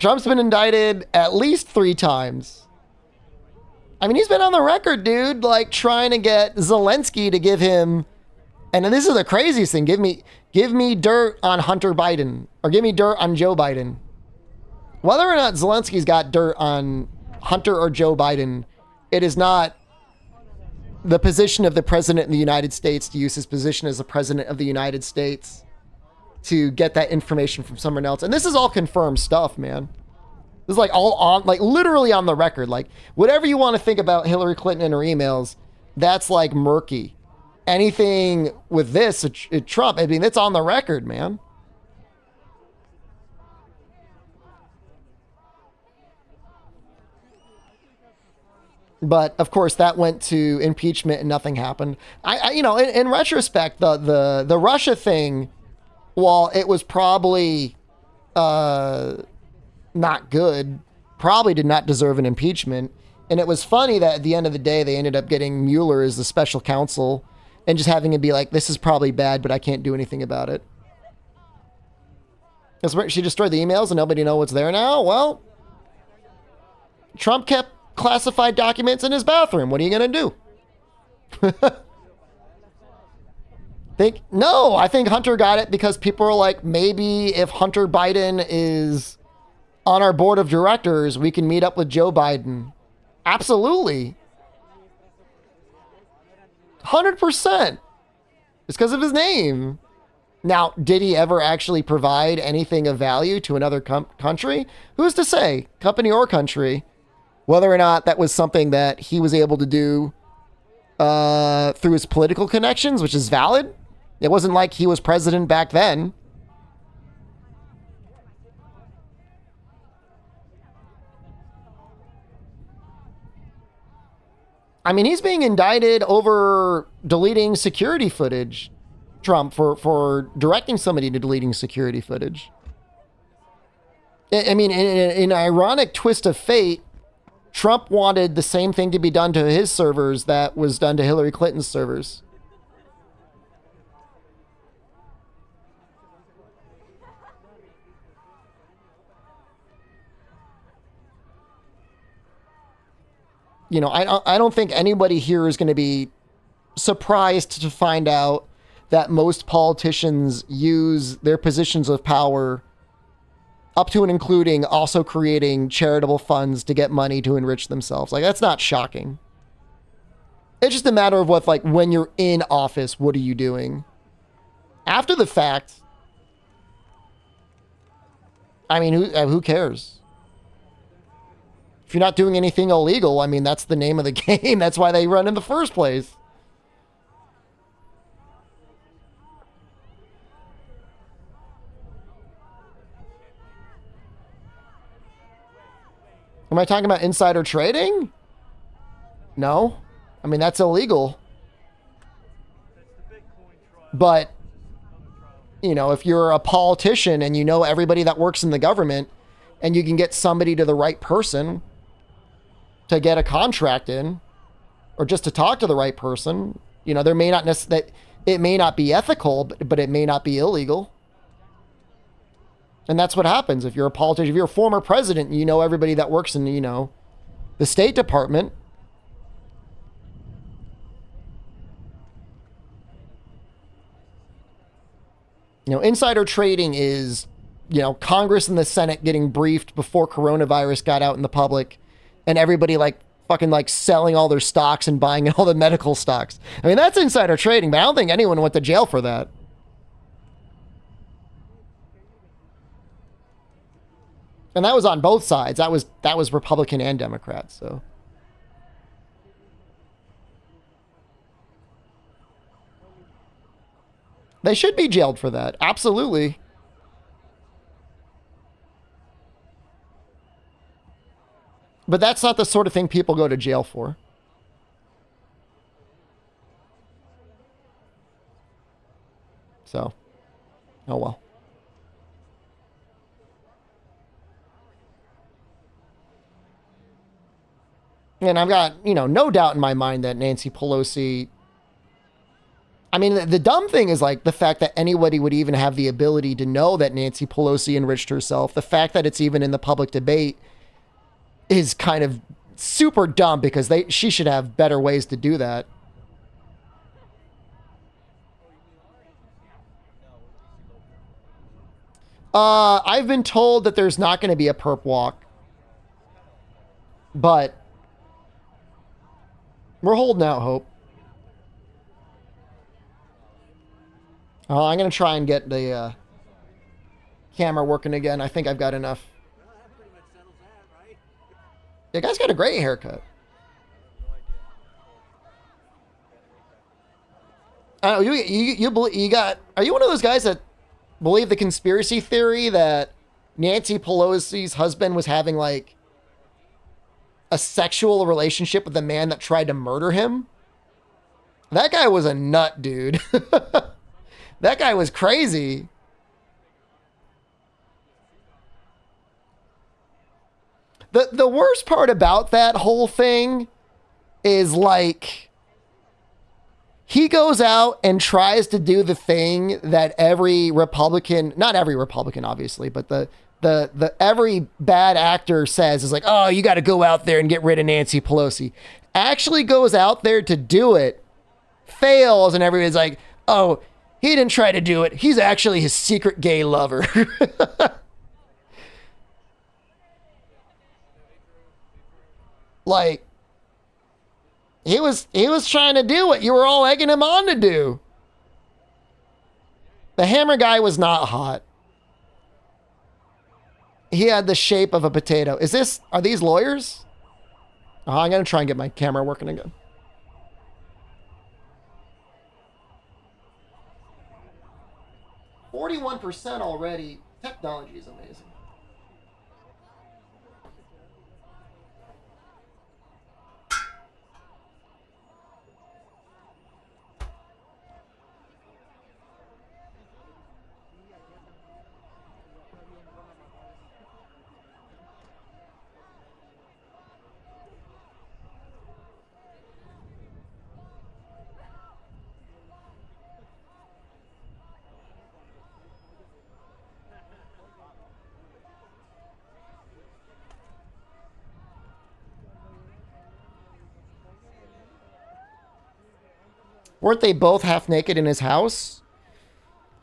Trump's been indicted at least 3 times. I mean, he's been on the record, dude, like trying to get Zelensky to give him, and this is the craziest thing, give me dirt on Hunter Biden, or give me dirt on Joe Biden. Whether or not Zelensky's got dirt on Hunter or Joe Biden, it is not the position of the president of the United States to use his position as the president of the United States to get that information from someone else. And this is all confirmed stuff, man. This is like all on, like literally on the record. Like whatever you want to think about Hillary Clinton and her emails, that's like murky. Anything with this, Trump, I mean, it's on the record, man. But of course, that went to impeachment and nothing happened. You know, in retrospect, the Russia thing, while it was probably not good, probably did not deserve an impeachment. And it was funny that at the end of the day, they ended up getting Mueller as the special counsel and just having him be like, this is probably bad, but I can't do anything about it. She destroyed the emails and nobody knows what's there now? Well, Trump kept classified documents in his bathroom. What are you going to do? I think Hunter got it because people are like, maybe if Hunter Biden is on our board of directors, we can meet up with Joe Biden. Absolutely. 100%. It's because of his name. Now, did he ever actually provide anything of value to another country? Who's to say, company or country, whether or not that was something that he was able to do through his political connections, which is valid. It wasn't like he was president back then. I mean, he's being indicted over deleting security footage, Trump, for directing somebody to deleting security footage. I mean, in an ironic twist of fate, Trump wanted the same thing to be done to his servers that was done to Hillary Clinton's servers. You know, I don't think anybody here is going to be surprised to find out that most politicians use their positions of power up to and including also creating charitable funds to get money to enrich themselves. Like, that's not shocking. It's just a matter of what, like, when you're in office, what are you doing? After the fact, I mean, who cares? If you're not doing anything illegal, I mean, that's the name of the game. That's why they run in the first place. Am I talking about insider trading? No. I mean, that's illegal. But, you know, if you're a politician and you know everybody that works in the government and you can get somebody to the right person to get a contract in or just to talk to the right person, you know, there may not necessarily, it may not be ethical, but it may not be illegal. And that's what happens if you're a politician. If you're a former president, you know everybody that works in, you know, the State Department. You know, insider trading is, you know, Congress and the Senate getting briefed before coronavirus got out in the public and everybody like fucking like selling all their stocks and buying all the medical stocks. I mean, that's insider trading, but I don't think anyone went to jail for that. And that was on both sides. That was Republican and Democrat, so. They should be jailed for that. Absolutely. But that's not the sort of thing people go to jail for. So, oh well. And I've got, you know, no doubt in my mind that Nancy Pelosi, I mean, the dumb thing is like the fact that anybody would even have the ability to know that Nancy Pelosi enriched herself. The fact that it's even in the public debate is kind of super dumb because she should have better ways to do that. I've been told that there's not going to be a perp walk, but we're holding out hope. I'm going to try and get the camera working again. I think I've got enough. The guy's got a great haircut. Oh, you got? Are you one of those guys that believe the conspiracy theory that Nancy Pelosi's husband was having like a sexual relationship with the man that tried to murder him? That guy was a nut, dude. That guy was crazy. The worst part about that whole thing is like he goes out and tries to do the thing that every Republican, not every Republican obviously, but the every bad actor says is like, oh, you got to go out there and get rid of Nancy Pelosi. Actually goes out there to do it, fails, and everybody's like, oh, he didn't try to do it. He's actually his secret gay lover. Like, he was trying to do what you were all egging him on to do. The hammer guy was not hot. He had the shape of a potato. Are these lawyers? Oh, I'm going to try and get my camera working again. %41 already. Technology is amazing. Weren't they both half naked in his house?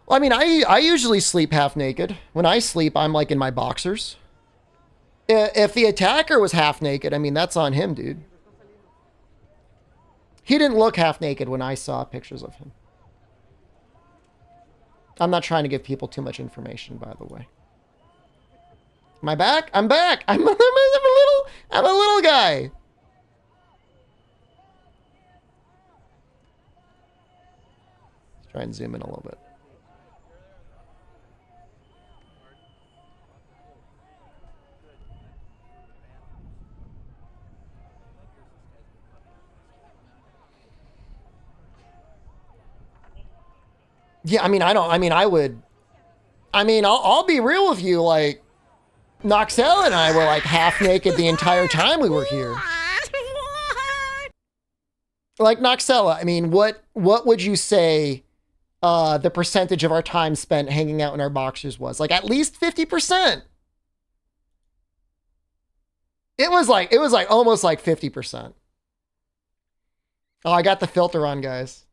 Well, I mean, I usually sleep half naked. When I sleep, I'm like in my boxers. If the attacker was half naked, I mean, that's on him, dude. He didn't look half naked when I saw pictures of him. I'm not trying to give people too much information, by the way. Am I back? I'm back. I'm a little guy. Let's try and zoom in a little bit. Yeah, I mean, I'll be real with you, like, Noxella and I were like half naked the entire time we were here. Like, Noxella, I mean, what would you say the percentage of our time spent hanging out in our boxers was? Like, at least 50%. It was like almost like 50%. Oh, I got the filter on, guys.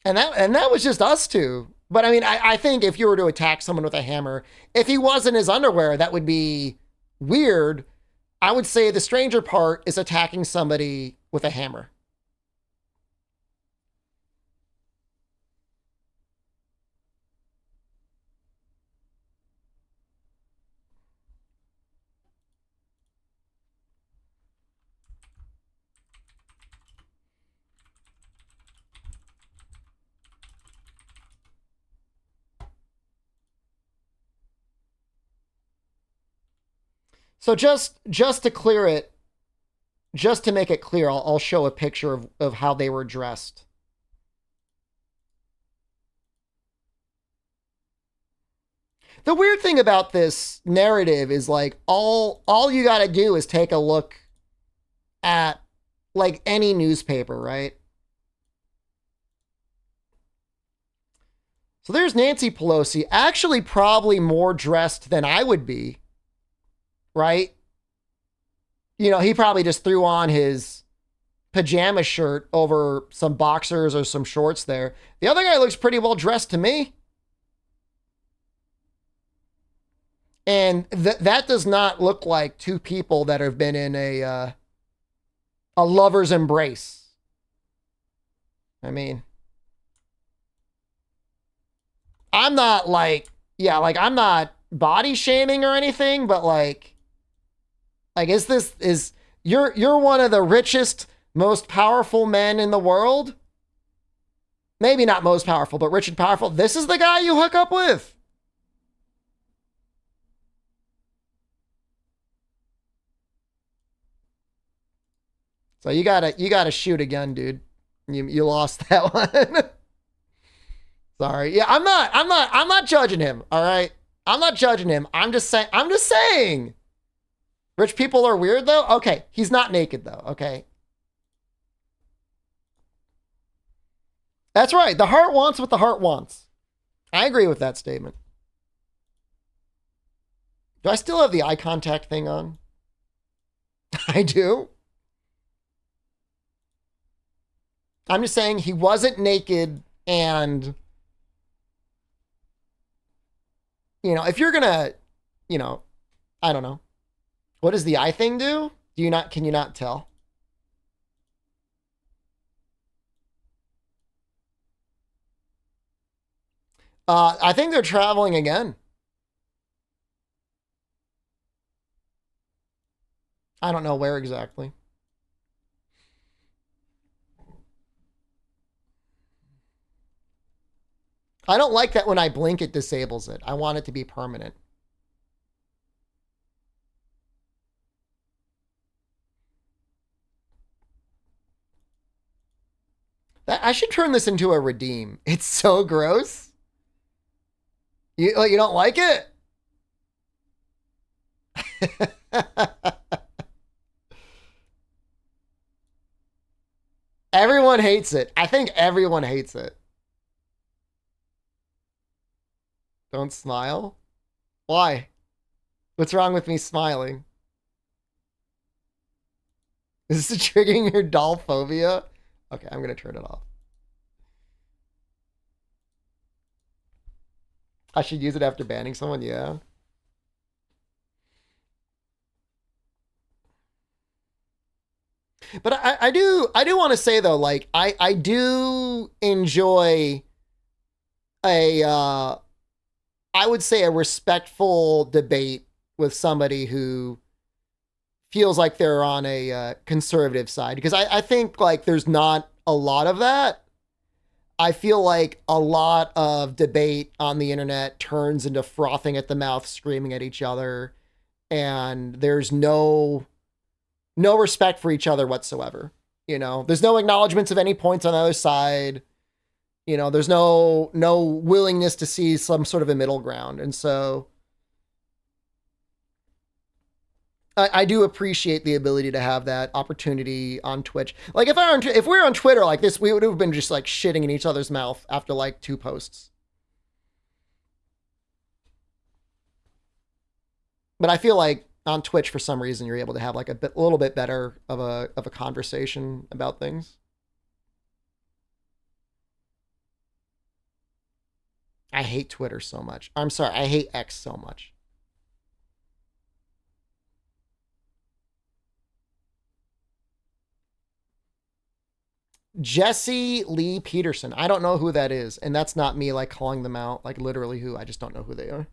And that was just us two. But I mean, I think if you were to attack someone with a hammer, if he was in his underwear, that would be weird. I would say the stranger part is attacking somebody with a hammer. So just to clear it, just to make it clear, I'll show a picture of how they were dressed. The weird thing about this narrative is like all you got to do is take a look at like any newspaper, right? So there's Nancy Pelosi, actually probably more dressed than I would be, right? You know, he probably just threw on his pajama shirt over some boxers or some shorts there. The other guy looks pretty well dressed to me. And that does not look like two people that have been in a lover's embrace. I mean, I'm not like, yeah, like I'm not body shaming or anything, but like you're one of the richest, most powerful men in the world? Maybe not most powerful, but rich and powerful. This is the guy you hook up with. So you gotta shoot again, dude. You lost that one. Sorry. Yeah, I'm not judging him, all right? I'm not judging him. I'm just saying. Rich people are weird, though? Okay, he's not naked, though, okay? That's right. The heart wants what the heart wants. I agree with that statement. Do I still have the eye contact thing on? I do. I'm just saying he wasn't naked, and, you know, if you're gonna, you know, I don't know. What does the eye thing do? Can you not tell? I think they're traveling again. I don't know where exactly. I don't like that when I blink, it disables it. I want it to be permanent. I should turn this into a redeem. It's so gross. You don't like it? Everyone hates it. I think everyone hates it. Don't smile? Why? What's wrong with me smiling? Is this triggering your doll phobia? Okay, I'm going to turn it off. I should use it after banning someone, yeah. But I do want to say though, like I do enjoy I would say a respectful debate with somebody who feels like they're on a conservative side, because I think like there's not a lot of that. I feel like a lot of debate on the internet turns into frothing at the mouth, screaming at each other, and there's no respect for each other whatsoever. You know, there's no acknowledgments of any points on the other side. You know, there's no willingness to see some sort of a middle ground. And so I do appreciate the ability to have that opportunity on Twitch. Like if we were on Twitter like this, we would have been just like shitting in each other's mouth after like 2 posts. But I feel like on Twitch, for some reason, you're able to have like a little bit better of a conversation about things. I hate Twitter so much. I'm sorry, I hate X so much. Jesse Lee Peterson. I don't know who that is. And that's not me like calling them out, like literally who. I just don't know who they are.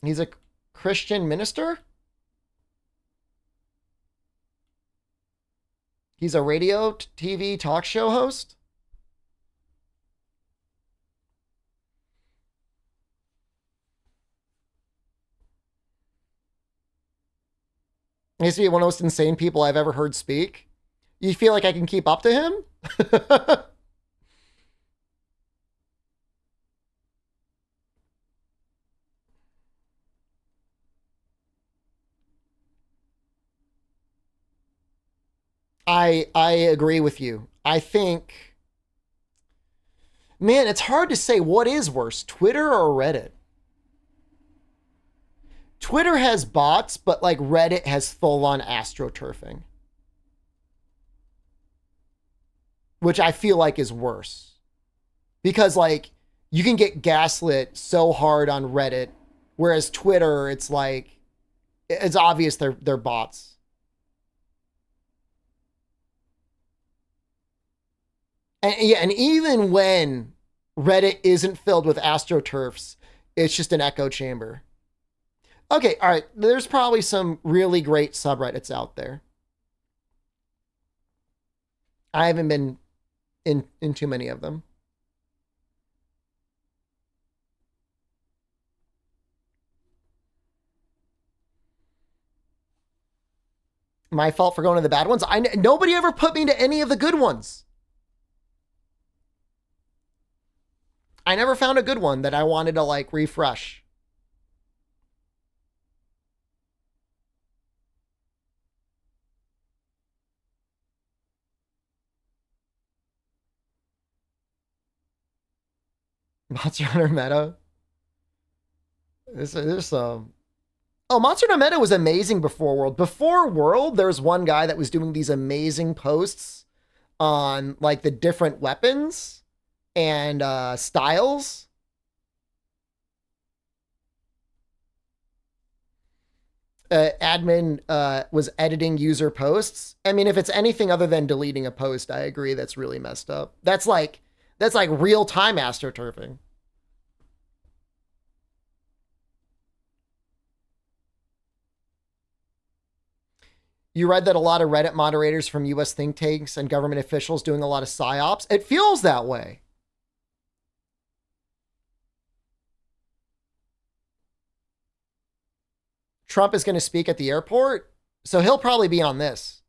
He's a Christian minister? He's a radio, TV, talk show host? He's one of the most insane people I've ever heard speak. You feel like I can keep up to him? I agree with you. I think, man, it's hard to say what is worse, Twitter or Reddit. Twitter has bots, but like Reddit has full-on astroturfing, which I feel like is worse because like you can get gaslit so hard on Reddit, whereas Twitter, it's like, it's obvious they're bots. And yeah, and even when Reddit isn't filled with astroturfs, it's just an echo chamber. Okay, all right. There's probably some really great subreddits out there. I haven't been in too many of them. My fault for going to the bad ones. Nobody ever put me to any of the good ones. I never found a good one that I wanted to like refresh. Monster Hunter Meta. There's some. Oh, Monster Hunter Meta was amazing before World. Before World, there's one guy that was doing these amazing posts on like the different weapons and styles. Admin was editing user posts. I mean, if it's anything other than deleting a post, I agree that's really messed up. That's like real-time astroturfing. You read that a lot of Reddit moderators from US think tanks and government officials doing a lot of psyops. It feels that way. Trump is going to speak at the airport, so he'll probably be on this.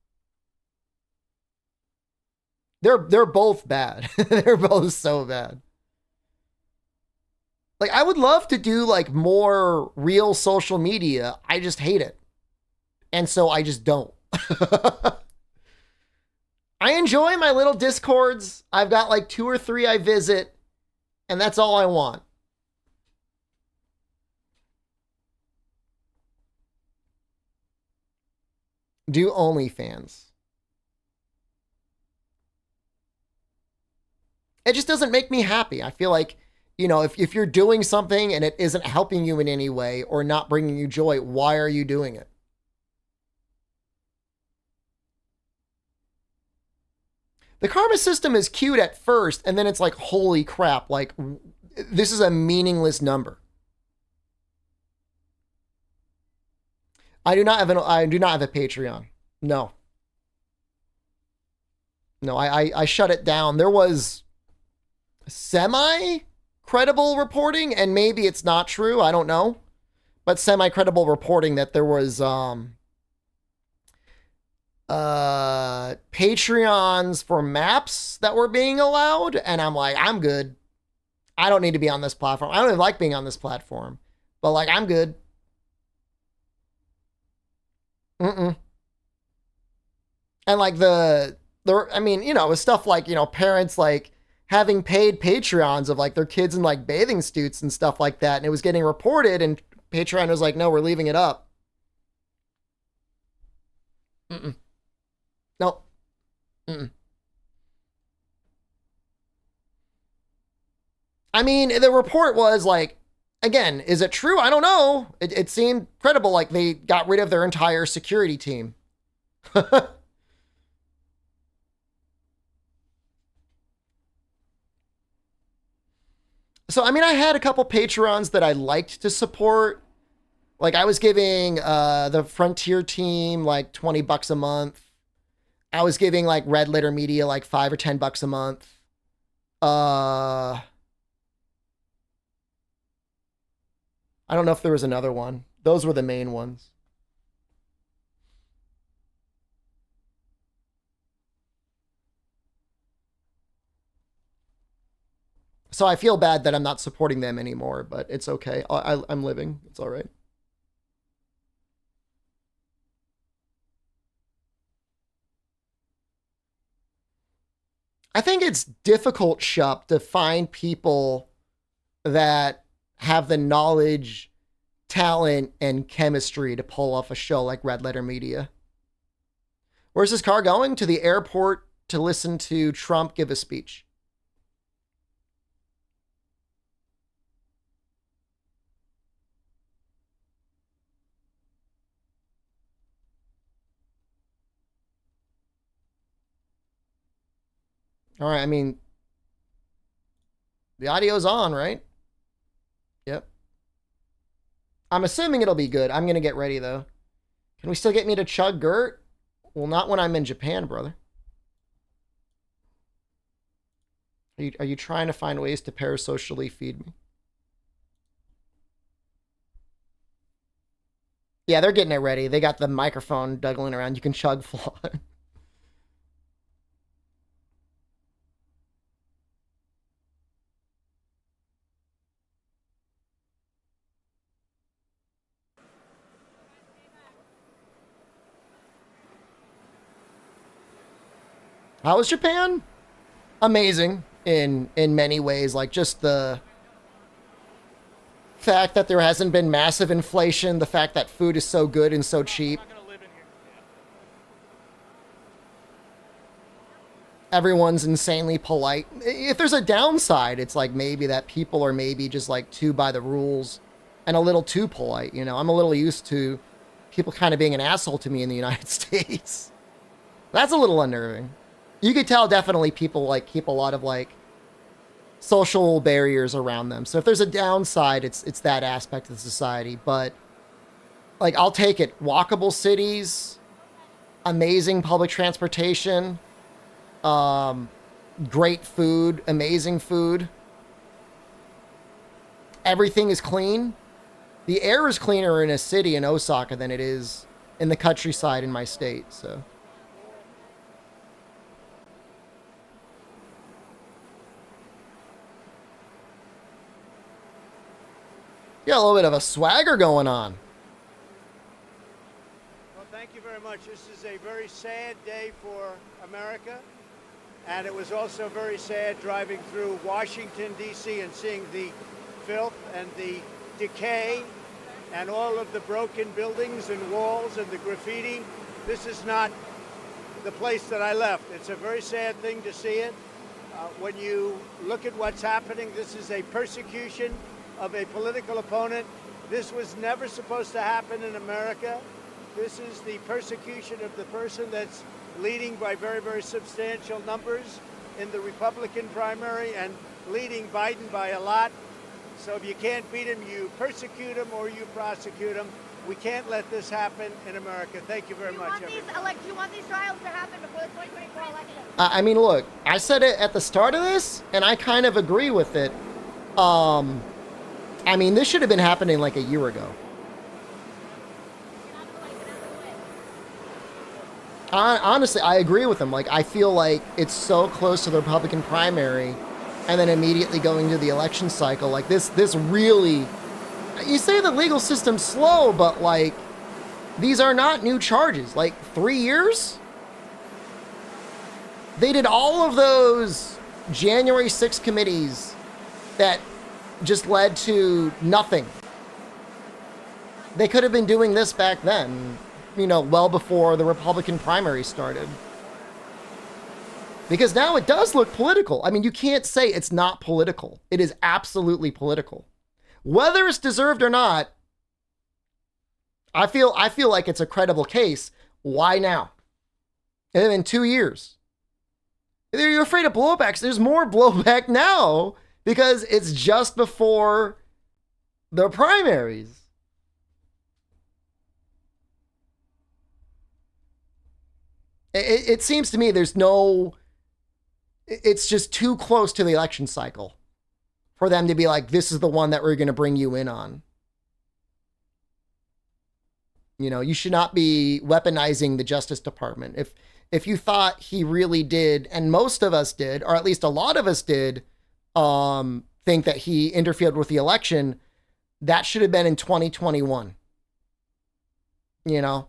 They're both bad. They're both so bad. Like, I would love to do like more real social media. I just hate it. And so I just don't. I enjoy my little Discords. I've got like 2 or 3 I visit, and that's all I want. Do OnlyFans. It just doesn't make me happy. I feel like, you know, if you're doing something and it isn't helping you in any way or not bringing you joy, why are you doing it? The karma system is cute at first, and then it's like, holy crap, like, this is a meaningless number. I do not have a Patreon. No. No, I shut it down. There was semi-credible reporting, and maybe it's not true, I don't know, but semi-credible reporting that there was Patreons for maps that were being allowed, and I'm like, I'm good. I don't need to be on this platform. I don't even like being on this platform, but like, I'm good. And like I mean, you know, with stuff like, you know, parents like having paid Patreons of like their kids in like bathing suits and stuff like that, and it was getting reported, and Patreon was like, no, we're leaving it up. Nope. I mean, the report was like, again, is it true? I don't know. It seemed credible, like they got rid of their entire security team. So, I mean, I had a couple Patrons that I liked to support. Like, I was giving the Frontier team like $20 a month. I was giving like Red Letter Media like $5 or $10 a month. I don't know if there was another one. Those were the main ones. So I feel bad that I'm not supporting them anymore, but it's okay. I'm living. It's all right. I think it's difficult, Shup, to find people that have the knowledge, talent, and chemistry to pull off a show like Red Letter Media. Where's this car going? To the airport to listen to Trump give a speech. All right, I mean, the audio's on, right? Yep. I'm assuming it'll be good. I'm going to get ready, though. Can we still get me to chug Gert? Well, not when I'm in Japan, brother. Are you trying to find ways to parasocially feed me? Yeah, they're getting it ready. They got the microphone juggling around. You can chug Flan. How was Japan? Amazing in many ways. Like, just the fact that there hasn't been massive inflation, the fact that food is so good and so cheap. Everyone's insanely polite. If there's a downside, it's like maybe that people are maybe just like too by the rules and a little too polite. You know, I'm a little used to people kind of being an asshole to me in the United States. That's a little unnerving. You could tell definitely people like keep a lot of like social barriers around them. So if there's a downside, it's that aspect of society. But like, I'll take it. Walkable cities, amazing public transportation, great food, amazing food. Everything is clean. The air is cleaner in a city in Osaka than it is in the countryside in my state. So. You got a little bit of a swagger going on. Well, thank you very much. This is a very sad day for America. And it was also very sad driving through Washington, D.C. and seeing the filth and the decay and all of the broken buildings and walls and the graffiti. This is not the place that I left. It's a very sad thing to see it. When you look at what's happening, this is a persecution of a political opponent. This was never supposed to happen in America. This is the persecution of the person that's leading by very, very substantial numbers in the Republican primary and leading Biden by a lot. So if you can't beat them, you persecute them or you prosecute them. We can't let this happen in America. Thank you very much. Do you want these trials to happen before the 2024 election? I mean, look, I said it at the start of this, and I kind of agree with it. I mean, this should have been happening like a year ago. Honestly, I agree with him. Like, I feel like it's so close to the Republican primary, and then immediately going to the election cycle. Like, this really... You say the legal system's slow, but, like, these are not new charges. Like, 3 years? They did all of those January 6th committees that just led to nothing. They could have been doing this back then, you know, well before the Republican primary started. Because now it does look political. I mean, you can't say it's not political. It is absolutely political. Whether it's deserved or not, I feel like it's a credible case. Why now? And in 2 years. You're afraid of blowbacks. There's more blowback now because it's just before the primaries. It seems to me there's no... It's just too close to the election cycle for them to be like, this is the one that we're going to bring you in on. You know, you should not be weaponizing the Justice Department. If you thought he really did, and most of us did, or at least a lot of us did, think that he interfered with the election, that should have been in 2021. You know?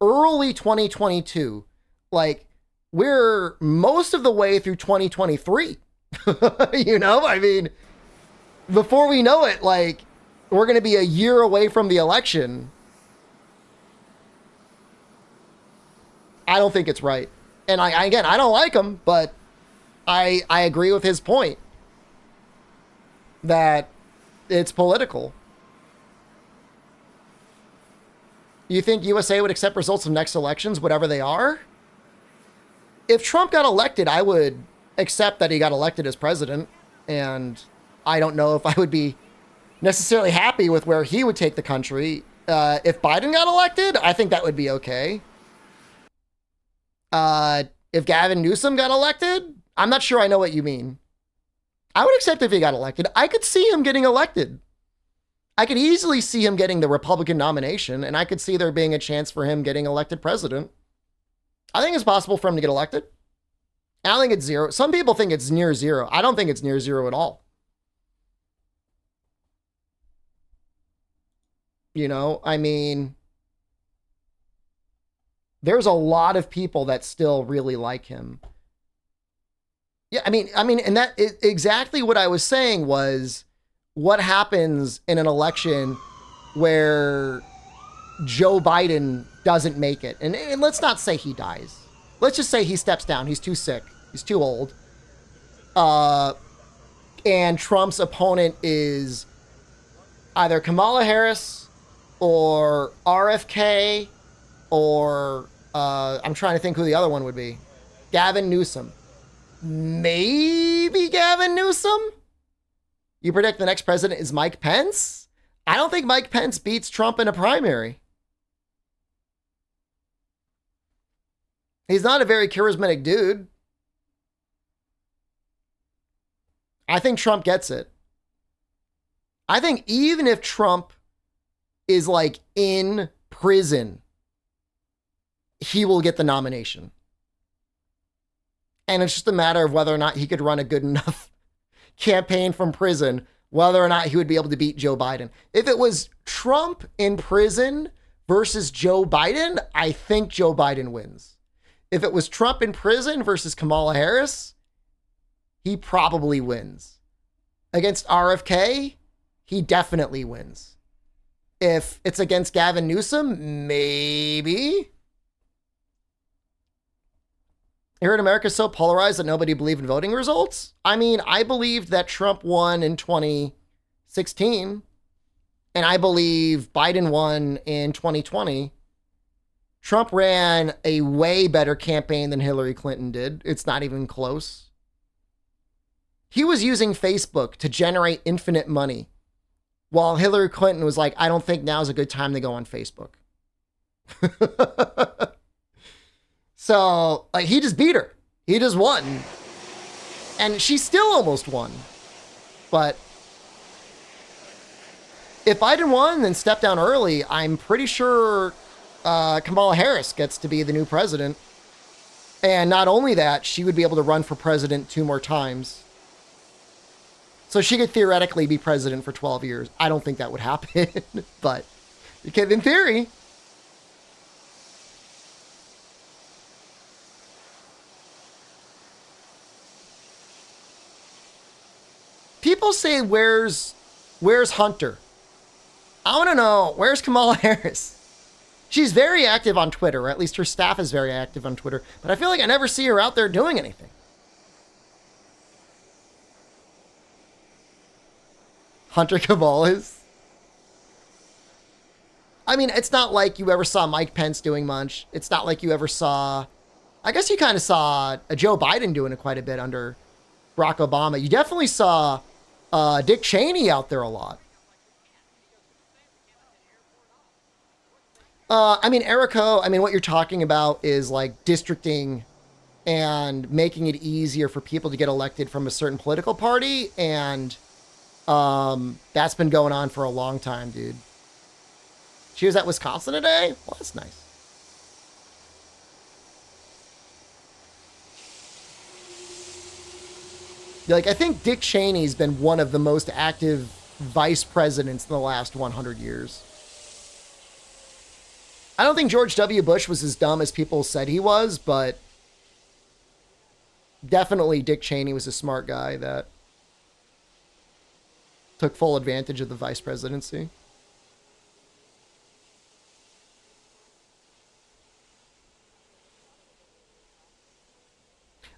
Early 2022. Like, we're most of the way through 2023. You know, I mean, before we know it, like, we're going to be a year away from the election. I don't think it's right. And again, I don't like him, but I agree with his point that it's political. You think USA would accept results of next elections, whatever they are? If Trump got elected, I would accept that he got elected as president. And I don't know if I would be necessarily happy with where he would take the country. If Biden got elected, I think that would be okay. If Gavin Newsom got elected, I'm not sure I know what you mean. I would accept if he got elected. I could see him getting elected. I could easily see him getting the Republican nomination, and I could see there being a chance for him getting elected president. I think it's possible for him to get elected. I don't think it's zero. Some people think it's near zero. I don't think it's near zero at all. You know, I mean, there's a lot of people that still really like him. Yeah, I mean, and that is exactly what I was saying was what happens in an election where Joe Biden doesn't make it. And let's not say he dies. Let's just say he steps down. He's too sick. He's too old. And Trump's opponent is either Kamala Harris or RFK or I'm trying to think who the other one would be. Gavin Newsom. Maybe Gavin Newsom? You predict the next president is Mike Pence? I don't think Mike Pence beats Trump in a primary. He's not a very charismatic dude. I think Trump gets it. I think even if Trump is like in prison, he will get the nomination. And it's just a matter of whether or not he could run a good enough campaign from prison, whether or not he would be able to beat Joe Biden. If it was Trump in prison versus Joe Biden, I think Joe Biden wins. If it was Trump in prison versus Kamala Harris, he probably wins. Against RFK, he definitely wins. If it's against Gavin Newsom, maybe. I heard America's so polarized that nobody believed in voting results. I mean, I believed that Trump won in 2016, and I believe Biden won in 2020. Trump ran a way better campaign than Hillary Clinton did. It's not even close. He was using Facebook to generate infinite money, while Hillary Clinton was like, I don't think now's a good time to go on Facebook. So, like, he just beat her. He just won. And she still almost won. But if Biden won and stepped down early, I'm pretty sure Kamala Harris gets to be the new president. And not only that, she would be able to run for president 2 more times. So she could theoretically be president for 12 years. I don't think that would happen, but in theory. People say, where's Hunter? I want to know, where's Kamala Harris? She's very active on Twitter, or at least her staff is very active on Twitter, but I feel like I never see her out there doing anything. Hunter Caballes. I mean, it's not like you ever saw Mike Pence doing much. It's not like you ever saw, I guess you kind of saw Joe Biden doing it quite a bit under Barack Obama. You definitely saw Dick Cheney out there a lot. I mean, Erico, I mean, what you're talking about is like districting and making it easier for people to get elected from a certain political party. And that's been going on for a long time, dude. She was at Wisconsin today? Well, that's nice. Like, I think Dick Cheney's been one of the most active vice presidents in the last 100 years. I don't think George W. Bush was as dumb as people said he was, but definitely Dick Cheney was a smart guy that took full advantage of the vice presidency.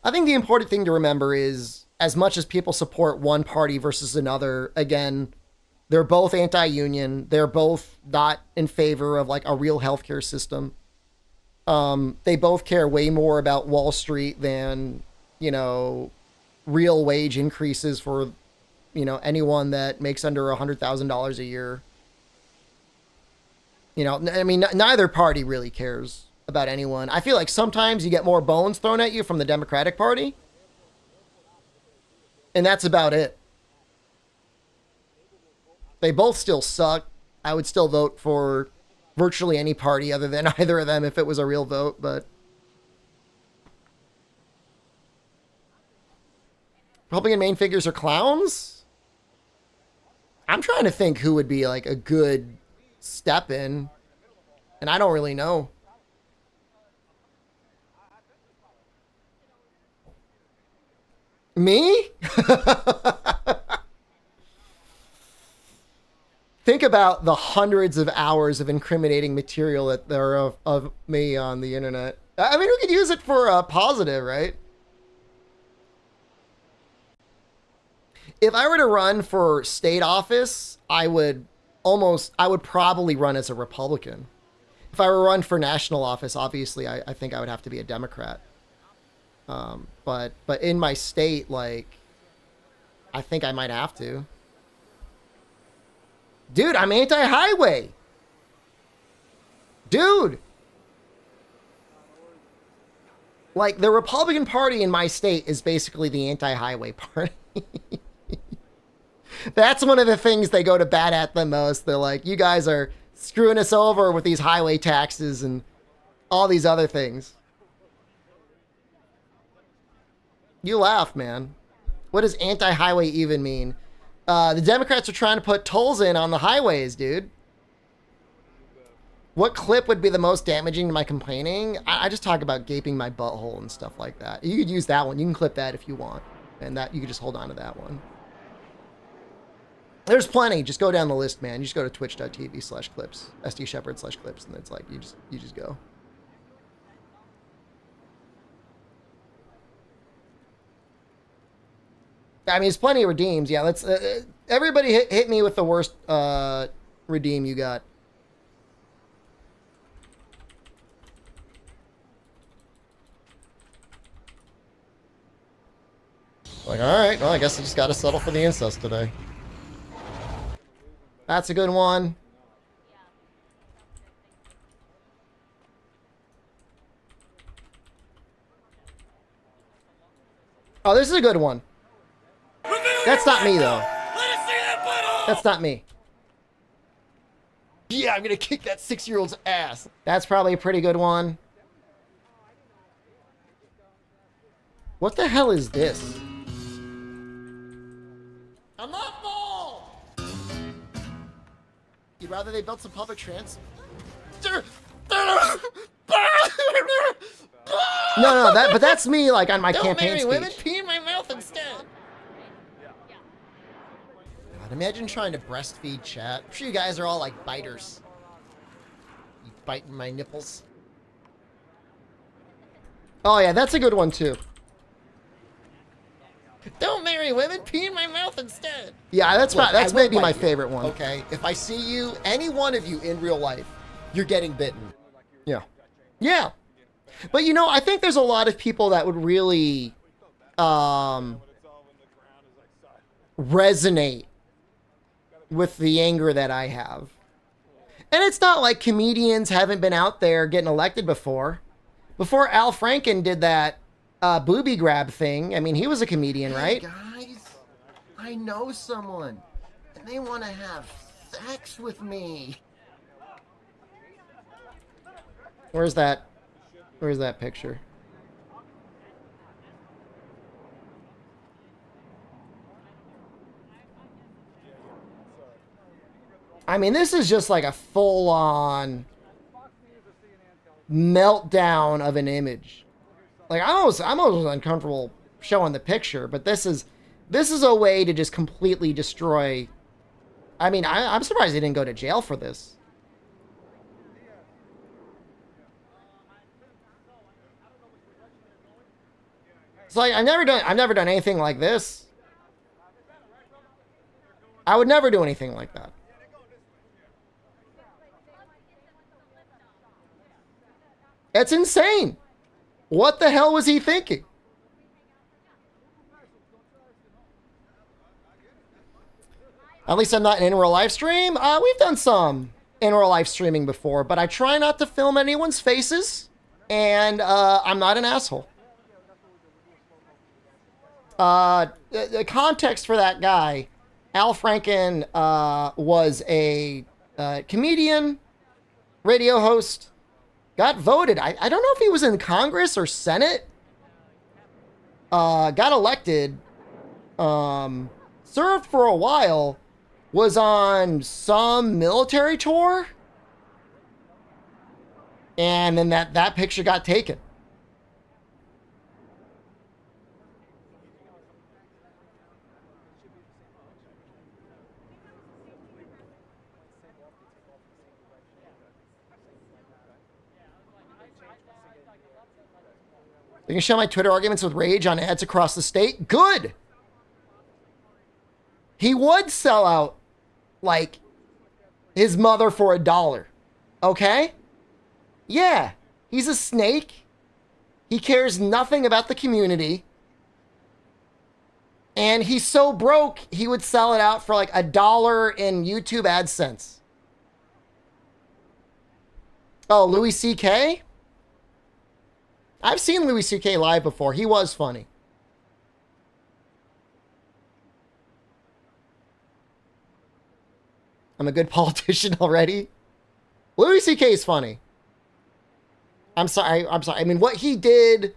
I think the important thing to remember is, as much as people support one party versus another, again, they're both anti-union. They're both not in favor of like a real healthcare system. They both care way more about Wall Street than, you know, real wage increases for, you know, anyone that makes under $100,000 a year. You know, I mean, neither party really cares about anyone. I feel like sometimes you get more bones thrown at you from the Democratic Party. And that's about it. They both still suck. I would still vote for virtually any party other than either of them if it was a real vote, but Republican main figures are clowns? I'm trying to think who would be like a good step in, and I don't really know. Me? Think about the hundreds of hours of incriminating material that there are of me on the internet. I mean, we could use it for a positive, right? If I were to run for state office, I would probably run as a Republican. If I were to run for national office, obviously, I think I would have to be a Democrat. But in my state, like, I think I might have to. Dude, I'm anti-highway. Dude. Like, the Republican Party in my state is basically the anti-highway party. That's one of the things they go to bat at the most. They're like, you guys are screwing us over with these highway taxes and all these other things. You laugh, man. What does anti-highway even mean? The Democrats are trying to put tolls in on the highways, dude. What clip would be the most damaging to my complaining? I just talk about gaping my butthole and stuff like that. You could use that one. You can clip that if you want. And that you could just hold on to that one. There's plenty. Just go down the list, man. You just go to twitch.tv/clips, SDShepard/clips, and it's like, you just go. I mean, there's plenty of redeems. Yeah, let's everybody hit me with the worst redeem you got. Like, alright, well, I guess I just gotta settle for the incest today. That's a good one. Oh, this is a good one. That's not me, though. That's not me. Yeah, I'm gonna kick that 6-year-old's ass. That's probably a pretty good one. What the hell is this? I'm not full! You'd rather they built some public transit? No, but that's me, like, on my campaign speech. Women, pee in my mouth instead. God, imagine trying to breastfeed chat. I'm sure you guys are all like biters. You biting my nipples. Oh yeah, that's a good one too. Don't marry women, pee in my mouth instead. Yeah, that's maybe my favorite one. Okay, if I see you, any one of you in real life, you're getting bitten. Yeah. Yeah. But you know, I think there's a lot of people that would really resonate with the anger that I have. And it's not like comedians haven't been out there getting elected before. Before Al Franken did that booby grab thing, I mean, he was a comedian, right? Hey guys, I know someone, and they want to have sex with me. Where's that picture? I mean, this is just like a full-on meltdown of an image. Like, I'm almost uncomfortable showing the picture, but this is a way to just completely destroy. I mean, I'm surprised he didn't go to jail for this. It's like I've never done anything like this. I would never do anything like that. It's insane. What the hell was he thinking? At least I'm not in real live stream. We've done some in real life streaming before, but I try not to film anyone's faces, and I'm not an asshole. The context for that guy, Al Franken, was a comedian, radio host, got voted. I don't know if he was in Congress or Senate. Got elected, served for a while, was on some military tour, and then that picture got taken. You can show my Twitter arguments with rage on ads across the state. Good. He would sell out, like, his mother for $1. Okay? Yeah. He's a snake. He cares nothing about the community. And he's so broke, he would sell it out for like $1 in YouTube AdSense. Oh, Louis C.K.? I've seen Louis C.K. live before. He was funny. I'm a good politician already. Louis C.K. is funny. I'm sorry. I mean, what he did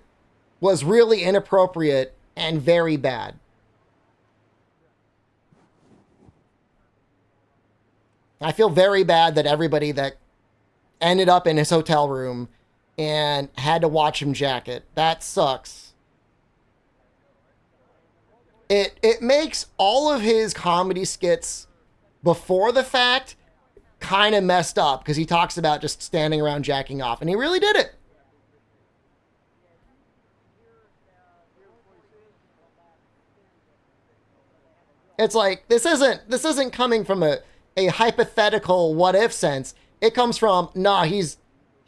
was really inappropriate and very bad. I feel very bad that everybody that ended up in his hotel room and had to watch him jack it. That sucks. It makes all of his comedy skits before the fact kind of messed up because he talks about just standing around jacking off, and he really did it. It's like this isn't coming from a hypothetical what if sense. It comes from, nah, he's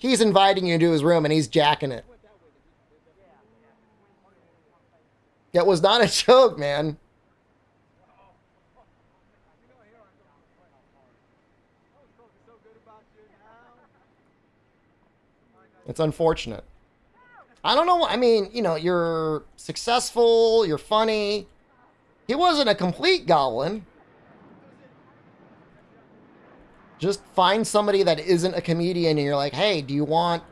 inviting you to his room and he's jacking it. It was not a joke, man. It's unfortunate. I don't know. I mean, you know, you're successful, you're funny. He wasn't a complete goblin. Just find somebody that isn't a comedian and you're like, hey, do you want...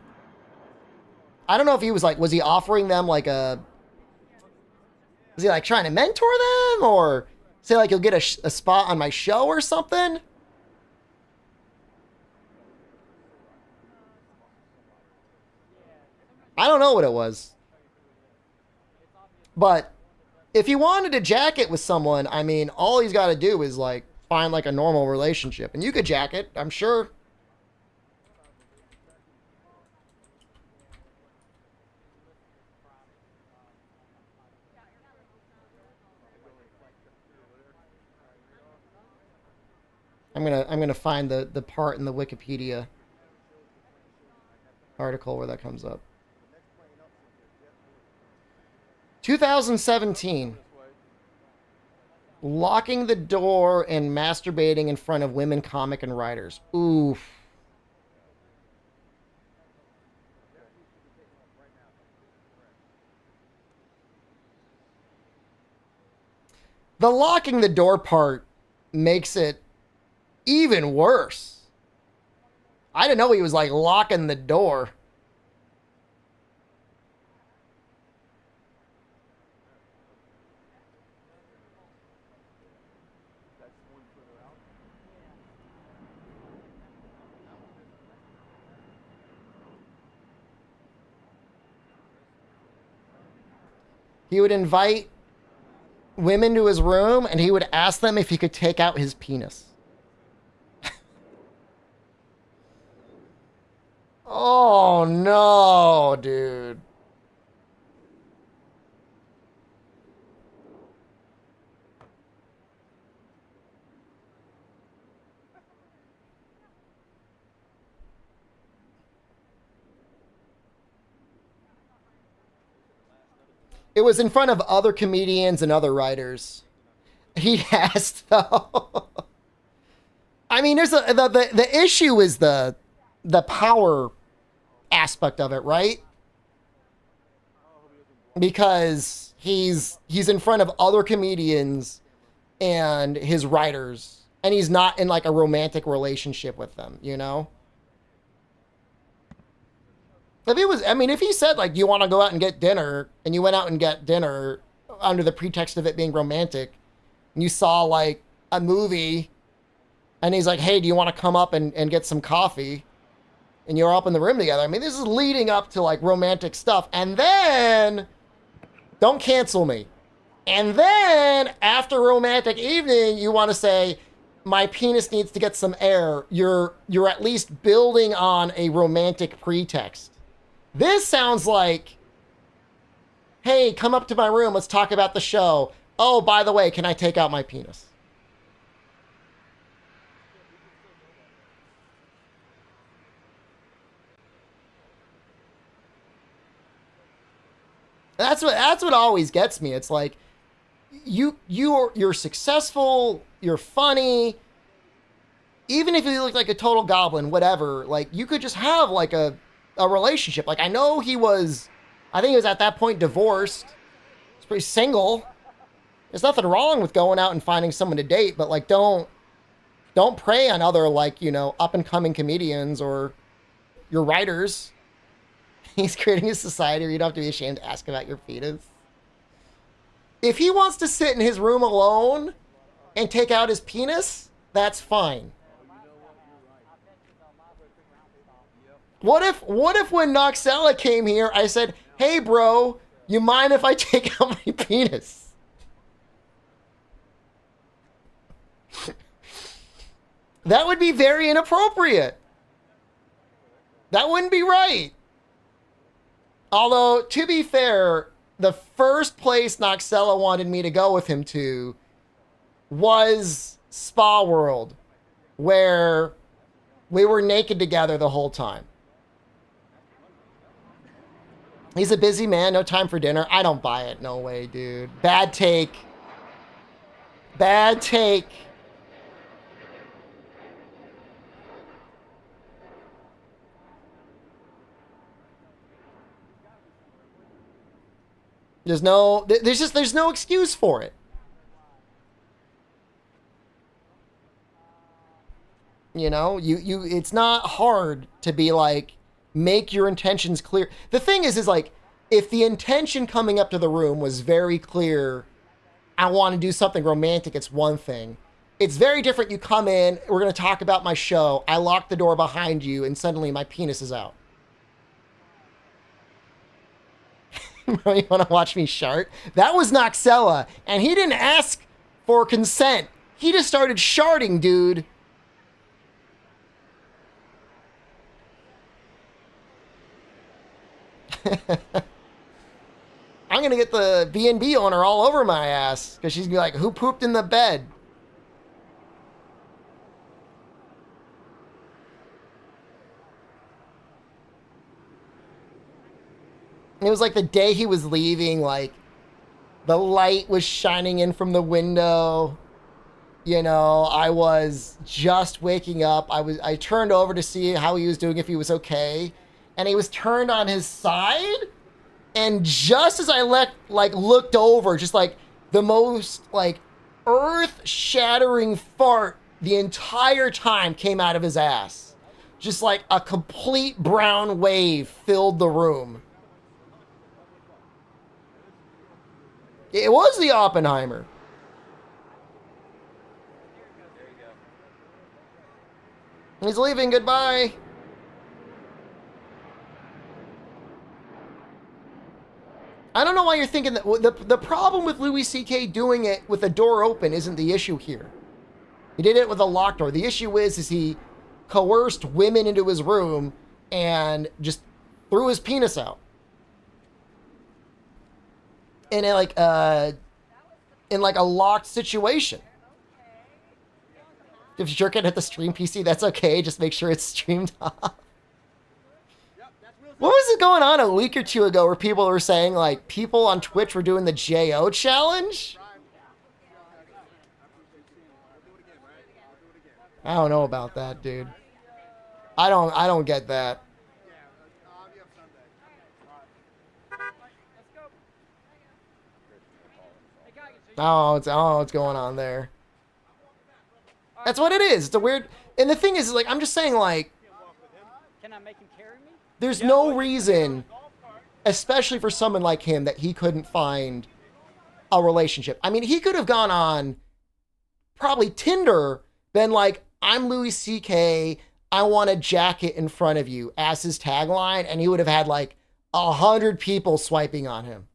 I don't know if he was like, was he offering them like a... Was he like trying to mentor them? Or say like, you'll get a spot on my show or something? I don't know what it was. But if he wanted to jack it with someone, I mean, all he's got to do is like find like a normal relationship. And you could jack it, I'm sure. I'm gonna find the part in the Wikipedia article where that comes up. 2017. Locking the door and masturbating in front of women comic and writers. Oof. The locking the door part makes it even worse. I didn't know he was like locking the door. He would invite women to his room and he would ask them if he could take out his penis. Oh no, dude. It was in front of other comedians and other writers. He asked, though. I mean, there's the issue is the power aspect of it, right? Because he's in front of other comedians and his writers, and he's not in like a romantic relationship with them, you know? If he was, I mean, if he said like, you want to go out and get dinner, and you went out and get dinner under the pretext of it being romantic, and you saw like a movie, and he's like, hey, do you want to come up and get some coffee? And you're up in the room together. I mean, this is leading up to like romantic stuff. And then, don't cancel me. And then after romantic evening, you want to say, my penis needs to get some air. You're at least building on a romantic pretext. This sounds like, hey, come up to my room. Let's talk about the show. Oh, by the way, can I take out my penis? That's what always gets me. It's like you're successful, you're funny. Even if you look like a total goblin, whatever, like you could just have like a relationship. Like I know I think he was at that point divorced. He's pretty single. There's nothing wrong with going out and finding someone to date, but like don't prey on other like, you know, up and coming comedians or your writers. He's creating a society where you don't have to be ashamed to ask about your fetus. If he wants to sit in his room alone and take out his penis, that's fine. What if when Noxella came here, I said, hey bro, you mind if I take out my penis? That would be very inappropriate. That wouldn't be right. Although, to be fair, the first place Noxella wanted me to go with him to was Spa World, where we were naked together the whole time. He's a busy man, no time for dinner. I don't buy it. No way, dude. Bad take. Bad take. There's no excuse for it. You know, it's not hard to be like, make your intentions clear. The thing is like, if the intention coming up to the room was very clear, I want to do something romantic, it's one thing. It's very different. You come in, we're going to talk about my show. I lock the door behind you and suddenly my penis is out. Bro, you want to watch me shart? That was Noxella, and he didn't ask for consent. He just started sharting, dude. I'm gonna get the B&B owner all over my ass because she's gonna be like, who pooped in the bed? It was like the day he was leaving, like the light was shining in from the window. You know, I was just waking up. I turned over to see how he was doing, if he was okay. And he was turned on his side. And just as I looked over, just like the most like earth-shattering fart the entire time came out of his ass. Just like a complete brown wave filled the room. It was the Oppenheimer. He's leaving. Goodbye. I don't know why you're thinking that. The problem with Louis C.K. doing it with the door open isn't the issue here. He did it with a locked door. The issue is he coerced women into his room and just threw his penis out. In a locked situation. If you're jerking at the stream PC, that's okay. Just make sure it's streamed off. What was it going on a week or two ago where people were saying like people on Twitch were doing the JO challenge? I don't know about that, dude. I don't get that. Oh, it's what's going on there. That's what it is. It's a weird. And the thing is, like, I'm just saying, like, Can I make him carry me? there's no reason, especially for someone like him, that he couldn't find a relationship. I mean, he could have gone on probably Tinder, been like, I'm Louis C.K., I want a jacket in front of you as his tagline, and he would have had like 100 people swiping on him.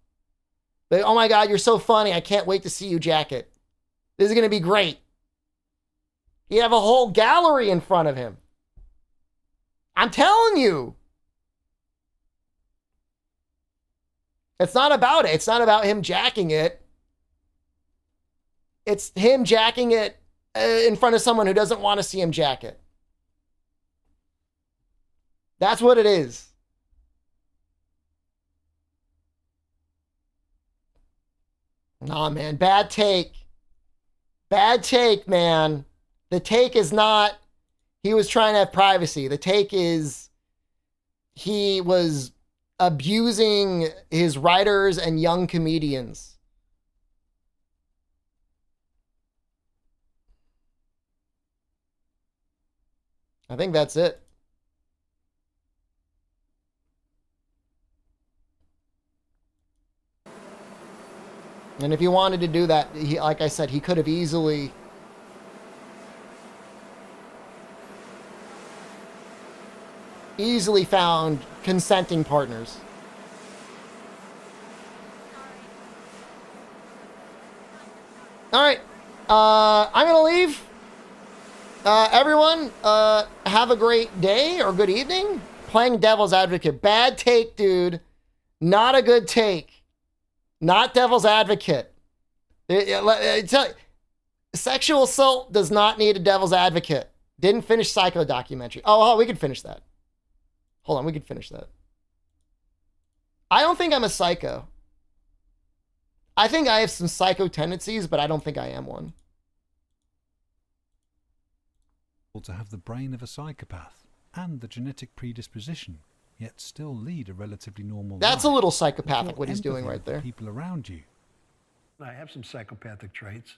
Like, oh my God, you're so funny. I can't wait to see you, jacket. This is going to be great. You have a whole gallery in front of him. I'm telling you. It's not about it. It's not about him jacking it. It's him jacking it in front of someone who doesn't want to see him jack it. That's what it is. Nah, man. Bad take. Bad take, man. The take is not he was trying to have privacy. The take is he was abusing his writers and young comedians. I think that's it. And if he wanted to do that, he, like I said, he could have easily found consenting partners. All right. I'm going to leave. Everyone, have a great day or good evening. Playing devil's advocate. Bad take, dude. Not a good take. Not devil's advocate. Sexual assault does not need a devil's advocate. Didn't finish Psycho documentary. Oh, we can finish that. Hold on, we can finish that. I don't think I'm a psycho. I think I have some psycho tendencies, but I don't think I am one. To have the brain of a psychopath and the genetic predisposition, yet still lead a relatively normal life. That's a little psychopathic what he's doing right there. People around you. I have some psychopathic traits,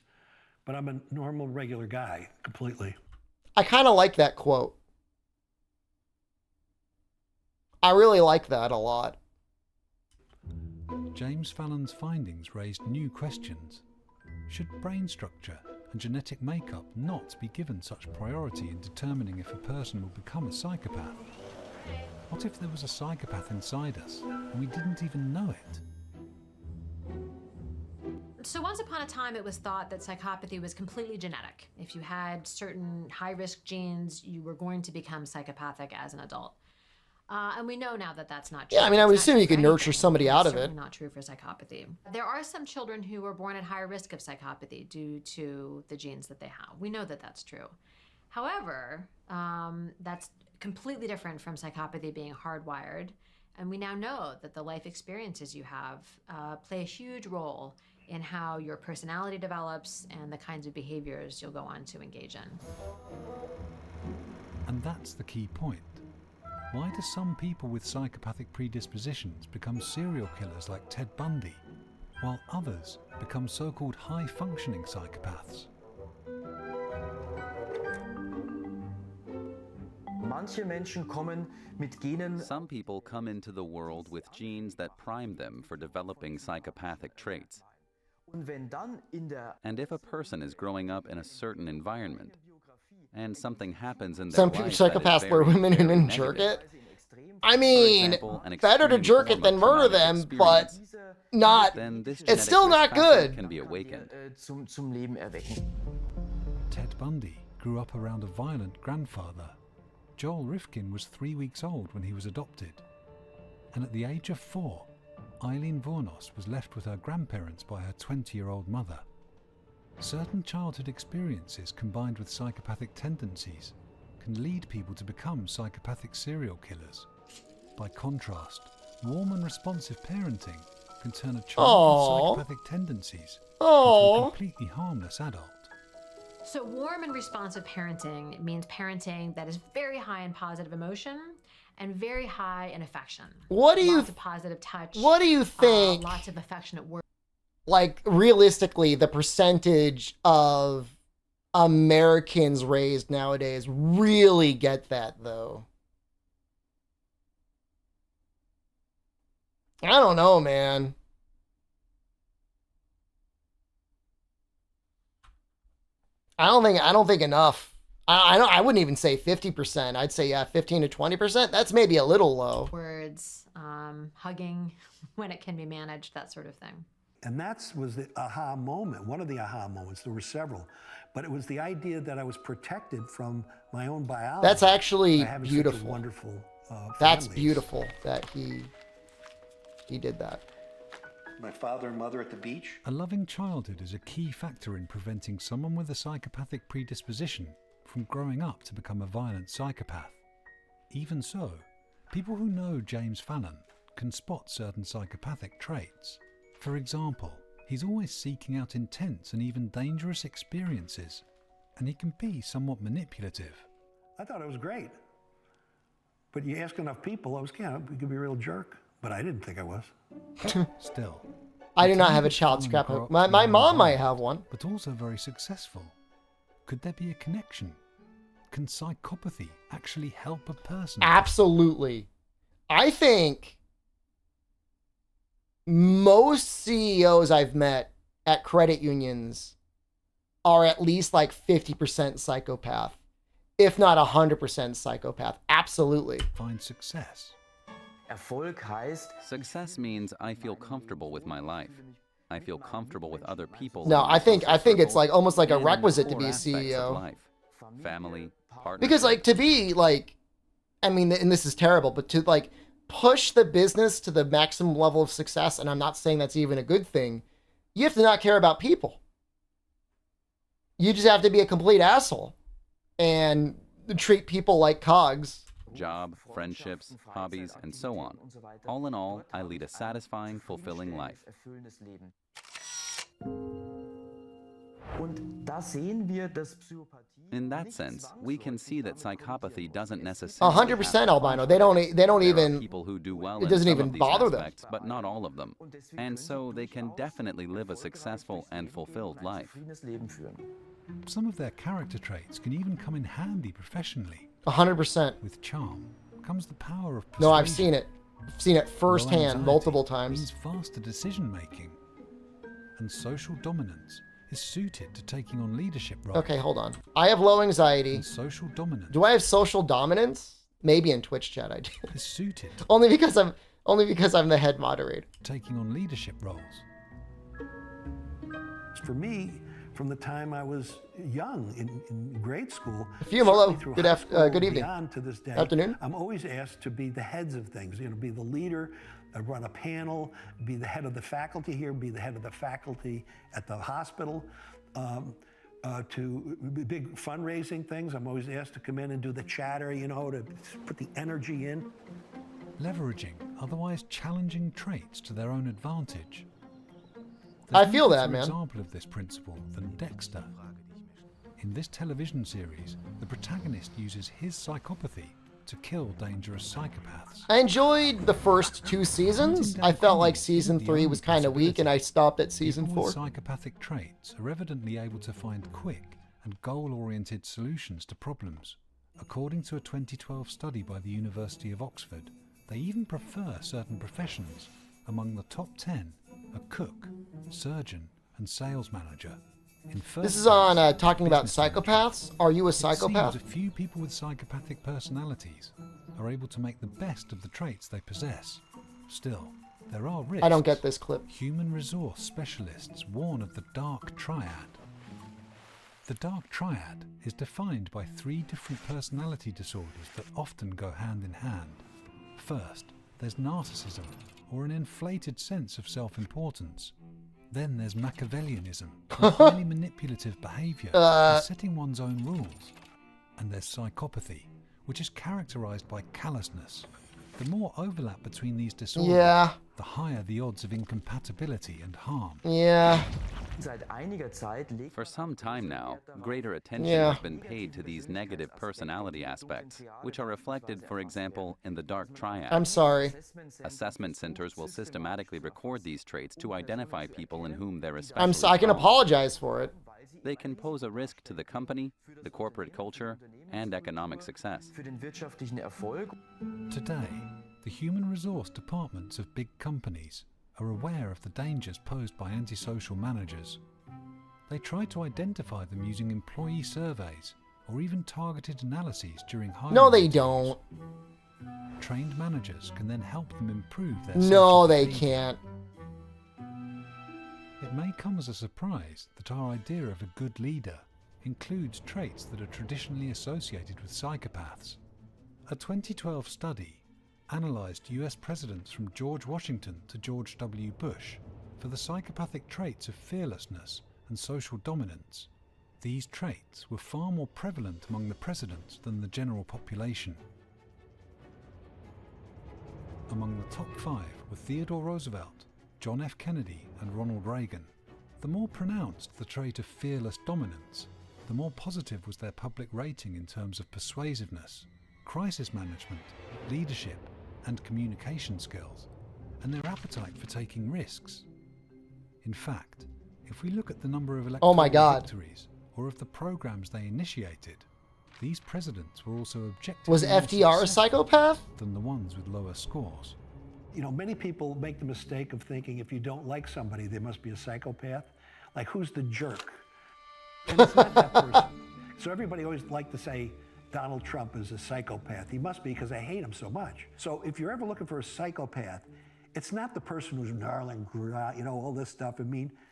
but I'm a normal, regular guy, completely. I kind of like that quote. I really like that a lot. James Fallon's findings raised new questions. Should brain structure and genetic makeup not be given such priority in determining if a person will become a psychopath? What if there was a psychopath inside us and we didn't even know it? So once upon a time, it was thought that psychopathy was completely genetic. If you had certain high-risk genes, you were going to become psychopathic as an adult. And we know now that that's not true. Yeah, I mean, I would assume you could nurture somebody out of it. It's certainly not true for psychopathy. There are some children who were born at higher risk of psychopathy due to the genes that they have. We know that that's true. However, that's completely different from psychopathy being hardwired. And we now know that the life experiences you have play a huge role in how your personality develops and the kinds of behaviors you'll go on to engage in. And that's the key point. Why do some people with psychopathic predispositions become serial killers like Ted Bundy, while others become so-called high-functioning psychopaths? Some people come into the world with genes that prime them for developing psychopathic traits. And if a person is growing up in a certain environment, and something happens in their Some life psychopaths that lure is women and then very jerk negative. it. I mean, example, an better to extreme jerk it form than of murder traumatic them, but experience, not. then this It's still genetic not risk factor good. can be awakened. Ted Bundy grew up around a violent grandfather. Joel Rifkin was 3 weeks old when he was adopted. And at the age of 4, Eileen Vornos was left with her grandparents by her 20-year-old mother. Certain childhood experiences combined with psychopathic tendencies can lead people to become psychopathic serial killers. By contrast, warm and responsive parenting can turn a child with psychopathic tendencies into a completely harmless adult. So warm and responsive parenting means parenting that is very high in positive emotion and very high in affection. Lots of positive touch. What do you think? Lots of affectionate words. Like, realistically, the percentage of Americans raised nowadays really get that, though? I don't know, man. I don't think enough. I wouldn't even say 50%. I'd say, yeah, 15 to 20%. That's maybe a little low. Words, hugging when it can be managed, that sort of thing. And that was the aha moment, one of the aha moments. There were several. But it was the idea that I was protected from my own biology. That's actually by having beautiful. Such a wonderful That's families. beautiful that he did that. My father and mother at the beach. A loving childhood is a key factor in preventing someone with a psychopathic predisposition from growing up to become a violent psychopath. Even so, people who know James Fallon can spot certain psychopathic traits. For example, he's always seeking out intense and even dangerous experiences, and he can be somewhat manipulative. I thought it was great. But you ask enough people, I was, you could be a real jerk. But I didn't think I was. Still, I do not have a child scrapbook. My mom might have one. But also very successful. Could there be a connection? Can psychopathy actually help a person? Absolutely. I think most CEOs I've met at credit unions are at least like 50% psychopath, if not 100% psychopath. Absolutely. Find success. Success means I feel comfortable with my life. I feel comfortable with other people. No, in my I think social it's like almost like a and in requisite to core be a aspects of CEO. life. Family, partnership. Because like to be like, I mean, and this is terrible, but to like push the business to the maximum level of success, and I'm not saying that's even a good thing, you have to not care about people. You just have to be a complete asshole and treat people like cogs job, friendships, hobbies, and so on. All in all, I lead a satisfying, fulfilling life. In that sense, we can see that psychopathy doesn't necessarily 100% albino. They don't there are even. people who do well It in doesn't some even of these bother them. aspects, but not all of them. And so they can definitely live a successful and fulfilled life. Some of their character traits can even come in handy professionally. 100%. With charm comes the power of persuasion. No, I've seen it. I've seen it firsthand multiple times. Means faster decision making, and social dominance is suited to taking on leadership roles. Okay, hold on. I have low anxiety. And social dominance. Do I have social dominance? Maybe in Twitch chat I do. Is suited. only because I'm the head moderator. Taking on leadership roles. For me, from the time I was young in grade school, Hello. Good evening. Beyond to this day, Afternoon. I'm always asked to be the heads of things. Be the leader, run a panel, be the head of the faculty here, be the head of the faculty at the hospital. To big fundraising things, I'm always asked to come in and do the chatter, to put the energy in. Leveraging otherwise challenging traits to their own advantage. I feel that, man. man. Example of this principle than Dexter. In this television series, the protagonist uses his psychopathy to kill dangerous psychopaths. I enjoyed the first 2 seasons. I felt like season 3 was kind of weak, and I stopped at season 4. People with psychopathic traits are evidently able to find quick and goal-oriented solutions to problems. According to a 2012 study by the University of Oxford, they even prefer certain professions. Among the top 10, a cook, surgeon, and sales manager. This is on talking about psychopaths. Are you a psychopath? It seems a few people with psychopathic personalities are able to make the best of the traits they possess. Still, there are risks. I don't get this clip. Human resource specialists warn of the dark triad. The dark triad is defined by 3 different personality disorders that often go hand in hand. First, there's narcissism, or an inflated sense of self-importance. Then there's Machiavellianism, a highly manipulative behaviour, and setting one's own rules. And there's psychopathy, which is characterised by callousness. The more overlap between these disorders, the higher the odds of incompatibility and harm. Yeah. For some time now, greater attention has been paid to these negative personality aspects, which are reflected, for example, in the dark triad. I'm sorry. Assessment centers will systematically record these traits to identify people in whom they're especially I can strong. apologize for it. They can pose a risk to the company, the corporate culture, and economic success. Today, the human resource departments of big companies are aware of the dangers posed by antisocial managers. They try to identify them using employee surveys or even targeted analyses during hiring. No, they don't. Trained managers can then help them improve their No, they can't. It may come as a surprise that our idea of a good leader includes traits that are traditionally associated with psychopaths. A 2012 study analysed US presidents from George Washington to George W. Bush for the psychopathic traits of fearlessness and social dominance. These traits were far more prevalent among the presidents than the general population. Among the top 5 were Theodore Roosevelt, John F. Kennedy, and Ronald Reagan. The more pronounced the trait of fearless dominance, the more positive was their public rating in terms of persuasiveness, crisis management, leadership, and communication skills, and their appetite for taking risks. In fact, if we look at the number of electoral victories or of the programs they initiated, these presidents were also objectively Was more FDR a psychopath? than the ones with lower scores. Many people make the mistake of thinking if you don't like somebody, they must be a psychopath. Like, who's the jerk? And it's not that person. So everybody always like to say Donald Trump is a psychopath. He must be because I hate him so much. So if you're ever looking for a psychopath, it's not the person who's gnarling, all this stuff.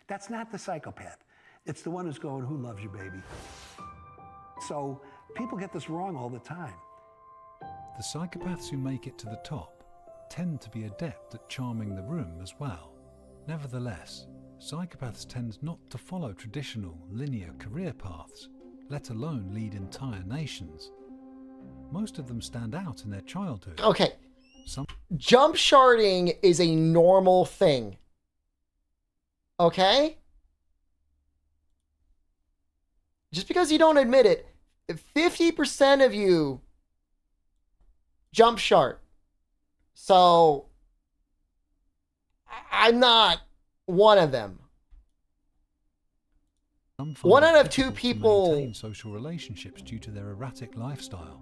That's not the psychopath. It's the one who's going, who loves you, baby? So people get this wrong all the time. The psychopaths who make it to the top tend to be adept at charming the room as well. Nevertheless, psychopaths tend not to follow traditional, linear career paths, let alone lead entire nations. Most of them stand out in their childhood. Okay. Some Jump sharding is a normal thing. Okay? Just because you don't admit it, 50% of you jump shard. So I'm not one of them. One out of two people maintain social relationships due to their erratic lifestyle,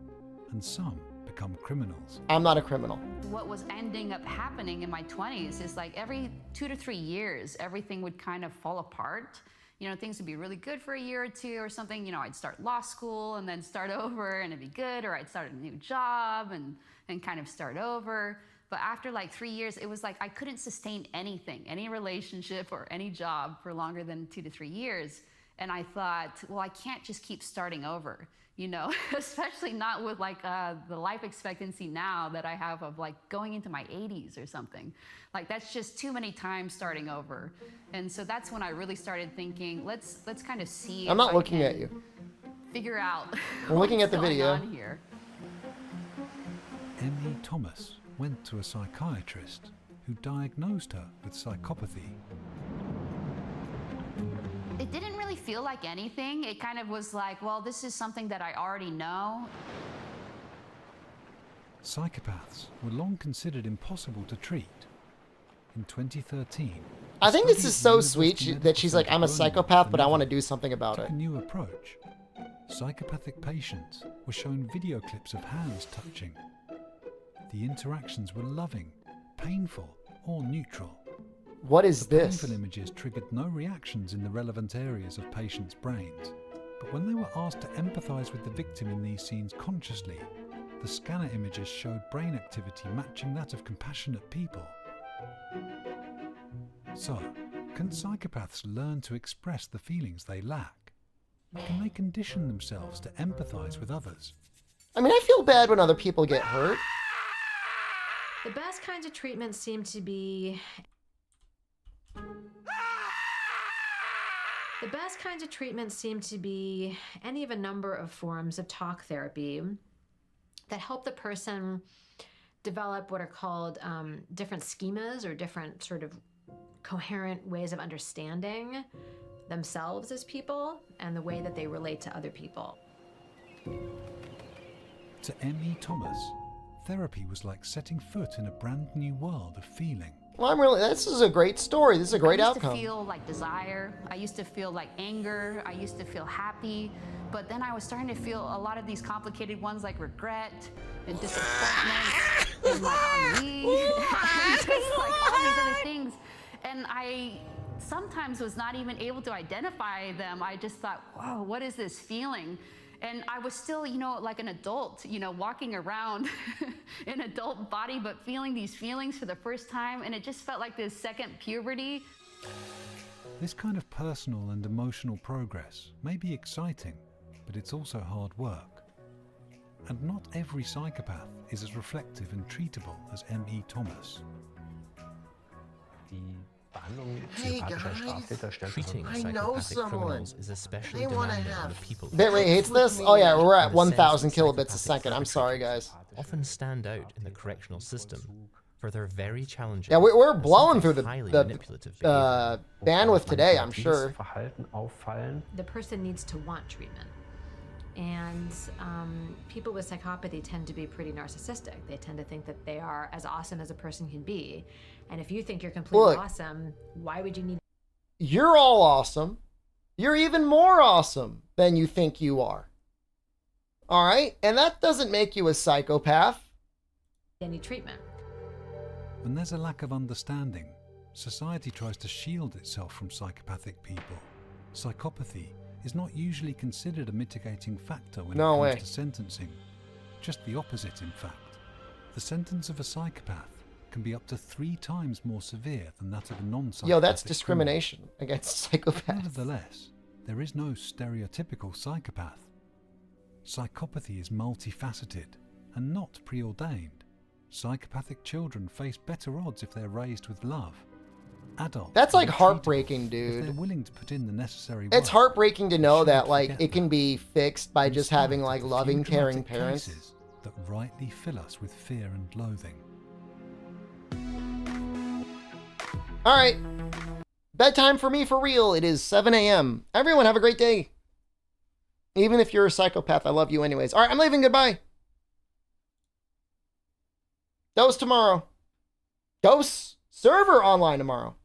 and some become criminals. I'm not a criminal. What was ending up happening in my 20s is like every 2 to 3 years, everything would kind of fall apart. You know, things would be really good for a year or two or something. You know, I'd start law school and then start over and it'd be good, or I'd start a new job and kind of start over. But after like 3 years, it was like I couldn't sustain anything, any relationship or any job for longer than 2 to 3 years. And I thought, well, I can't just keep starting over, you know, especially not with like the life expectancy now that I have of like going into my 80s or something. Like that's just too many times starting over. And so that's when I really started thinking, let's kind of see. I'm not looking at you. Figure out. I'm looking at the what's video. going on here. M.E. Thomas went to a psychiatrist who diagnosed her with psychopathy. It didn't really feel like anything. It kind of was like, well, this is something that I already know. Psychopaths were long considered impossible to treat. In 2013, I think this is so sweet that she's like, I'm a psychopath, but I want to do something about it. a new approach. Psychopathic patients were shown video clips of hands touching. The interactions were loving, painful, or neutral. What is the this? Painful images triggered no reactions in the relevant areas of patients' brains. But when they were asked to empathize with the victim in these scenes consciously, the scanner images showed brain activity matching that of compassionate people. So, can psychopaths learn to express the feelings they lack? Can they condition themselves to empathize with others? I mean, I feel bad when other people get hurt. The best kinds of treatments seem to be... The best kinds of treatments seem to be any of a number of forms of talk therapy that help the person develop what are called different schemas or different sort of coherent ways of understanding themselves as people and the way that they relate to other people. To M.E. Thomas, therapy was like setting foot in a brand new world of feeling. Well, this is a great story. This is a great outcome. I used to feel like desire. I used to feel like anger. I used to feel happy. But then I was starting to feel a lot of these complicated ones like regret and disappointment and like ennui and just like all these other things. And I sometimes was not even able to identify them. I just thought, whoa, what is this feeling? And I was still, you know, like an adult, you know, walking around in adult body, but feeling these feelings for the first time. And it just felt like this second puberty. This kind of personal and emotional progress may be exciting, but it's also hard work. And not every psychopath is as reflective and treatable as M.E. Thomas. Hey guys, Treating I know psychopathic someone. criminals is especially They want to demanding on have. the people. Bitrate hates this? Oh yeah, we're at In the sense 1,000 that kilobits a psychopathic second. I'm sorry, guys. often stand out in the correctional system for their very challenging. Yeah, we're and blowing through sometimes highly the manipulative bandwidth today, I'm sure. The person needs to want treatment. And people with psychopathy tend to be pretty narcissistic. They tend to think that they are as awesome as a person can be. And if you think you're completely Look, awesome, why would you need... You're all awesome. You're even more awesome than you think you are. All right? And that doesn't make you a psychopath. any treatment? When there's a lack of understanding, society tries to shield itself from psychopathic people. Psychopathy is not usually considered a mitigating factor when it comes to sentencing. Just the opposite, in fact. The sentence of a psychopath can be up to 3 times more severe than that of a non-psychopathic Yo, that's discrimination against psychopaths. Nevertheless, there is no stereotypical psychopath. Psychopathy is multifaceted and not preordained. Psychopathic children face better odds if they're raised with love. Adults, That's like heartbreaking, dude. if they're willing to put in the necessary work. It's heartbreaking to know that like it can be fixed by just having like loving, caring parents. that rightly fill us with fear and loathing. All right. Bedtime for me for real. It is 7 a.m. Everyone have a great day. Even if you're a psychopath, I love you anyways. All right, I'm leaving. Goodbye. Dose tomorrow. Dose server online tomorrow.